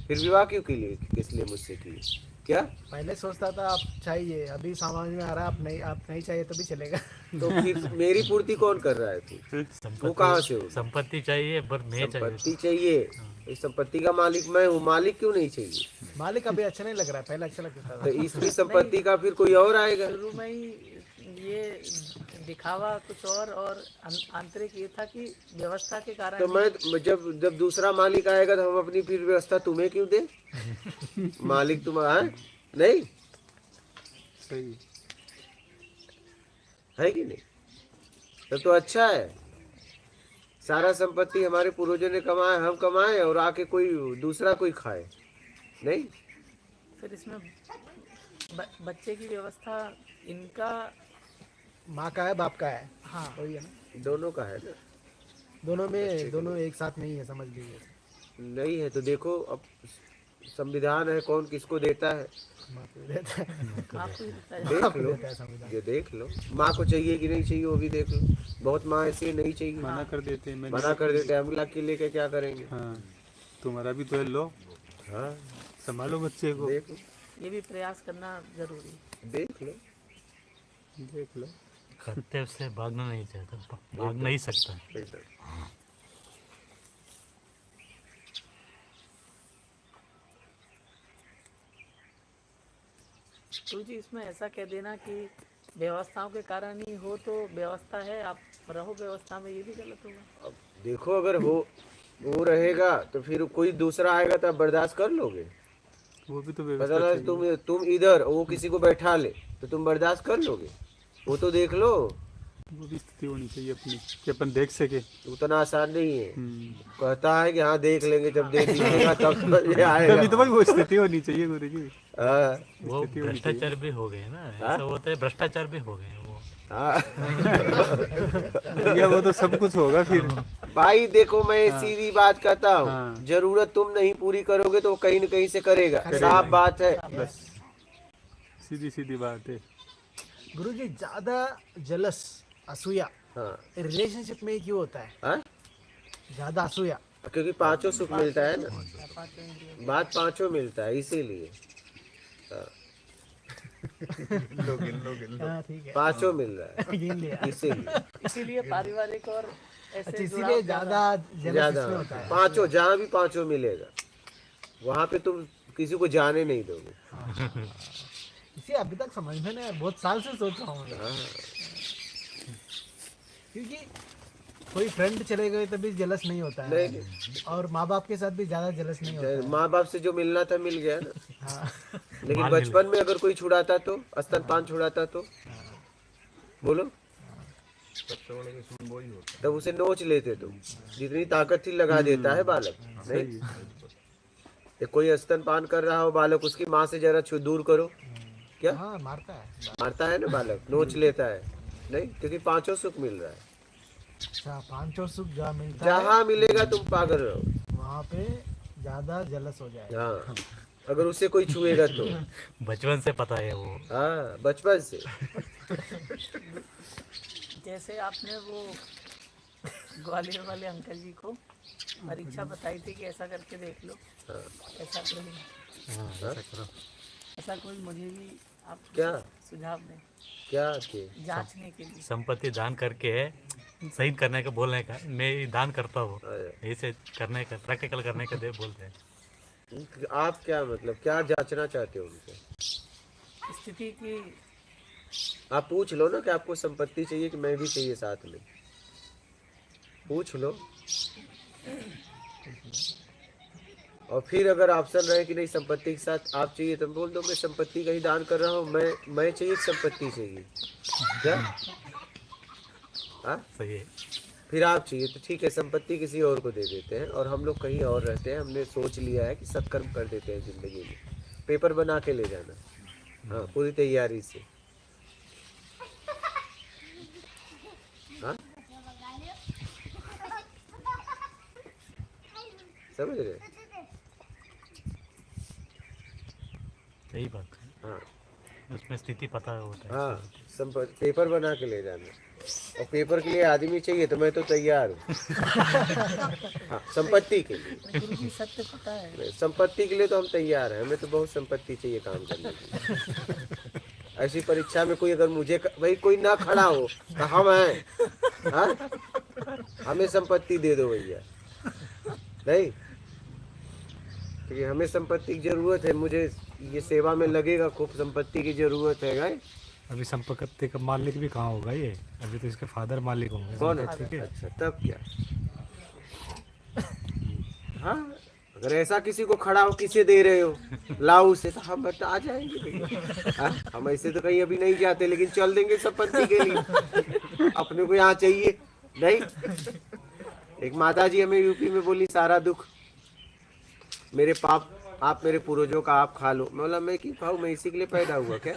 फिर विवाह क्यों के लिए, किस लिए मुझसे किए? क्या पहले सोचता था आप चाहिए, अभी समझ में आ रहा है आप नहीं चाहिए तो भी चलेगा। तो फिर मेरी पूर्ति कौन कर रहा है? फिर वो कहाँ से हो? संपत्ति चाहिए पर मैं चाहिए। संपत्ति चाहिए, इस संपत्ति का मालिक मैं हूँ, मालिक क्यों नहीं चाहिए? मालिक अभी अच्छा नहीं लग रहा है, पहले अच्छा लगता तो था। इसकी संपत्ति का फिर कोई और आएगा। शुरू में ही ये दिखावा कुछ और आंतरिक ये था कि व्यवस्था के कारण। तो मैं जब दूसरा मालिक आएगा तो हम अपनी फिर व्यवस्था तुम्हें क्यों दे? मालिक तुम्हारा नहीं सही है कि नहीं? तब तो अच्छा है, सारा संपत्ति हमारे पूर्वजों ने कमाया, हम कमाए और आके कोई दूसरा कोई खाए नहीं। फिर इसमें बच्चे की व्यवस्था इनका माँ का है बाप का है, हाँ वही है ना, दोनों का है ना, दोनों एक साथ नहीं है, समझ लीजिए। नहीं है तो देखो अब संविधान है, कौन किसको देता है, माँ को देता है, आपको ही दिखता है। देख लो, देता है संविधान। ये देख लो। माँ को चाहिए कि नहीं चाहिए वो भी देख लो। बहुत माँ ऐसी नहीं चाहिए, मना कर देते हैं। मना कर देते हैं, अगला के लेके क्या करेंगे? हाँ, तुम्हारा भी तो है, लो हाँ, संभालो बच्चे को। देख लो, ये भी प्रयास करना जरूरी है। देख लो, देख लो। कर्तव्य से भागना नहीं चाहता, भाग नहीं सकता। एकदम। तो जी इसमें ऐसा कह देना कि व्यवस्थाओं के कारण ही हो, तो व्यवस्था है आप रहो व्यवस्था में, ये भी गलत होगा। अब देखो अगर वो रहेगा तो फिर कोई दूसरा आएगा तो आप बर्दाश्त कर लोगे? वो भी तो पता व्यवस्था ना, चाहिए। तुम इधर वो किसी को बैठा ले तो तुम बर्दाश्त कर लोगे? वो तो देख लो, वो भी स्थिति होनी चाहिए अपनी कि अपन देख सके। उतना आसान नहीं है। कहता है कि हाँ देख लेंगे, जब देख लीजिएगा तब ये आएगा। तभी तो भाई वो स्थिति होनी चाहिए गुरु जी। हाँ, वो भ्रष्टाचार भी हो गए ना, ऐसा होता है, भ्रष्टाचार भी हो गए वो। हाँ। या वो तो सब कुछ होगा फिर। भाई देखो मैं सीधी बात कहता हूँ, हाँ। जरूरत तुम नहीं पूरी करोगे तो वो कहीं न कहीं से करेगा, साफ बात है। बस सीधी सीधी बात है। गुरुजी ज्यादा जलस, असूया हाँ, रिलेशनशिप में क्यों होता है? हाँ? ज्यादा असूया, क्योंकि पांचों सुख मिलता है ना, बात पांचों मिलता है इसीलिए। हाँ, हाँ ठीक है, पांचों मिल रहा है गिन लिया। इसीलिए। इसीलिए पारिवारिक और अच्छा, ऐसे इसीलिए ज्यादा जलस ज्यादा इसमें होता है। पांचों, जहाँ भी पांचों मिलेगा वहाँ पे तुम किसी को जाने नहीं दोगे। इसे अभी तक समझ में नहीं आया, बहुत साल से सोच रहा हूँ मैं। हाँ, क्योंकि कोई फ्रेंड चले गए तभी जलस नहीं होता है, नहीं, और माँ बाप के साथ भी ज्यादा जलस नहीं होता है। माँ बाप से जो मिलना था मिल गया ना। हाँ, लेकिन माल बचपन में अगर कोई छुड़ाता तो, स्तनपान छुड़ाता तो, बोलो, तब उसे नोच लेते तुम, जितनी ताकत थी लगा देता है बालक। नहीं, ये कोई स्तनपान कर रहा हो बालक, उसकी माँ से जरा दूर करो, क्या हाँ मारता है। मारता है ना बालक, नोच लेता है। नहीं, क्योंकि पांचों सुख मिल रहा है। अच्छा, पांचों सुख जहाँ मिलता है जहाँ मिलेगा तुम पागल रहो। वहाँ पे ज्यादा जलस हो जाएगा। हाँ, अगर उससे कोई छुएगा तो। बचपन से पता है वो। हाँ, बचपन से। जैसे आपने वो ग्वालियर वाले अंकल जी को परीक्षा बताई थी कि ऐसा करके देख लो, ऐसा करो, हाँ, ऐसा करो। ऐसा कोई मुझे भी आप क्या? सुझाव दें क्या के? जांचने के लिए। संपत्ति दान करके सही करने का, बोलने का, मैं दान करता हूँ, ऐसे करने का, प्रैक्टिकल करने का दे बोलते हैं। आप क्या मतलब क्या जांचना चाहते हो उनसे? स्थिति की आप पूछ लो ना कि आपको संपत्ति चाहिए कि मैं भी चाहिए साथ में, पूछ लो। और फिर अगर ऑप्शन रहे कि नहीं संपत्ति के साथ आप चाहिए तो बोल दो मैं संपत्ति का ही दान कर रहा हूँ, मैं चाहिए संपत्ति चाहिए क्या? हाँ सही है। फिर आप चाहिए तो ठीक है, संपत्ति किसी और को दे देते हैं और हम लोग कहीं और रहते हैं। हमने सोच लिया है कि सत्कर्म कर देते हैं जिंदगी में। पेपर बना के ले जाना, हाँ पूरी तैयारी से। हाँ समझ रहे? सही बात है। हाँ उसमें स्थिति पता होता है। हाँ पेपर बना के ले जाना। और पेपर के लिए आदमी चाहिए तो मैं तो तैयार हूँ। हाँ संपत्ति के लिए, गुरुजी सत्य पता है। संपत्ति के लिए तो हम तैयार हैं। हमें तो बहुत संपत्ति चाहिए काम करने की। ऐसी परीक्षा में कोई अगर मुझे भाई कोई ना खड़ा हो तो हम हैं, हाँ? हमें संपत्ति दे दो भैया, नहीं क्योंकि हमें संपत्ति की जरूरत है। मुझे ये सेवा में लगेगा, खूब संपत्ति की जरूरत है। गाय अभी संपत्ति का मालिक भी कहाँ होगा ये? अभी तो इसके फादर मालिक होंगे। कौन है? संपत्ति के। अच्छा तब क्या? हाँ अगर ऐसा किसी को खड़ा हो, किसे दे रहे हो, लाओ उसे, तो हम बता आ जाएंगे भैया। हाँ? हम ऐसे तो कहीं अभी नहीं जाते, लेकिन चल देंगे संपत्ति के लिए। अपने को यहाँ चाहिए नहीं। एक माता जी हमें यूपी में बोली सारा दुख मेरे पाप आप मेरे पूर्वजों का आप खा लो। मैं बोला मैं क्यों खाऊं, मैं इसी के लिए पैदा हुआ क्या?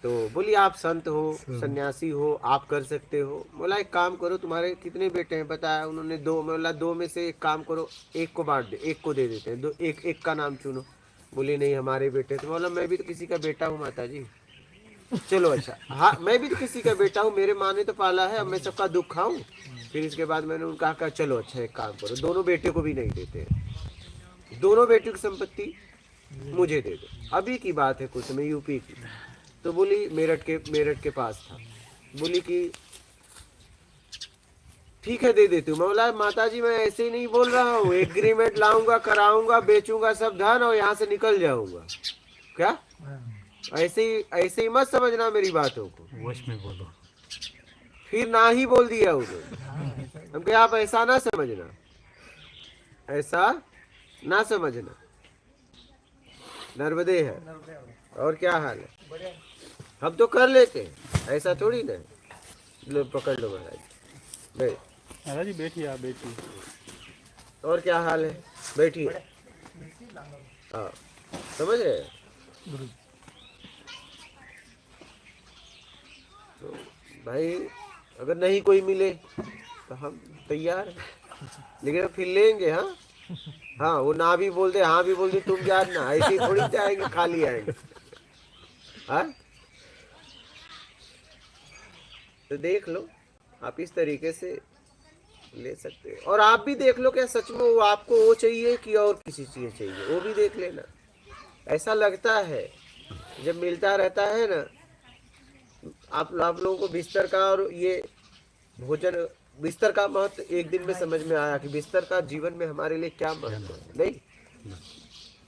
तो बोली आप संत हो, सन्यासी हो, आप कर सकते हो। बोला एक काम करो, तुम्हारे कितने बेटे हैं? बताया उन्होंने 2। मैं बोला 2 में से एक काम करो, एक को बांट दे, एक को दे देते हैं, एक का नाम चुनो। बोली नहीं हमारे बेटे। तो बोला मैं भी तो किसी का बेटा हूँ माता जी। चलो अच्छा, हाँ मैं भी तो किसी का बेटा हूँ, मेरे माँ ने तो पाला है, अब मैं सबका दुख खाऊं? फिर इसके बाद मैंने उनका कहा चलो अच्छा एक काम करो, दोनों बेटे को भी नहीं देते, दोनों बेटियों की संपत्ति मुझे दे दो। अभी की बात है, कुछ समय यूपी की। तो बोली मेरठ के पास था। बोली कि ठीक है दे देती हूँ। मैं बोला माता जी मैं ऐसे ही नहीं बोल रहा हूँ, एग्रीमेंट लाऊंगा, कराऊंगा, बेचूंगा सब धन और यहाँ से निकल जाऊंगा। क्या ऐसे ही मत समझना मेरी बातों को। वश में बोलो। फिर ना ही बोल दिया उन्होंने। हम कहे आप ऐसा ना समझना, ऐसा ना समझना। नर्मदे है। और क्या हाल है? हम तो कर लेते हैं, ऐसा थोड़ी ना। लो पकड़ लो महाराज। महाराज जी बैठिए, आप बैठिए। और क्या हाल है? बैठिए। हाँ समझ रहे हैं? तो भाई अगर नहीं कोई मिले तो हम तैयार हैं, लेकिन फिर लेंगे। हाँ हाँ वो ना भी बोल दे, हाँ भी बोल दे, तुम जानना ऐसे ही थोड़ी जाएंगे, खाली आएंगे। हाँ तो देख लो आप इस तरीके से ले सकते हो। और आप भी देख लो क्या सच में वो आपको वो चाहिए कि और किसी चीज चाहिए, वो भी देख लेना। ऐसा लगता है जब मिलता रहता है ना, आप लोगों को बिस्तर का और ये भोजन, बिस्तर का महत्व एक दिन में समझ में आया कि बिस्तर का जीवन में हमारे लिए क्या महत्व है। नहीं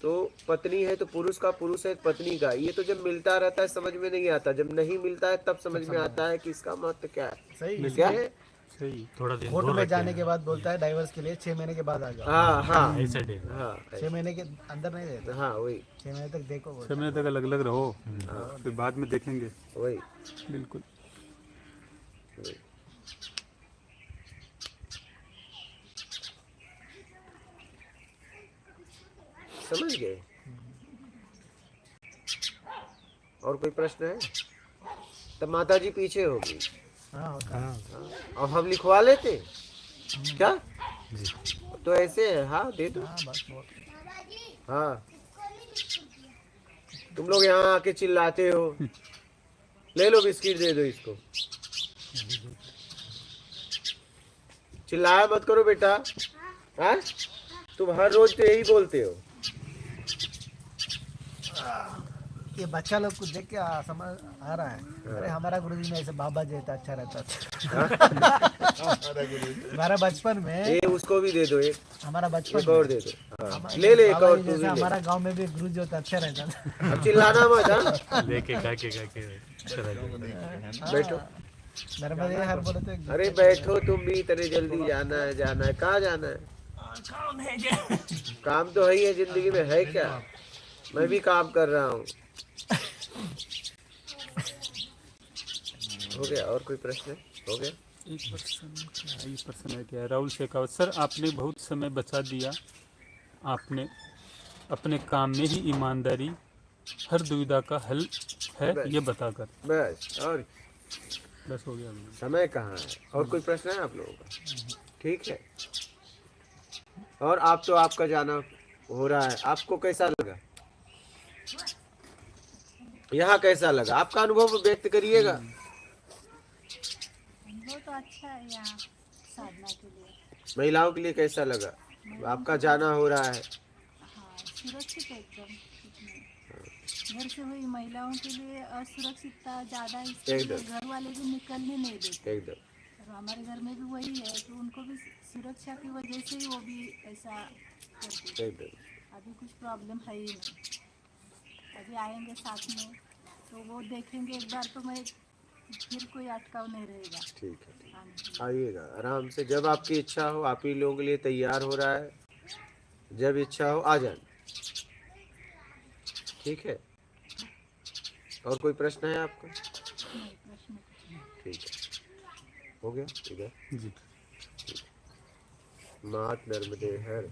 तो पत्नी है तो पुरुष का, पुरुष है पत्नी का, ये तो जब मिलता रहता है समझ में नहीं आता, जब नहीं मिलता है तब समझ में आता है कि इसका महत्व क्या है। सही क्या है? सही। थोड़ा दिन कोर्ट में जाने के बाद बोलता है डाइवर्स के लिए 6 महीने के बाद आ जाओ। हाँ हाँ ऐसे डे हाँ 6 महीने के अंदर नहीं रहता, हाँ वही 6 महीने तक देखो बोलता 6 महीने तक अलग अलग रहो, फिर बाद में देखेंगे। वही बिल्कुल। वही। समझ गए? और कोई प्रश्न है? तब माता जी पीछे होगी। हाँ होता है। और हम लिखवा लेते क्या? तो ऐसे है। हाँ दे दो। हाँ बस बहुत। हाँ तुम लोग यहाँ आके चिल्लाते हो, ले लो बिस्किट दे दो इसको। चिल्लाया मत करो बेटा। हाँ तुम हर रोज तो यही बोलते हो। ये बच्चा लोग कुछ देख के समझ आ रहा है, अरे हमारा गुरुजी में ऐसे बाबा जैसा अच्छा रहता था। हमारा बचपन में ये उसको भी दे दो, एक हमारा बचपन एक और दे दो। हाँ। ले ले एक बाबा और जी तू भी जैसा ले। हमारा गांव में भी गुरुजी होता अच्छा रहता था। अब चिल्लाना मत। हाँ लेके काके चला गया। बैठो। नर्मदे हर बोले तो अरे बैठो तुम भी, इतने जल्दी जाना है? जाना है कहाँ जाना है? काम है जे काम तो है ही है, जिंदगी में है क्या? मैं भी काम कर रहा हूँ। हो गया? और कोई प्रश्न है? हो गया? एक पर्सन है क्या? राहुल शेखावत सर, आपने बहुत समय बचा दिया। आपने अपने काम में ही ईमानदारी हर दुविधा का हल है ये बताकर। बस, और बस हो गया। समय कहाँ है? और कोई प्रश्न है आप लोगों का? ठीक है। और आप तो आपका जाना हो रहा है, आपको कैसा लगा? यहाँ कैसा लगा? आपका अनुभव व्यक्त करिएगा। वो तो अच्छा है यहाँ साधना के लिए। महिलाओं के लिए कैसा लगा? आपका जाना हो रहा है। हाँ, सुरक्षित एकदम। घर से हुई महिलाओं के लिए असुरक्षितता ज़्यादा, इसके लिए घर वाले भी निकलने नहीं देते एकदम। और हमारे घर में भी वही है, तो उनको भी सुरक्षा की वजह से ही वो भी ऐसा करते। एकदम। अभी कुछ प्रॉब्लम है ही नहीं। अभी आएंगे साथ में तो वो देखेंगे एक बार, तो मैं फिर कोई अटकाव नहीं रहेगा। ठीक है, आइएगा आराम से, जब आपकी इच्छा हो। आप ही लोगों के लिए तैयार हो रहा है, जब इच्छा हो आ जाना। ठीक है। और कोई प्रश्न है आपका? ठीक है, हो गया इधर जी। मात नर्मदे हर।